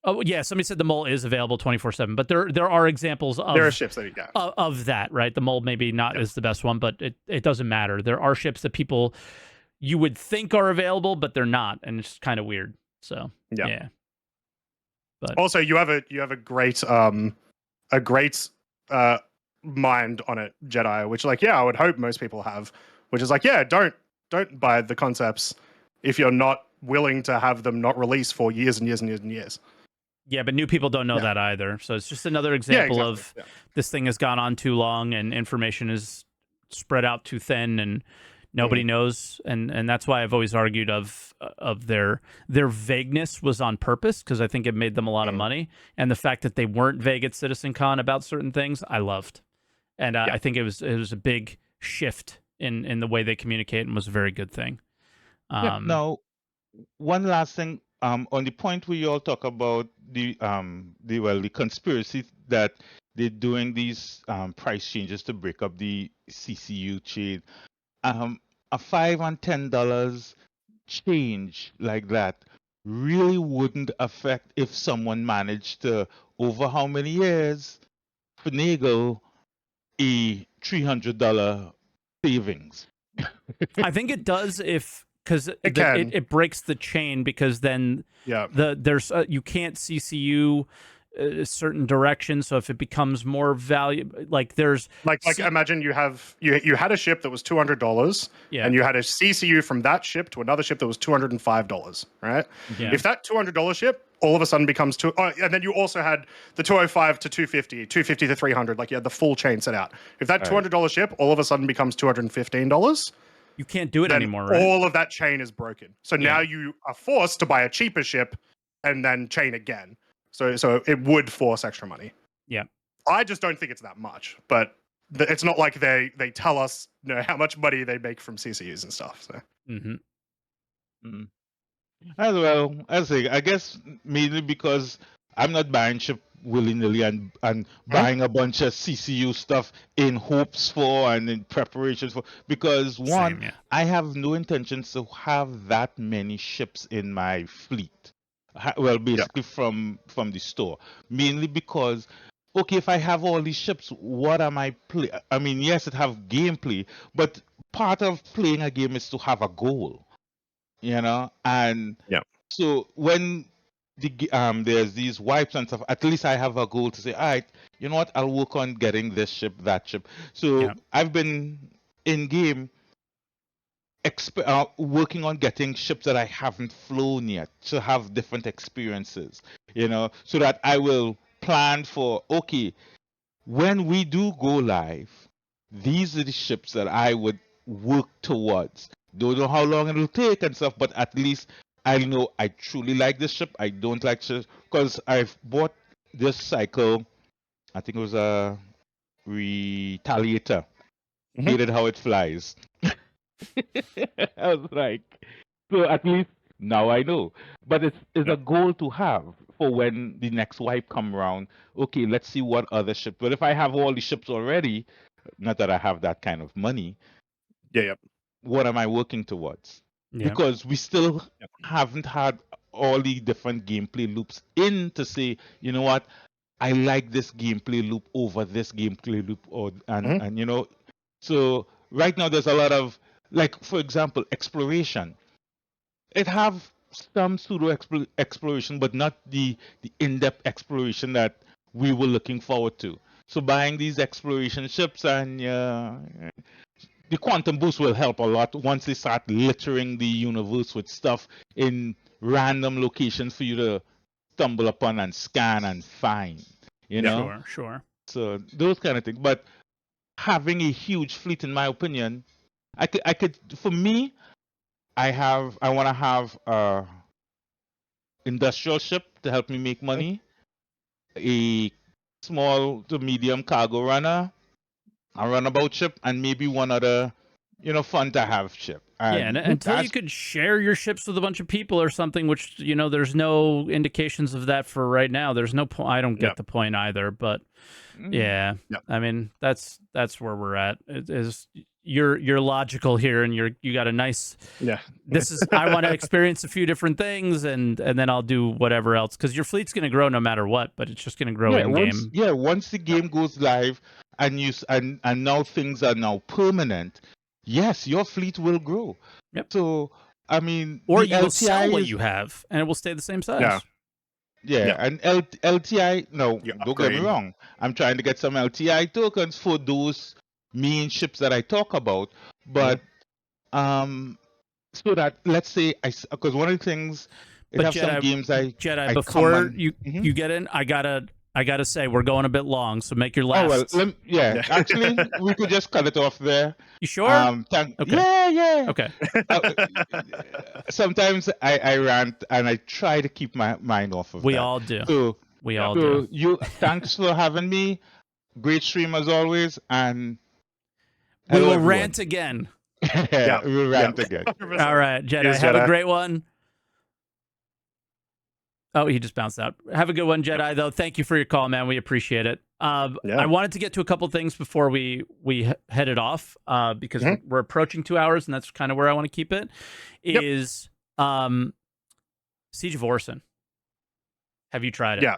Speaker 1: Oh yeah, somebody said the mole is available 24/7, but there are examples of
Speaker 2: There are ships that you get.
Speaker 1: of that, right? The mole maybe not is the best one, but it doesn't matter. There are ships that people you would think are available, but they're not, and it's kind of weird. So yeah. But
Speaker 2: Also, you have a great mind on it, Jedi, which I would hope most people have, which is don't buy the concepts if you're not willing to have them not released for years and years and years and years.
Speaker 1: yeah, but new people don't know that either. So it's just another example of this thing has gone on too long and information is spread out too thin and nobody knows. And that's why I've always argued of their vagueness was on purpose because I think it made them a lot of money. And the fact that they weren't vague at CitizenCon about certain things, I loved. And I think it was a big shift in the way they communicate and was a very good thing.
Speaker 7: Now, one last thing. On the point where you all talk about the conspiracy that they're doing these price changes to break up the CCU chain. A $5 and $10 change like that really wouldn't affect if someone managed to, over how many years, finagle a $300 savings.
Speaker 1: I think it does because
Speaker 2: can.
Speaker 1: it breaks the chain because then there's you can't CCU a certain direction. So if it becomes more valuable, there's
Speaker 2: imagine you had a ship that was $200, and you had a CCU from that ship to another ship that was $205, right?
Speaker 1: Yeah.
Speaker 2: If that $200 ship all of a sudden becomes and then you also had the 205 to 250, 250 to 300, you had the full chain set out. If that $200 ship all of a sudden becomes $215,
Speaker 1: you can't do it
Speaker 2: then
Speaker 1: anymore, right?
Speaker 2: all of that chain is broken. So now you are forced to buy a cheaper ship and then chain again. So it would force extra money.
Speaker 1: Yeah.
Speaker 2: I just don't think it's that much, but it's not like they tell us how much money they make from CCUs and stuff. So.
Speaker 7: As well, I guess mainly because I'm not buying ship willy-nilly and buying a bunch of CCU stuff in hopes for and in preparations for, because one, I have no intentions to have that many ships in my fleet. Well, basically from the store, mainly because if I have all these ships, what am I play? I mean, yes, it have gameplay, but part of playing a game is to have a goal, and so when there's these wipes and stuff, at least I have a goal to say, all right, you know what, I'll work on getting this ship, that ship. So
Speaker 1: Yeah.
Speaker 7: I've been in game working on getting ships that I haven't flown yet to have different experiences, so that I will plan for, okay, when we do go live, these are the ships that I would work towards. Don't know how long it'll take and stuff, but at least I know I truly like this ship. I don't like ships because I've bought this cycle. I think it was a Retaliator.
Speaker 2: Mhm.
Speaker 7: Hated how it flies. I was like, so at least now I know. But it's
Speaker 2: Yeah.
Speaker 7: a goal to have for when the next wipe come around. Okay, let's see what other ships. But if I have all the ships already, not that I have that kind of money,
Speaker 2: Yeah.
Speaker 7: what am I working towards?
Speaker 1: Yeah.
Speaker 7: Because we still
Speaker 2: Yep.
Speaker 7: haven't had all the different gameplay loops in to say, you know what, I like this gameplay loop over this gameplay loop, and so right now there's a lot of, like, for example, exploration. It have some pseudo exploration, but not the in-depth exploration that we were looking forward to. So buying these exploration ships and the quantum boost will help a lot once they start littering the universe with stuff in random locations for you to stumble upon and scan and find. You know,
Speaker 1: Sure.
Speaker 7: so those kind of things. But having a huge fleet, in my opinion, I could for me, I want to have a industrial ship to help me make money, a small to medium cargo runner, a runabout ship, and maybe one other, fun to have ship.
Speaker 1: Yeah, and until you could share your ships with a bunch of people or something, which, there's no indications of that for right now. There's no point. I don't get the point either, but yeah.
Speaker 2: Yep.
Speaker 1: I mean, that's where we're at. You're logical here, and you got a nice.
Speaker 2: Yeah.
Speaker 1: This is I want to experience a few different things, and then I'll do whatever else, because your fleet's going to grow no matter what, but it's just going to grow in game.
Speaker 7: Once the game goes live, and now things are now permanent. Yes, your fleet will grow.
Speaker 1: Yep.
Speaker 7: So I mean,
Speaker 1: or
Speaker 7: the
Speaker 1: you will
Speaker 7: LTI
Speaker 1: sell what you have, and it will stay the same size.
Speaker 7: Yeah. And LTI. No,
Speaker 2: You
Speaker 7: don't get me
Speaker 2: upgrade.
Speaker 7: wrong. I'm trying to get some LTI tokens for those main ships that I talk about, but so that, let's say, because one of the things,
Speaker 1: But
Speaker 7: some games
Speaker 1: Jedi, before you get in, I gotta say we're going a bit long, so make your last.
Speaker 7: Oh well, actually, we could just cut it off there.
Speaker 1: You sure?
Speaker 7: Okay. Yeah.
Speaker 1: Okay.
Speaker 7: Sometimes I rant and I try to keep my mind off of that.
Speaker 1: We all do.
Speaker 7: So,
Speaker 1: we all do.
Speaker 7: Thanks for having me. Great stream as always, and
Speaker 1: we will
Speaker 7: everyone.
Speaker 1: Rant again.
Speaker 7: We'll rant again.
Speaker 1: All right, Jedi.
Speaker 2: Cheers,
Speaker 1: have
Speaker 2: Jedi.
Speaker 1: a great one. Oh, he just bounced out. Have a good one, Jedi, though. Thank you for your call, man. We appreciate it. I wanted to get to a couple things before we headed off, because we're approaching 2 hours, and that's kind of where I want to keep it, is Siege of Orison. Have you tried it?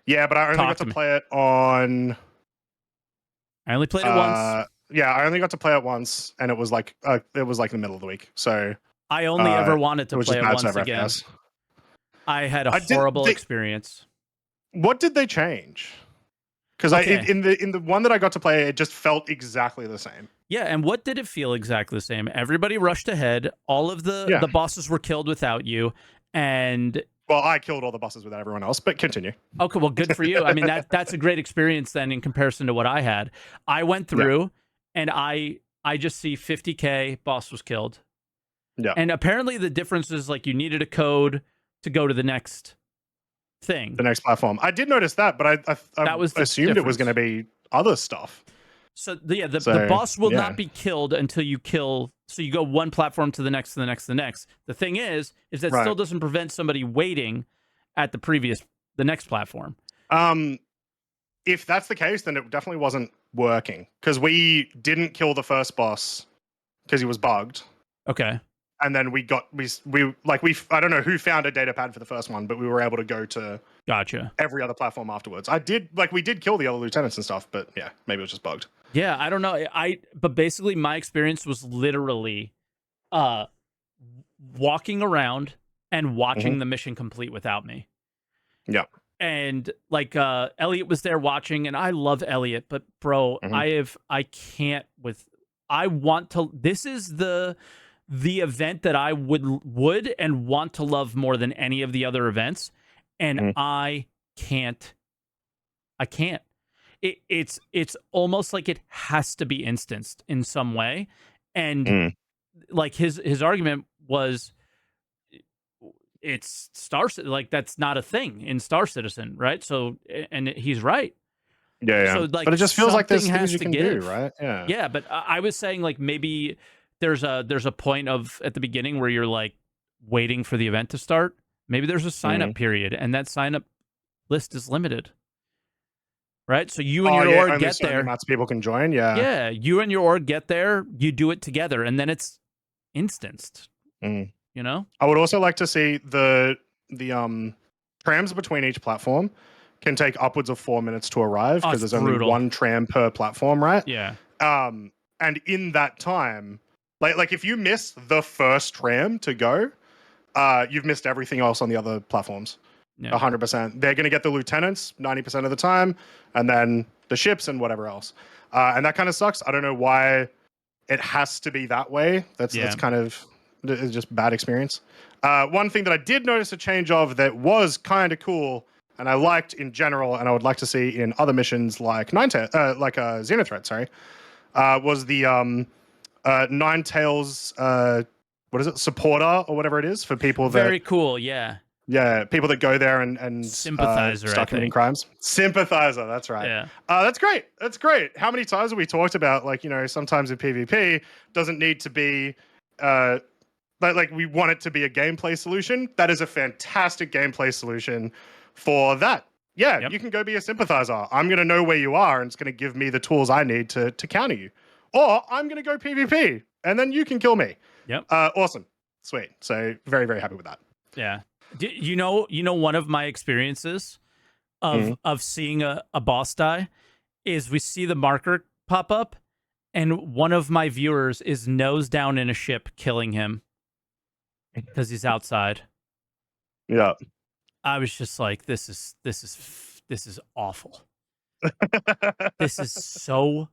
Speaker 2: Yeah, but I only got to play it on...
Speaker 1: I only played it once.
Speaker 2: Yeah, I only got to play it once, and it was like in the middle of the week. So
Speaker 1: I only ever wanted to play it once
Speaker 2: over
Speaker 1: again.
Speaker 2: FPS.
Speaker 1: I had a horrible experience.
Speaker 2: What did they change? Because in the one that I got to play, it just felt exactly the same.
Speaker 1: Yeah, and what did it feel exactly the same? Everybody rushed ahead. All of the bosses were killed without you, and
Speaker 2: well, I killed all the bosses without everyone else. But continue.
Speaker 1: Okay, well, good for you. I mean, that's a great experience then in comparison to what I had. I went through, and I just see 50K boss was killed.
Speaker 2: Yeah,
Speaker 1: and apparently the difference is like you needed a code to go to the next thing,
Speaker 2: the next platform. I did notice that, but I assumed it was going to be other stuff.
Speaker 1: So the boss will not be killed until you kill. So you go one platform to the next, to the next, to the next. The thing is that still doesn't prevent somebody waiting at the next platform.
Speaker 2: If that's the case, then it definitely wasn't working, because we didn't kill the first boss because he was bugged.
Speaker 1: Okay.
Speaker 2: And then we I don't know who found a data pad for the first one, but we were able to go to every other platform afterwards. We did kill the other lieutenants and stuff, but yeah, maybe it was just bugged.
Speaker 1: Yeah, I don't know. But basically my experience was literally walking around and watching the mission complete without me.
Speaker 2: Yeah.
Speaker 1: And like Elliot was there watching, and I love Elliot, but bro, I can't with I want to this is the event that I would and want to love more than any of the other events, and I can't. It's almost like it has to be instanced in some way, and like his argument was it's like that's not a thing in Star Citizen, right? So, and he's right.
Speaker 2: Yeah.
Speaker 1: So like,
Speaker 2: but it just feels like there's
Speaker 1: something
Speaker 2: things you
Speaker 1: to
Speaker 2: can
Speaker 1: give.
Speaker 2: do, right? Yeah.
Speaker 1: Yeah, but I was saying like maybe there's a point of at the beginning where you're like waiting for the event to start. Maybe there's a sign up period, and that sign up list is limited. Right? So you and your org get there.
Speaker 2: Amounts of people can join, yeah.
Speaker 1: Yeah, you and your org get there, you do it together, and then it's instanced. You know?
Speaker 2: I would also like to see the trams between each platform can take upwards of 4 minutes to arrive because there's only one tram per platform, right?
Speaker 1: Yeah.
Speaker 2: And in that time, like if you miss the first tram to go, you've missed everything else on the other platforms. 100%. They're going to get the lieutenants 90% of the time, and then the ships and whatever else. And that kind of sucks. I don't know why it has to be that way. That's kind of just bad experience. One thing that I did notice a change of that was kind of cool, and I liked in general, and I would like to see in other missions like Xenothreat, sorry, was the Nine Tails, what is it, supporter or whatever it is for people that...
Speaker 1: Very cool, yeah.
Speaker 2: Yeah, people that go there and
Speaker 1: sympathizer,
Speaker 2: start committing crimes. Sympathizer, that's right.
Speaker 1: Yeah.
Speaker 2: That's great. That's great. How many times have we talked about, like, you know, sometimes in PvP doesn't need to be like we want it to be a gameplay solution. That is a fantastic gameplay solution for that. Yeah, you can go be a sympathizer. I'm going to know where you are, and it's going to give me the tools I need to counter you. Or I'm going to go PvP, and then you can kill me.
Speaker 1: Yep.
Speaker 2: Awesome. Sweet. So very, very happy with that.
Speaker 1: Yeah. You know, one of my experiences of seeing a boss die is we see the marker pop up, and one of my viewers is nose down in a ship killing him because he's outside.
Speaker 2: Yeah. I
Speaker 1: was just like, this is awful. This is so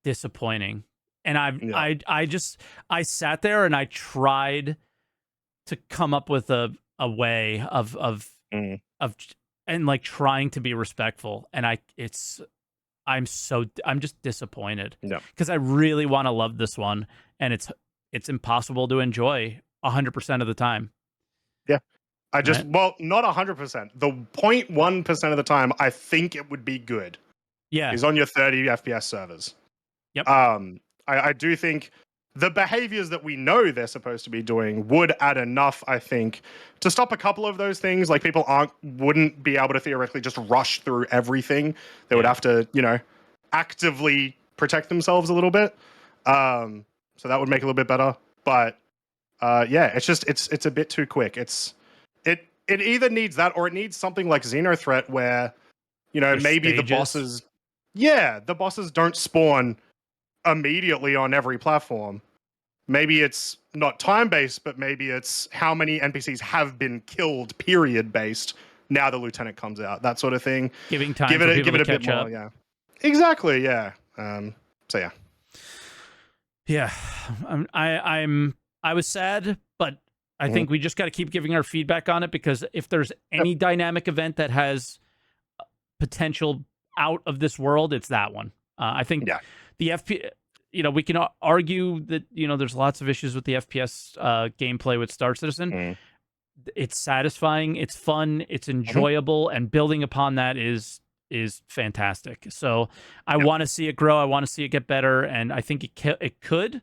Speaker 1: disappointing. And I sat there and I tried to come up with a way of and like trying to be respectful, and I'm just disappointed because I really want to love this one, and it's impossible to enjoy 100% of the time.
Speaker 2: Yeah, well, not 100%. The 0.1% of the time, I think it would be good.
Speaker 1: Yeah,
Speaker 2: is on your 30 FPS servers.
Speaker 1: Yep.
Speaker 2: I do think the behaviors that we know they're supposed to be doing would add enough, I think, to stop a couple of those things. Like people wouldn't be able to theoretically just rush through everything. They would have to, you know, actively protect themselves a little bit. So that would make it a little bit better. But yeah, it's just it's a bit too quick. It either needs that or it needs something like Xenothreat where, you know, maybe the bosses don't spawn immediately on every platform. Maybe it's not time-based, but maybe it's how many NPCs have been killed, period-based. Now the lieutenant comes out, that sort of thing.
Speaker 1: Giving time for people to catch up.
Speaker 2: Yeah, exactly. Yeah. So yeah.
Speaker 1: Yeah, I was sad, but I think we just got to keep giving our feedback on it, because if there's any dynamic event that has potential out of this world, it's that one. I think the FPS, you know, we can argue that, you know, there's lots of issues with the FPS gameplay with Star Citizen. It's satisfying, it's fun, it's enjoyable, and building upon that is fantastic. So I want to see it grow. I want to see it get better, and I think it could.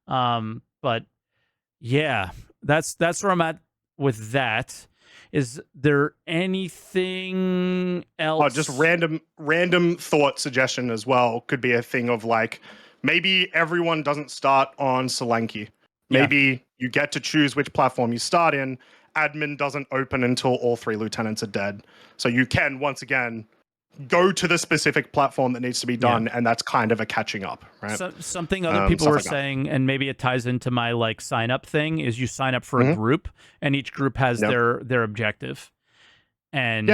Speaker 1: But yeah, that's where I'm at with that. Is there anything else?
Speaker 2: Oh, just random thought suggestion as well. Could be a thing of like, maybe everyone doesn't start on Solanki. Maybe you get to choose which platform you start in. Admin doesn't open until all 3 lieutenants are dead. So you can, once again, go to the specific platform that needs to be done, and that's kind of a catching up, right?
Speaker 1: So, something other people were saying, and maybe it ties into my like sign up thing, is you sign up for a group, and each group has their objective. and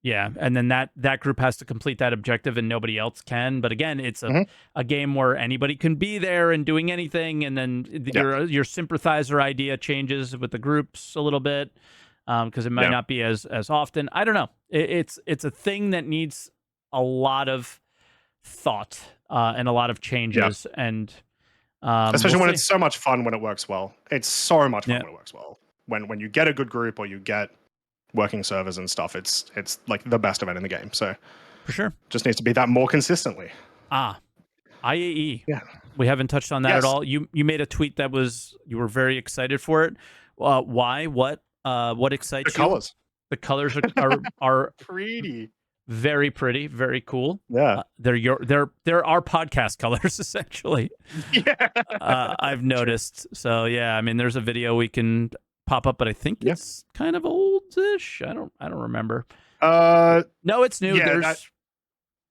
Speaker 1: and then that group has to complete that objective and nobody else can. But again, it's a game where anybody can be there and doing anything, and then your sympathizer idea changes with the groups a little bit because it might not be as often. I don't know. It's a thing that needs a lot of thought and a lot of changes, and
Speaker 2: especially when it's so much fun when it works well. It's so much fun when it works well. When you get a good group or you get working servers and stuff, it's like the best event in the game. So
Speaker 1: for sure,
Speaker 2: just needs to be that more consistently.
Speaker 1: IAE.
Speaker 2: Yeah,
Speaker 1: we haven't touched on that at all. You made a tweet that you were very excited for it. Why? What excites you?
Speaker 2: Colors.
Speaker 1: The colors are
Speaker 2: pretty.
Speaker 1: Very pretty, very cool.
Speaker 2: Yeah,
Speaker 1: they're our podcast colors essentially.
Speaker 2: Yeah,
Speaker 1: I've noticed. So yeah, I mean, there's a video we can pop up, but I think it's kind of oldish. I don't remember. No, it's new.
Speaker 2: Yeah,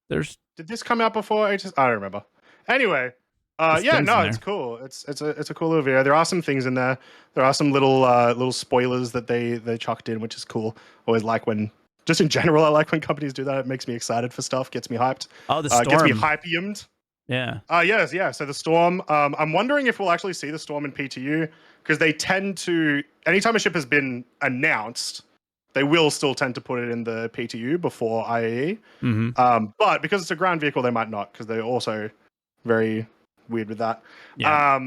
Speaker 1: there's.
Speaker 2: Did this come out before? I don't remember. Anyway, it's cool. It's a cool little video. There are some things in there. There are some little spoilers that they chucked in, which is cool. Always like when. Just in general, I like when companies do that. It makes me excited for stuff, gets me hyped.
Speaker 1: Oh, the storm.
Speaker 2: Gets me hyped.
Speaker 1: Yeah.
Speaker 2: Yes. So the storm, I'm wondering if we'll actually see the storm in PTU, because they tend to, anytime a ship has been announced, they will still tend to put it in the PTU before IAE. But because it's a ground vehicle, they might not, because they're also very weird with that. Yeah.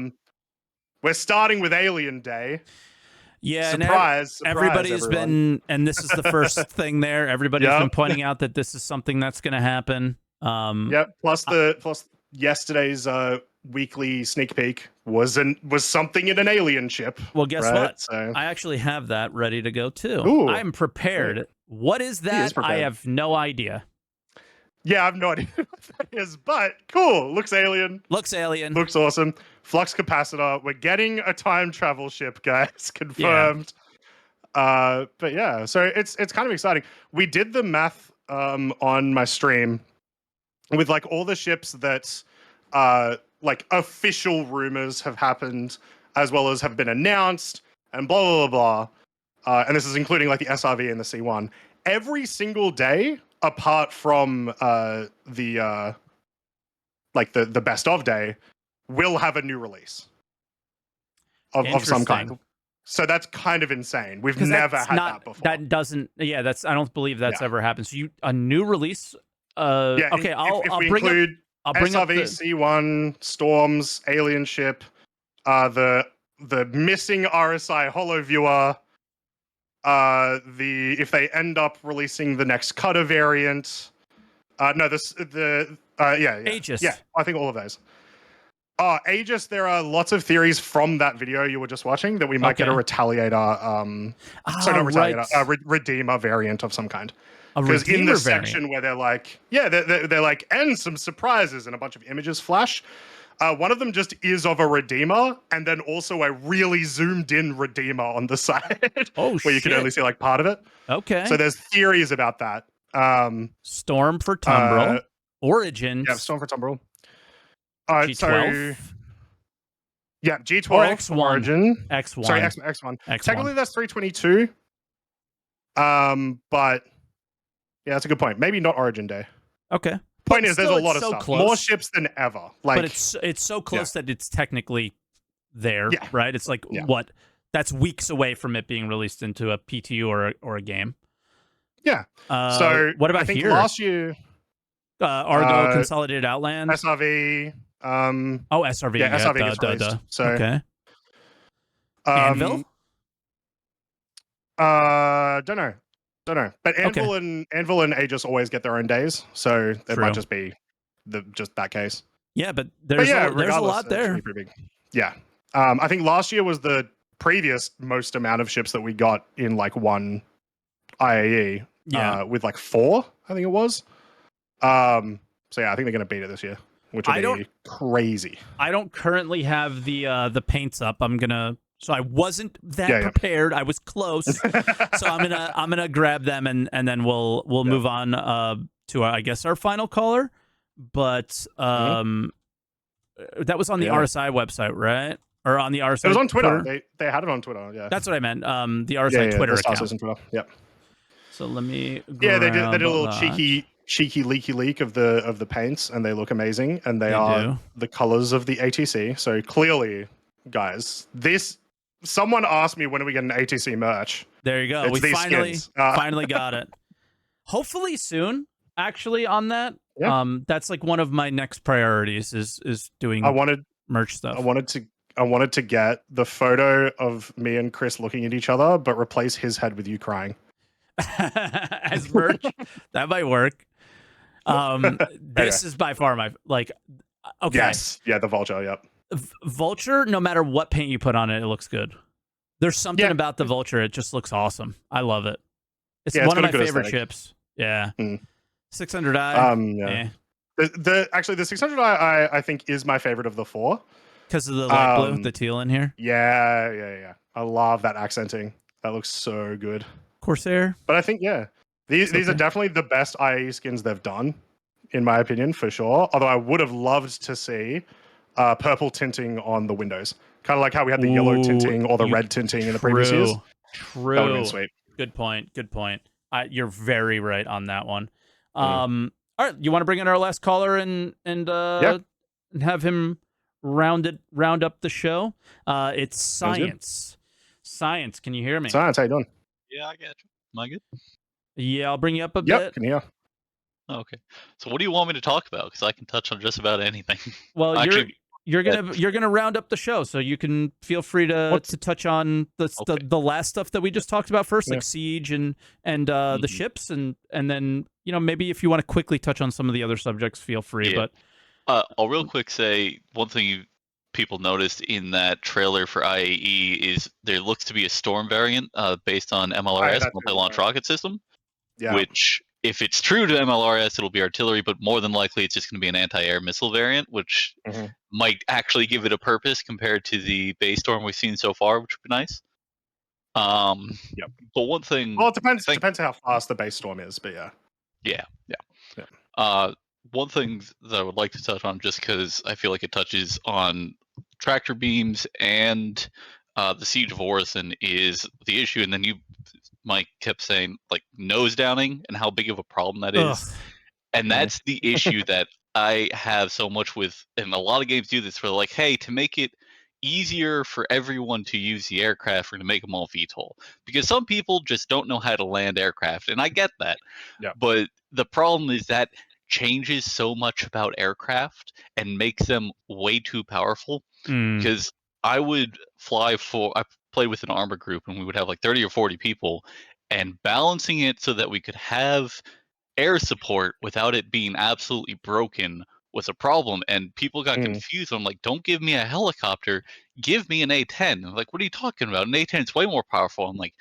Speaker 2: We're starting with Alien Day.
Speaker 1: Yeah,
Speaker 2: surprise!
Speaker 1: Everybody's
Speaker 2: everyone.
Speaker 1: been, and this is the first thing there. Everybody's been pointing out that this is something that's going to happen.
Speaker 2: Plus yesterday's weekly sneak peek was something in an alien ship.
Speaker 1: Well, guess what?
Speaker 2: So.
Speaker 1: I actually have that ready to go too.
Speaker 2: Ooh,
Speaker 1: I'm prepared. Great. What is that? I have no idea.
Speaker 2: Yeah, I have no idea what that is, but cool. Looks alien.
Speaker 1: Looks
Speaker 2: awesome. Flux capacitor. We're getting a time travel ship, guys. Confirmed. Yeah. But yeah, so it's kind of exciting. We did the math on my stream with like all the ships that like official rumors have happened, as well as have been announced, and blah blah blah blah. And this is including like the SRV and the C1. Every single day, apart from the best of day, will have a new release of some kind. So that's kind of insane. We've never had that before.
Speaker 1: That doesn't. Yeah, that's. I don't believe that's ever happened. So a new release. Okay, I'll bring
Speaker 2: include SRV,
Speaker 1: the
Speaker 2: C1, Storms, Alien Ship, the missing RSI Holo Viewer. If they end up releasing the next Cutter variant, Aegis. Yeah, I think all of those. Aegis, there are lots of theories from that video you were just watching that we might get a Retaliator, Redeemer variant of some kind. Because in the section where they're like, they're like, and some surprises and a bunch of images flash. One of them just is of a Redeemer, and then also a really zoomed in Redeemer on the side. Where you can only see like part of it.
Speaker 1: Okay.
Speaker 2: So there's theories about that.
Speaker 1: Storm for Tumbril. Origins.
Speaker 2: Yeah, Storm for Tumbril.
Speaker 1: G12.
Speaker 2: So, yeah, G12
Speaker 1: or X1.
Speaker 2: Origin.
Speaker 1: X1.
Speaker 2: Sorry, X1. Technically, that's 322. But yeah, that's a good point. Maybe not Origin Day.
Speaker 1: Okay.
Speaker 2: Point is, there's a lot of stuff.
Speaker 1: Close.
Speaker 2: More ships than ever. Like,
Speaker 1: but it's so close that it's technically there, right? It's like what? That's weeks away from it being released into a PTU or a game.
Speaker 2: Yeah. So
Speaker 1: what about
Speaker 2: I think
Speaker 1: here?
Speaker 2: Last year,
Speaker 1: Argo, Consolidated Outland,
Speaker 2: SRV.
Speaker 1: SRV.
Speaker 2: Yeah, SRV gets released. So
Speaker 1: okay. Anvil.
Speaker 2: Don't know. But Anvil and Aegis always get their own days, so it might just be just that case.
Speaker 1: Yeah, but there's a lot there.
Speaker 2: Pretty big. Yeah. I think last year was the previous most amount of ships that we got in like one IAE. With like 4, I think it was. So yeah, I think they're going to beat it this year, which would be crazy.
Speaker 1: I don't currently have the paints up. So I wasn't that prepared. I was close. So I'm gonna grab them and then we'll move on to I guess our final caller. But that was on the RSI website, right? Or on the RSI.
Speaker 2: It was on Twitter. They had it on Twitter. Yeah.
Speaker 1: That's what I meant. The RSI Twitter account.
Speaker 2: Twitter. Yep.
Speaker 1: So let me.
Speaker 2: Yeah, they did a
Speaker 1: grab
Speaker 2: little
Speaker 1: that.
Speaker 2: cheeky leaky leak of the paints, and they look amazing, and they are
Speaker 1: do.
Speaker 2: the colors of the ATC. So clearly, guys, someone asked me when are we getting ATC merch.
Speaker 1: There you go.
Speaker 2: It's
Speaker 1: We
Speaker 2: these
Speaker 1: finally
Speaker 2: skins.
Speaker 1: finally got it. Hopefully soon. Actually, on that,
Speaker 2: Yeah.
Speaker 1: that's like one of my next priorities is doing
Speaker 2: I wanted
Speaker 1: merch stuff.
Speaker 2: I wanted to get the photo of me and Chris looking at each other, but replace his head with you crying.
Speaker 1: As merch. That might work. This is by far my okay.
Speaker 2: Yes, yeah, the vulture. Yep.
Speaker 1: Vulture. No matter what paint you put on it, it looks good. There's something about the vulture. It just looks awesome. I love it. It's one of my favorite ships. Yeah. 600i.
Speaker 2: Yeah. Actually the 600i I think is my favorite of the four
Speaker 1: because of the light blue, the teal in here.
Speaker 2: Yeah. I love that accenting. That looks so good.
Speaker 1: Corsair.
Speaker 2: But I think these are definitely the best IE skins they've done, in my opinion, for sure. Although I would have loved to see purple tinting on the windows, kind of like how we had the yellow tinting or the red tinting in the previous years.
Speaker 1: True.
Speaker 2: That would have been sweet.
Speaker 1: Good point. You're very right on that one. All right, you want to bring in our last caller and have him round up the show? It's Science. Science, can you hear me?
Speaker 2: Science, how you doing?
Speaker 8: Yeah, I get you. Am I good?
Speaker 1: Yeah, I'll bring you up a bit.
Speaker 2: Can hear.
Speaker 8: Okay. So what do you want me to talk about? Because I can touch on just about anything.
Speaker 1: Well, you're gonna round up the show, so you can feel free to touch on the last stuff that we just talked about first, like Siege and the ships, and then maybe if you want to quickly touch on some of the other subjects, feel free.
Speaker 8: Yeah.
Speaker 1: But
Speaker 8: I'll real quick say one thing people noticed in that trailer for IAE is there looks to be a Storm variant based on MLRS, multi-launch rocket system.
Speaker 2: Yeah.
Speaker 8: Which, if it's true to MLRS, it'll be artillery, but more than likely it's just going to be an anti-air missile variant, which might actually give it a purpose compared to the base Storm we've seen so far, which would be nice. But one thing.
Speaker 2: Well, it depends how fast the base Storm is, but yeah.
Speaker 8: One thing that I would like to touch on, just because I feel like it touches on tractor beams and the Siege of Orison, is the issue. And then Mike kept saying like nose downing and how big of a problem that is. And that's the issue that I have so much with, and a lot of games do this, where they're like, hey, to make it easier for everyone to use the aircraft, we're going to make them all VTOL. Because some people just don't know how to land aircraft, and I get that.
Speaker 2: Yeah.
Speaker 8: But the problem is that changes so much about aircraft and makes them way too powerful. Because I played with an armor group, and we would have like 30 or 40 people, and balancing it so that we could have air support without it being absolutely broken was a problem. And people got confused. I'm like, don't give me a helicopter, give me an A-10. I'm like, what are you talking about? An A-10 is way more powerful. I'm like,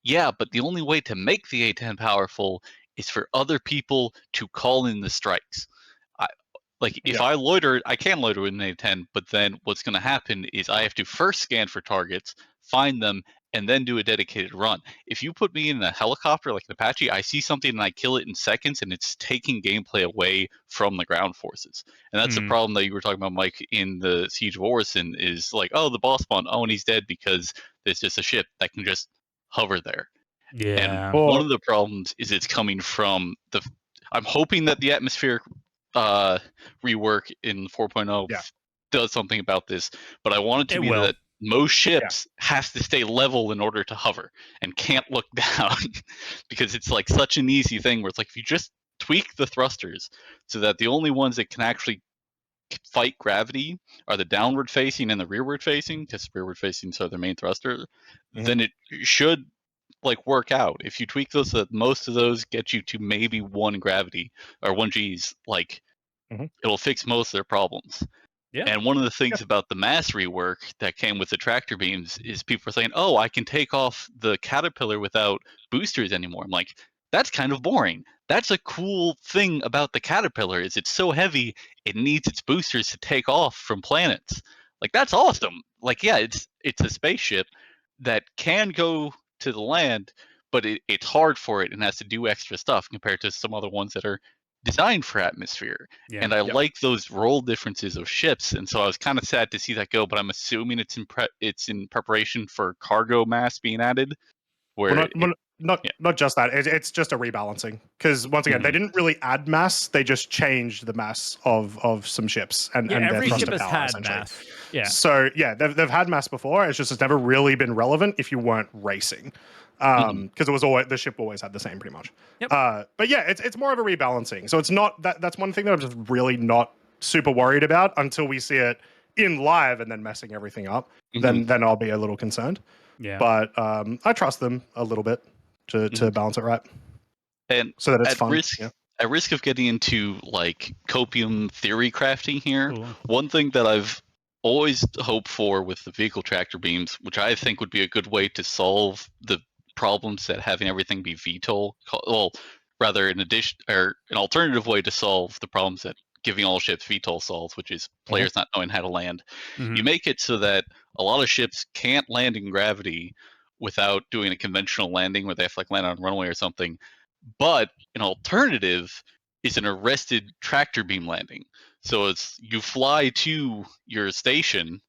Speaker 8: yeah, but the only way to make the A-10 powerful is for other people to call in the strikes. If I loiter, I can loiter with an A-10, but then what's going to happen is I have to first scan for targets, find them, and then do a dedicated run. If you put me in a helicopter like an Apache, I see something and I kill it in seconds, and it's taking gameplay away from the ground forces. And that's the problem that you were talking about, Mike, in the Siege of Orison, is like, oh, the boss spawn, and he's dead because there's just a ship that can just hover there.
Speaker 1: Yeah.
Speaker 8: And one of the problems is it's coming from I'm hoping that the atmospheric rework in 4.0 does something about this, but I want it to be that most ships has to stay level in order to hover and can't look down, because it's like such an easy thing where it's like if you just tweak the thrusters so that the only ones that can actually fight gravity are the downward facing and the rearward facing, because rearward facing are their main thruster, then it should work out. If you tweak those, that most of those get you to maybe 1 gravity or 1 G's, it'll fix most of their problems. Yeah. And one of the things about the mass rework that came with the tractor beams is people are saying, oh, I can take off the Caterpillar without boosters anymore. I'm like, that's kind of boring. That's a cool thing about the Caterpillar, is it's so heavy, it needs its boosters to take off from planets. That's awesome. It's a spaceship that can go to the land, but it's hard for it and has to do extra stuff compared to some other ones that are designed for atmosphere. And I like those role differences of ships, and so I was kind of sad to see that go, but I'm assuming it's in preparation for cargo mass being added, where
Speaker 2: not just that. It's just a rebalancing because once again, they didn't really add mass. They just changed the mass of some ships and their
Speaker 1: every
Speaker 2: thrust
Speaker 1: ship
Speaker 2: of
Speaker 1: has
Speaker 2: power,
Speaker 1: had
Speaker 2: essentially.
Speaker 1: mass. Yeah.
Speaker 2: So yeah, they've had mass before. It's never really been relevant if you weren't racing, because it was always the ship always had the same pretty much.
Speaker 1: Yep.
Speaker 2: But yeah, it's more of a rebalancing. So it's not that's one thing that I'm just really not super worried about until we see it in live and then messing everything up. Then I'll be a little concerned.
Speaker 1: Yeah.
Speaker 2: But I trust them a little bit to balance it right,
Speaker 8: and
Speaker 2: so that it's
Speaker 8: at
Speaker 2: fun.
Speaker 8: risk at risk of getting into like copium theory crafting here, one thing that I've always hoped for with the vehicle tractor beams, which I think would be a good way to solve the problems that having everything be VTOL, well, rather an alternative way to solve the problems that giving all ships VTOL solves, which is players not knowing how to land. You make it so that a lot of ships can't land in gravity without doing a conventional landing where they have to like land on a runway or something. But an alternative is an arrested tractor beam landing. So it's you fly to your station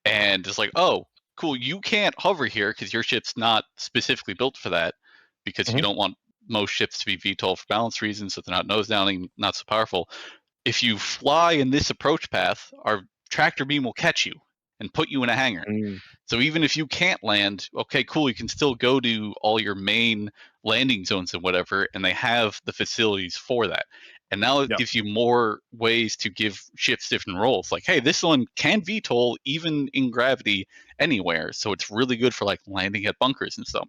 Speaker 8: and it's like, oh, cool, you can't hover here because your ship's not specifically built for that because you don't want most ships to be VTOL for balance reasons, so they're not nose downing, not so powerful. If you fly in this approach path, our tractor beam will catch you and put you in a hangar. So even if you can't land, okay, cool, you can still go to all your main landing zones and whatever, and they have the facilities for that. And now it gives you more ways to give ships different roles. Like, hey, this one can VTOL even in gravity anywhere, so it's really good for like landing at bunkers and stuff.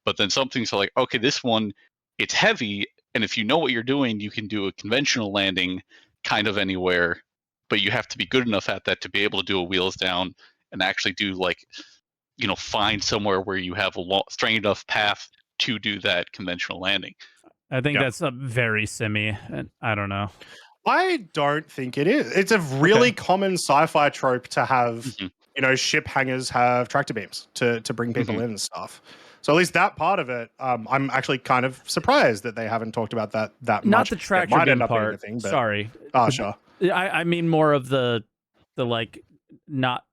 Speaker 8: But then some things are like, okay, this one, it's heavy, and if you know what you're doing, you can do a conventional landing kind of anywhere, but you have to be good enough at that to be able to do a wheels down and actually do like, find somewhere where you have a straight enough path to do that conventional landing.
Speaker 1: I think that's a very simmy. I don't know.
Speaker 2: I don't think it is. It's a really common sci-fi trope to have, ship hangars have tractor beams to bring people in and stuff. So at least that part of it, I'm actually kind of surprised that they haven't talked about that much.
Speaker 1: Not the tractor beam part.
Speaker 2: Thing, but,
Speaker 1: sorry.
Speaker 2: Sure.
Speaker 1: I mean more of the like not.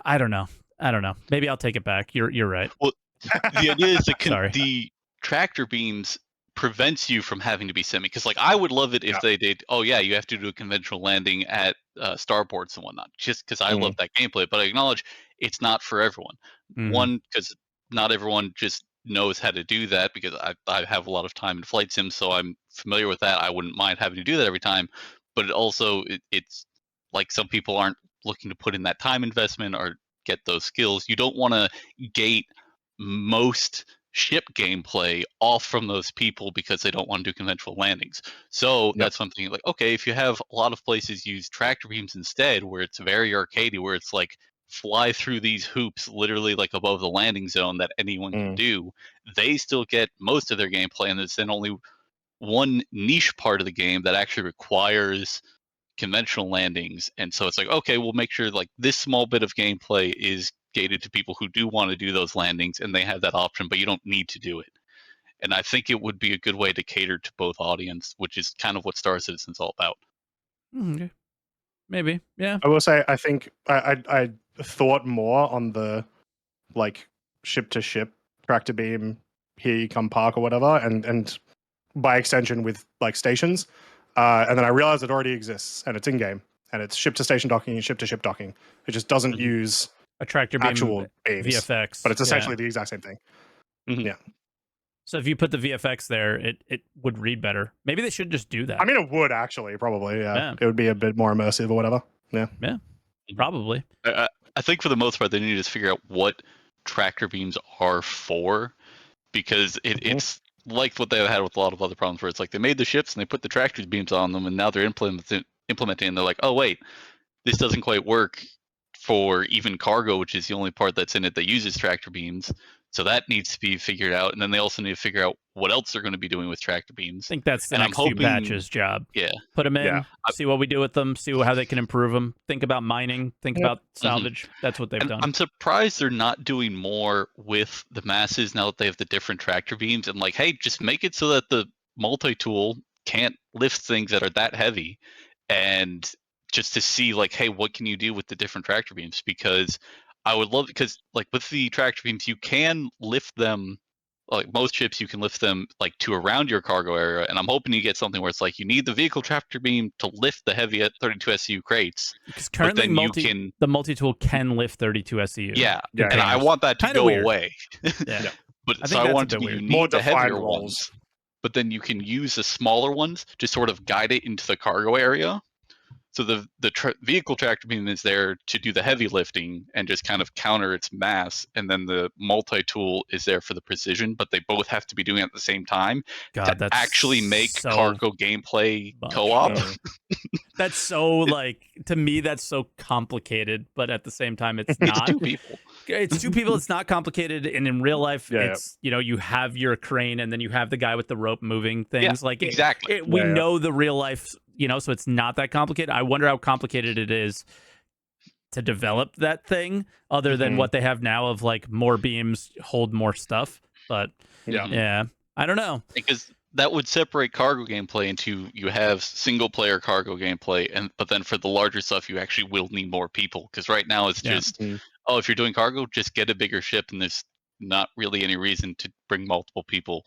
Speaker 1: I don't know. Maybe I'll take it back. You're right.
Speaker 8: Well, the idea is the tractor beams prevents you from having to be semi. Because like I would love it if they did. Oh yeah, you have to do a conventional landing at starports and whatnot. Just because I love that gameplay, but I acknowledge it's not for everyone. One, because not everyone just knows how to do that. Because I have a lot of time in flight sims, so I'm familiar with that. I wouldn't mind having to do that every time. But it's like some people aren't looking to put in that time investment or get those skills. You don't want to gate most ship gameplay off from those people because they don't want to do conventional landings. So that's something like, okay, if you have a lot of places use tractor beams instead, where it's very arcadey, where it's like fly through these hoops literally like above the landing zone that anyone can do, they still get most of their gameplay, and there's then only one niche part of the game that actually requires conventional landings. And so it's like, okay, we'll make sure like this small bit of gameplay is gated to people who do want to do those landings, and they have that option, but you don't need to do it. And I think it would be a good way to cater to both audience, which is kind of what Star Citizen's all about.
Speaker 1: Okay. Maybe, yeah.
Speaker 2: I will say, I think I thought more on the like ship to ship tractor beam, here you come park or whatever, and by extension with like stations. And then I realized it already exists and it's in game, and it's ship to station docking and ship to ship docking. It just doesn't use
Speaker 1: a tractor beam
Speaker 2: actual beams,
Speaker 1: VFX,
Speaker 2: but it's essentially the exact same thing. Yeah.
Speaker 1: So if you put the VFX there, it would read better. Maybe they should just do that.
Speaker 2: I mean, it would actually probably. Yeah. It would be a bit more immersive or whatever. Yeah.
Speaker 1: Yeah. Probably.
Speaker 8: I think for the most part, they need to figure out what tractor beams are for, because it's like what they had with a lot of other problems where it's like they made the ships and they put the tractor beams on them, and now they're implementing and they're like, oh wait, this doesn't quite work for even cargo, which is the only part that's in it that uses tractor beams. So that needs to be figured out, and then they also need to figure out what else they're going to be doing with tractor beams.
Speaker 1: I think that's the next few batches' job.
Speaker 8: Yeah,
Speaker 1: put them in, see what we do with them, see how they can improve them. Think about mining, think about salvage. That's what they've done.
Speaker 8: I'm surprised they're not doing more with the masses now that they have the different tractor beams, and like, hey, just make it so that the multi-tool can't lift things that are that heavy, and just to see like, hey, what can you do with the different tractor beams? Because I would love, because like with the tractor beams, you can lift them like most ships, you can lift them like to around your cargo area, and I'm hoping you get something where it's like you need the vehicle tractor beam to lift the heavy 32 SCU crates.
Speaker 1: Because currently, the multi-tool can lift 32 SCU.
Speaker 8: Yeah, and I want that to go away.
Speaker 1: Yeah.
Speaker 8: But so I want it to be you need
Speaker 2: more
Speaker 8: the heavier
Speaker 2: roles.
Speaker 8: ones, but then you can use the smaller ones to sort of guide it into the cargo area. So the vehicle tractor beam is there to do the heavy lifting and just kind of counter its mass, and then the multi-tool is there for the precision. But they both have to be doing it at the same time to actually make cargo gameplay co-op.
Speaker 1: That's so like, to me, that's so complicated, but at the same time, it's not.
Speaker 8: It's two people.
Speaker 1: It's two people. It's not complicated, and in real life, it's you know, you have your crane, and then you have the guy with the rope moving things.
Speaker 8: Yeah,
Speaker 1: like
Speaker 8: exactly.
Speaker 1: We know the real life, you know, so it's not that complicated. I wonder how complicated it is to develop that thing, other than what they have now of like more beams hold more stuff. But yeah, I don't know,
Speaker 8: because that would separate cargo gameplay into you have single player cargo gameplay, but then for the larger stuff you actually will need more people, because right now it's just if you're doing cargo, just get a bigger ship, and there's not really any reason to bring multiple people.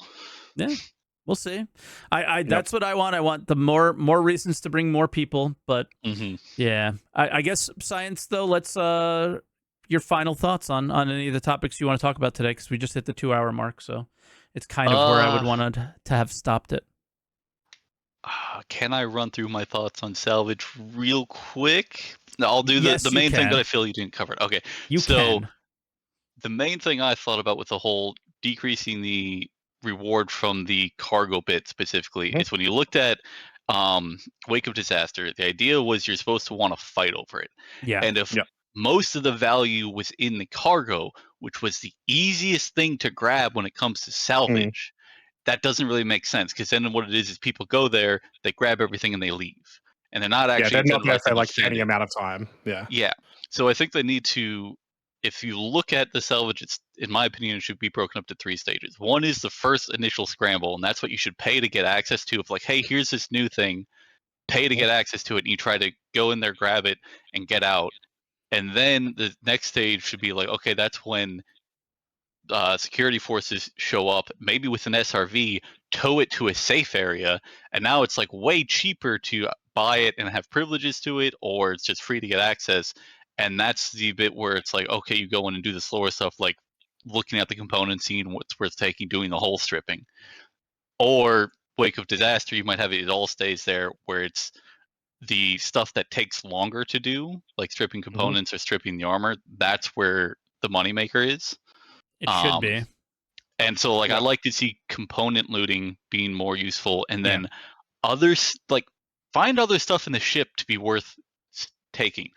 Speaker 1: Yeah, we'll see. I that's what I want. I want the more reasons to bring more people, but yeah, I guess science though. Let's your final thoughts on any of the topics you want to talk about today, because we just hit the 2-hour mark, so it's kind of where I would want to have stopped it.
Speaker 8: Can I run through my thoughts on Salvage real quick? No, I'll do the main thing that I feel you didn't cover. Okay, so the main thing I thought about with the whole decreasing the reward from the cargo bit specifically is when you looked at Wake of Disaster, the idea was you're supposed to want to fight over it.
Speaker 1: Yeah.
Speaker 8: And if most of the value was in the cargo, which was the easiest thing to grab when it comes to salvage, that doesn't really make sense, because then what it is people go there, they grab everything, and they leave. And they're not actually...
Speaker 2: they're not there for like any amount of time. Yeah.
Speaker 8: So I think they need to... If you look at the salvage, it's, in my opinion, it should be broken up to 3 stages. One is the first initial scramble, and that's what you should pay to get access to. If like, hey, here's this new thing, pay to get access to it, and you try to go in there, grab it, and get out. And then the next stage should be like, okay, that's when security forces show up, maybe with an SRV, tow it to a safe area, and now it's like way cheaper to buy it and have privileges to it, or it's just free to get access. And that's the bit where it's like, okay, you go in and do the slower stuff, like looking at the components, seeing what's worth taking, doing the whole stripping. Or Wake of Disaster, you might have it all stays there, where it's the stuff that takes longer to do, like stripping components or stripping the armor. That's where the moneymaker is.
Speaker 1: It should be.
Speaker 8: And so like I like to see component looting being more useful, and then others, like find other stuff in the ship to be worth taking.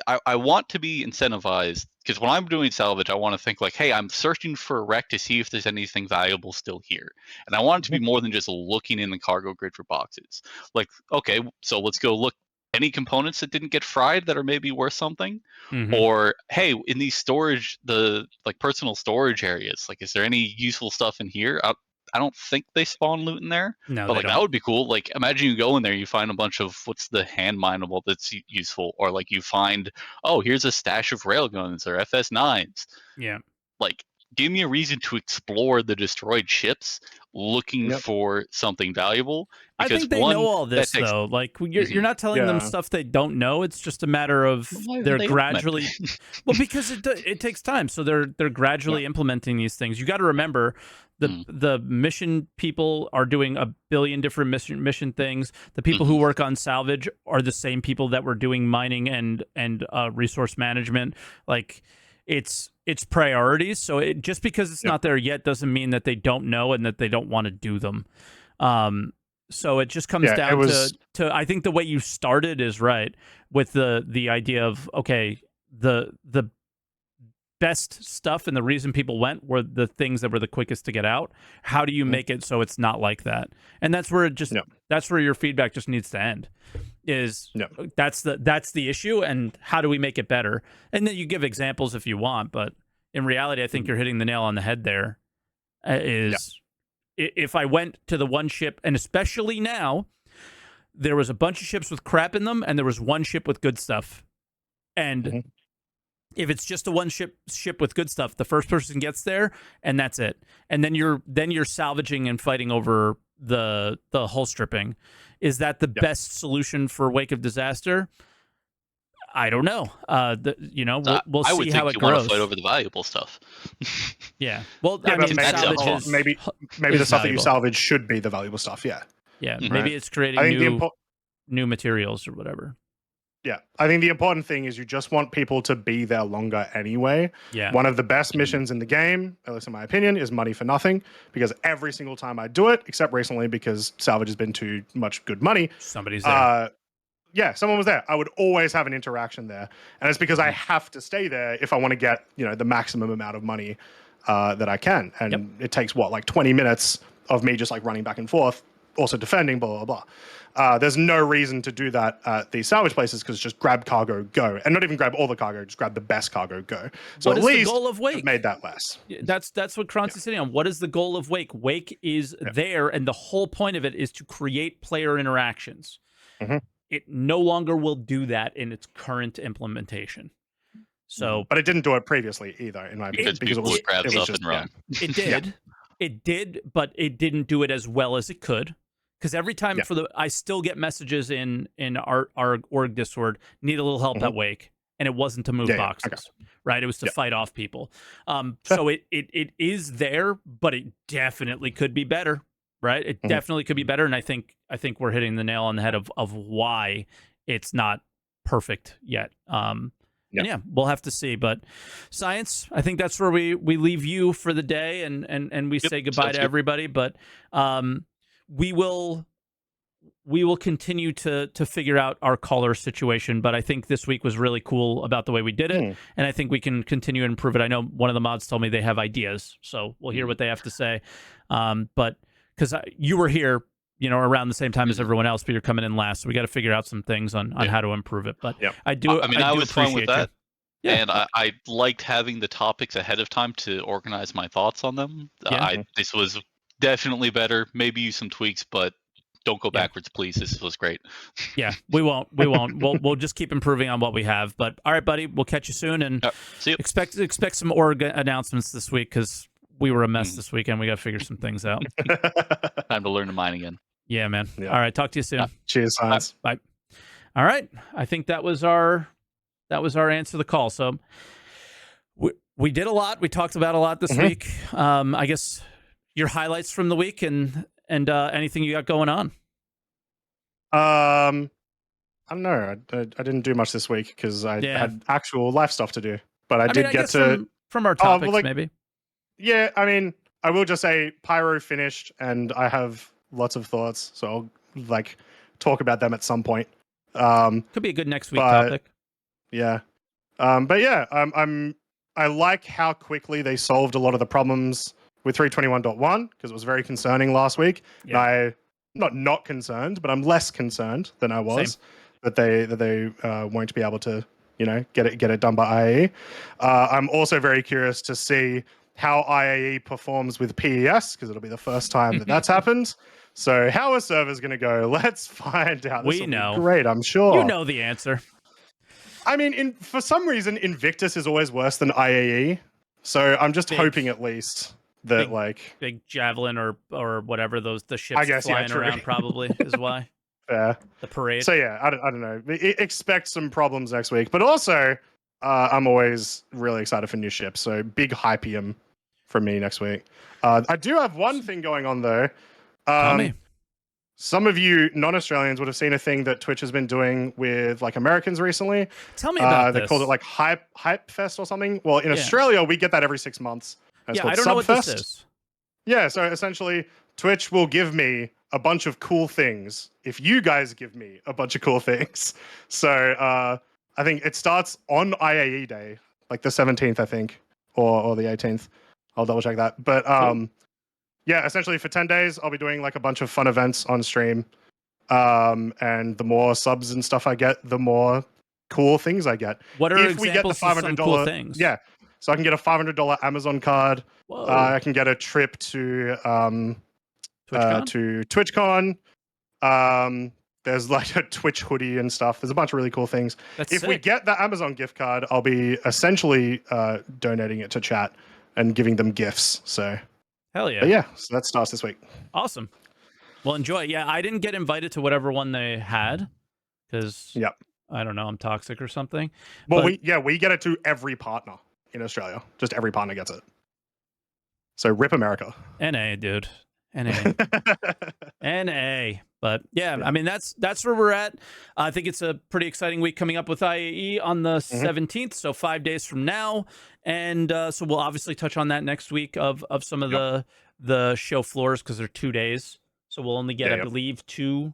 Speaker 8: I want to be incentivized, because when I'm doing salvage, I want to think like, hey, I'm searching for a wreck to see if there's anything valuable still here. And I want it to be more than just looking in the cargo grid for boxes. Like, okay, so let's go look any components that didn't get fried that are maybe worth something. Or hey, in these storage, the like personal storage areas, like is there any useful stuff in here? I don't think they spawn loot in there.
Speaker 1: No,
Speaker 8: but like that would be cool. Like imagine you go in there, you find a bunch of what's the hand mineable that's useful, or like you find, oh, here's a stash of railguns or FS9s.
Speaker 1: Yeah.
Speaker 8: Like give me a reason to explore the destroyed ships looking for something valuable.
Speaker 1: I think they know all this though. Like you're not telling them stuff they don't know. It's just a matter of they're gradually well, because it takes time. So they're gradually implementing these things. You got to remember the mission people are doing a billion different mission things. The people who work on salvage are the same people that were doing mining and resource management. Like it's priorities. So just because it's not there yet doesn't mean that they don't know and that they don't want to do them. So it just comes down to I think the way you started is right, with the idea of, okay, the best stuff and the reason people went were the things that were the quickest to get out. How do you make it so it's not like that? And that's where that's where your feedback just needs to end. That's the issue, and how do we make it better? And then you give examples if you want, but in reality, I think you're hitting the nail on the head there. If I went to the one ship, and especially now, there was a bunch of ships with crap in them, and there was one ship with good stuff. And If it's just a one ship with good stuff, the first person gets there and that's it. And then you're salvaging and fighting over the hull stripping. Is that the best solution for Wake of Disaster? I don't know. We'll
Speaker 8: I would
Speaker 1: see
Speaker 8: think
Speaker 1: how it
Speaker 8: you
Speaker 1: grows.
Speaker 8: want to fight over the valuable stuff.
Speaker 1: Yeah. Well,
Speaker 2: Yeah,
Speaker 1: I mean,
Speaker 2: maybe the stuff that you salvage should be the valuable stuff. Yeah.
Speaker 1: Yeah.
Speaker 8: Mhm.
Speaker 1: Maybe it's creating new materials or whatever.
Speaker 2: Yeah, I think the important thing is you just want people to be there longer anyway.
Speaker 1: Yeah.
Speaker 2: One of the best missions in the game, at least in my opinion, is money for nothing, because every single time I do it, except recently because salvage has been too much good money.
Speaker 1: Somebody's there.
Speaker 2: Yeah, someone was there. I would always have an interaction there, and it's because I have to stay there if I want to get the maximum amount of money that I can. And it takes like 20 minutes of me just like running back and forth, also defending, blah blah blah. There's no reason to do that at these salvage places because just grab cargo, go, and not even grab all the cargo, just grab the best cargo, go. So
Speaker 1: what
Speaker 2: at
Speaker 1: is
Speaker 2: least
Speaker 1: the goal of Wake?
Speaker 2: I've made that less.
Speaker 1: That's what Croncy's sitting on. What is the goal of Wake? Wake is there, and the whole point of it is to create player interactions.
Speaker 2: Mm-hmm.
Speaker 1: It no longer will do that in its current implementation. So,
Speaker 2: but it didn't do it previously either, in my opinion,
Speaker 8: because it would grab stuff and run.
Speaker 1: It did. It did, but it didn't do it as well as it could. Because every time I still get messages in our org Discord, need a little help at Wake, and it wasn't to move boxes, right? It was to fight off people. So it is there, but it definitely could be better, right? It definitely could be better, and I think we're hitting the nail on the head of why it's not perfect yet. And we'll have to see. But science, I think that's where we leave you for the day, and we say goodbye to everybody. But we will continue to figure out our caller situation, but I think this week was really cool about the way we did it, and I think we can continue to improve it. I know one of the mods told me they have ideas, so we'll hear what they have to say. But because you were here, around the same time as everyone else, but you're coming in last, so we got to figure out some things on how to improve it. But I do.
Speaker 8: I was fine with that.
Speaker 1: Yeah.
Speaker 8: And I liked having the topics ahead of time to organize my thoughts on them. This was definitely better. Maybe use some tweaks, but don't go backwards, please. This was great.
Speaker 1: Yeah, we won't. We'll just keep improving on what we have. But all right, buddy, we'll catch you soon, and
Speaker 8: see you.
Speaker 1: Expect some org announcements this week because we were a mess this weekend. We got to figure some things out.
Speaker 8: Time to learn to mine again.
Speaker 1: Yeah, man. Yeah. All right, talk to you soon.
Speaker 2: Cheers, science.
Speaker 1: Bye. All right, I think that was our answer to the call. So we did a lot. We talked about a lot this week. I guess your highlights from the week and anything you got going on.
Speaker 2: I don't know. I didn't do much this week because I had actual life stuff to do. But I did get to
Speaker 1: from our topics, maybe.
Speaker 2: Yeah, I mean, I will just say Pyro finished, and I have lots of thoughts, so I'll talk about them at some point.
Speaker 1: Could be a good next week topic.
Speaker 2: Yeah, but yeah, I like how quickly they solved a lot of the problems with 321.1 because it was very concerning last week. Yeah. And I'm not concerned, but I'm less concerned than I was that they won't be able to get it done by IAE. I'm also very curious to see how IAE performs with PES because it'll be the first time that's happened. So how are servers going to go? Let's find out.
Speaker 1: We know.
Speaker 2: Great, I'm sure.
Speaker 1: You know the answer.
Speaker 2: I mean, for some reason, Invictus is always worse than IAE. So I'm just hoping at least that
Speaker 1: big javelin or whatever the ships flying around probably is why.
Speaker 2: Yeah.
Speaker 1: The parade.
Speaker 2: So yeah, I don't know. Expect some problems next week, but also I'm always really excited for new ships. So big Hypium from me next week. I do have one thing going on though.
Speaker 1: Tell me.
Speaker 2: Some of you non-Australians would have seen a thing that Twitch has been doing with Americans recently.
Speaker 1: Tell me about
Speaker 2: this. They called it Hype Fest or something. Well, in Australia, we get that every 6 months.
Speaker 1: Yeah, I don't know what this is.
Speaker 2: Yeah, so essentially, Twitch will give me a bunch of cool things if you guys give me a bunch of cool things. So I think it starts on IAE Day, like the 17th, I think, or the 18th. I'll double check that. But yeah, essentially for 10 days, I'll be doing a bunch of fun events on stream. And the more subs and stuff I get, the more cool things I get.
Speaker 1: What are examples of some cool things?
Speaker 2: Yeah. So I can get a $500 Amazon card. I can get a trip to TwitchCon. There's like a Twitch hoodie and stuff. There's a bunch of really cool things.
Speaker 1: That's
Speaker 2: If we
Speaker 1: sick.
Speaker 2: get the Amazon gift card, I'll be essentially donating it to chat and giving them gifts. So
Speaker 1: Hell yeah.
Speaker 2: but yeah, so that starts this week.
Speaker 1: Awesome. Well, enjoy. Yeah, I didn't get invited to whatever one they had because
Speaker 2: Yep.
Speaker 1: I don't know, I'm toxic or something.
Speaker 2: Well,
Speaker 1: But-
Speaker 2: we get it to every partner in Australia. Just every partner gets it. So rip America.
Speaker 1: NA, dude. NA. NA. But yeah, I mean that's where we're at. I think it's a pretty exciting week coming up with IAE on the 17th, so 5 days from now, and so we'll obviously touch on that next week of some of the show floors because they're 2 days, so we'll only get I believe 2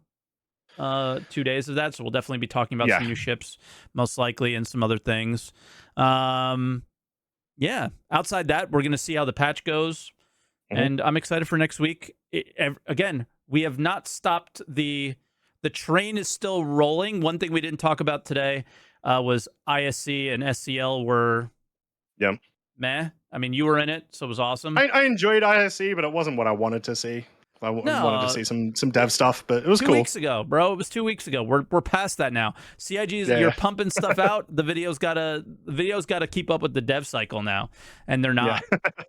Speaker 1: days of that. So we'll definitely be talking about some new ships, most likely, and some other things. Yeah, outside that, we're gonna see how the patch goes. And I'm excited for next week. Again, we have not stopped. The train is still rolling. One thing we didn't talk about today was ISC and SCL were meh. I mean, you were in it, so it was awesome.
Speaker 2: I enjoyed ISC, but it wasn't what I wanted to see. I wanted to see some dev stuff, but it was
Speaker 1: 2
Speaker 2: cool.
Speaker 1: 2 weeks ago, bro. It was 2 weeks ago. We're past that now. CIG's you're pumping stuff out. The video's gotta keep up with the dev cycle now, and they're not.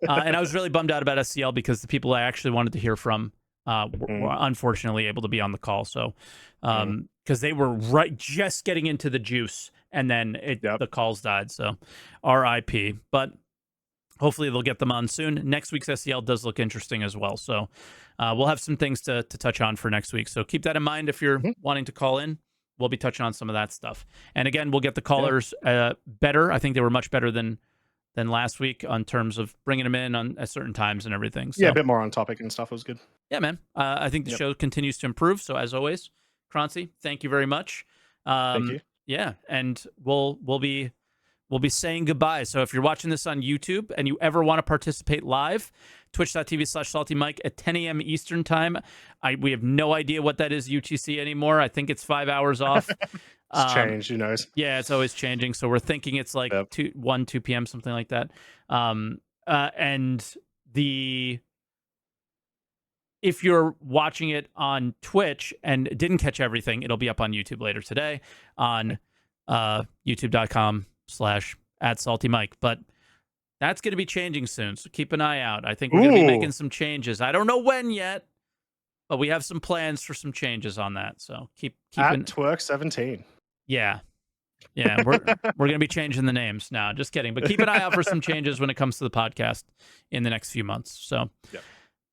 Speaker 1: And I was really bummed out about SCL because the people I actually wanted to hear from were unfortunately able to be on the call. So because they were just getting into the juice, and then the calls died. So RIP. But hopefully they'll get them on soon. Next week's SCL does look interesting as well. So we'll have some things to touch on for next week. So keep that in mind if you're wanting to call in. We'll be touching on some of that stuff. And again, we'll get the callers better. I think they were much better than last week on terms of bringing them in at certain times and everything. So,
Speaker 2: yeah, a bit more on topic and stuff was good.
Speaker 1: Yeah, man. I think the show continues to improve. So as always, Croncy, thank you very much.
Speaker 2: Thank you.
Speaker 1: Yeah, and we'll be saying goodbye. So if you're watching this on YouTube and you ever want to participate live, twitch.tv/SaltEMike at 10 a.m. Eastern time. We have no idea what that is UTC anymore. I think it's 5 hours off.
Speaker 2: It's changed, who knows?
Speaker 1: Yeah, it's always changing. So we're thinking it's like 2 p.m., something like that. And if you're watching it on Twitch and didn't catch everything, it'll be up on YouTube later today on youtube.com/@SaltEMike. But that's going to be changing soon, so keep an eye out. I think we're going to be making some changes. I don't know when yet, but we have some plans for some changes on that. So keep
Speaker 2: Twerk17.
Speaker 1: Yeah. We're going to be changing the names now. Just kidding, but keep an eye out for some changes when it comes to the podcast in the next few months. So.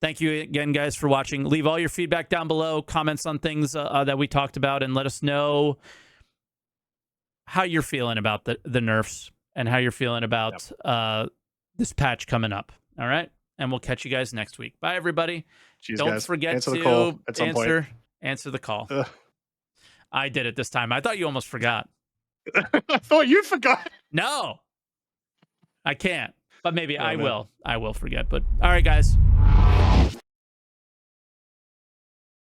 Speaker 1: Thank you again, guys, for watching. Leave all your feedback down below, comments on things that we talked about, and let us know how you're feeling about the nerfs and how you're feeling about this patch coming up. All right? And we'll catch you guys next week. Bye, everybody.
Speaker 2: Jeez,
Speaker 1: Don't
Speaker 2: guys.
Speaker 1: forget
Speaker 2: answer
Speaker 1: to
Speaker 2: the call at some point.
Speaker 1: Answer the call.
Speaker 2: Ugh.
Speaker 1: I did it this time. I thought you almost forgot.
Speaker 2: I thought you forgot.
Speaker 1: No. I can't. But maybe I will. I will forget. But all right, guys.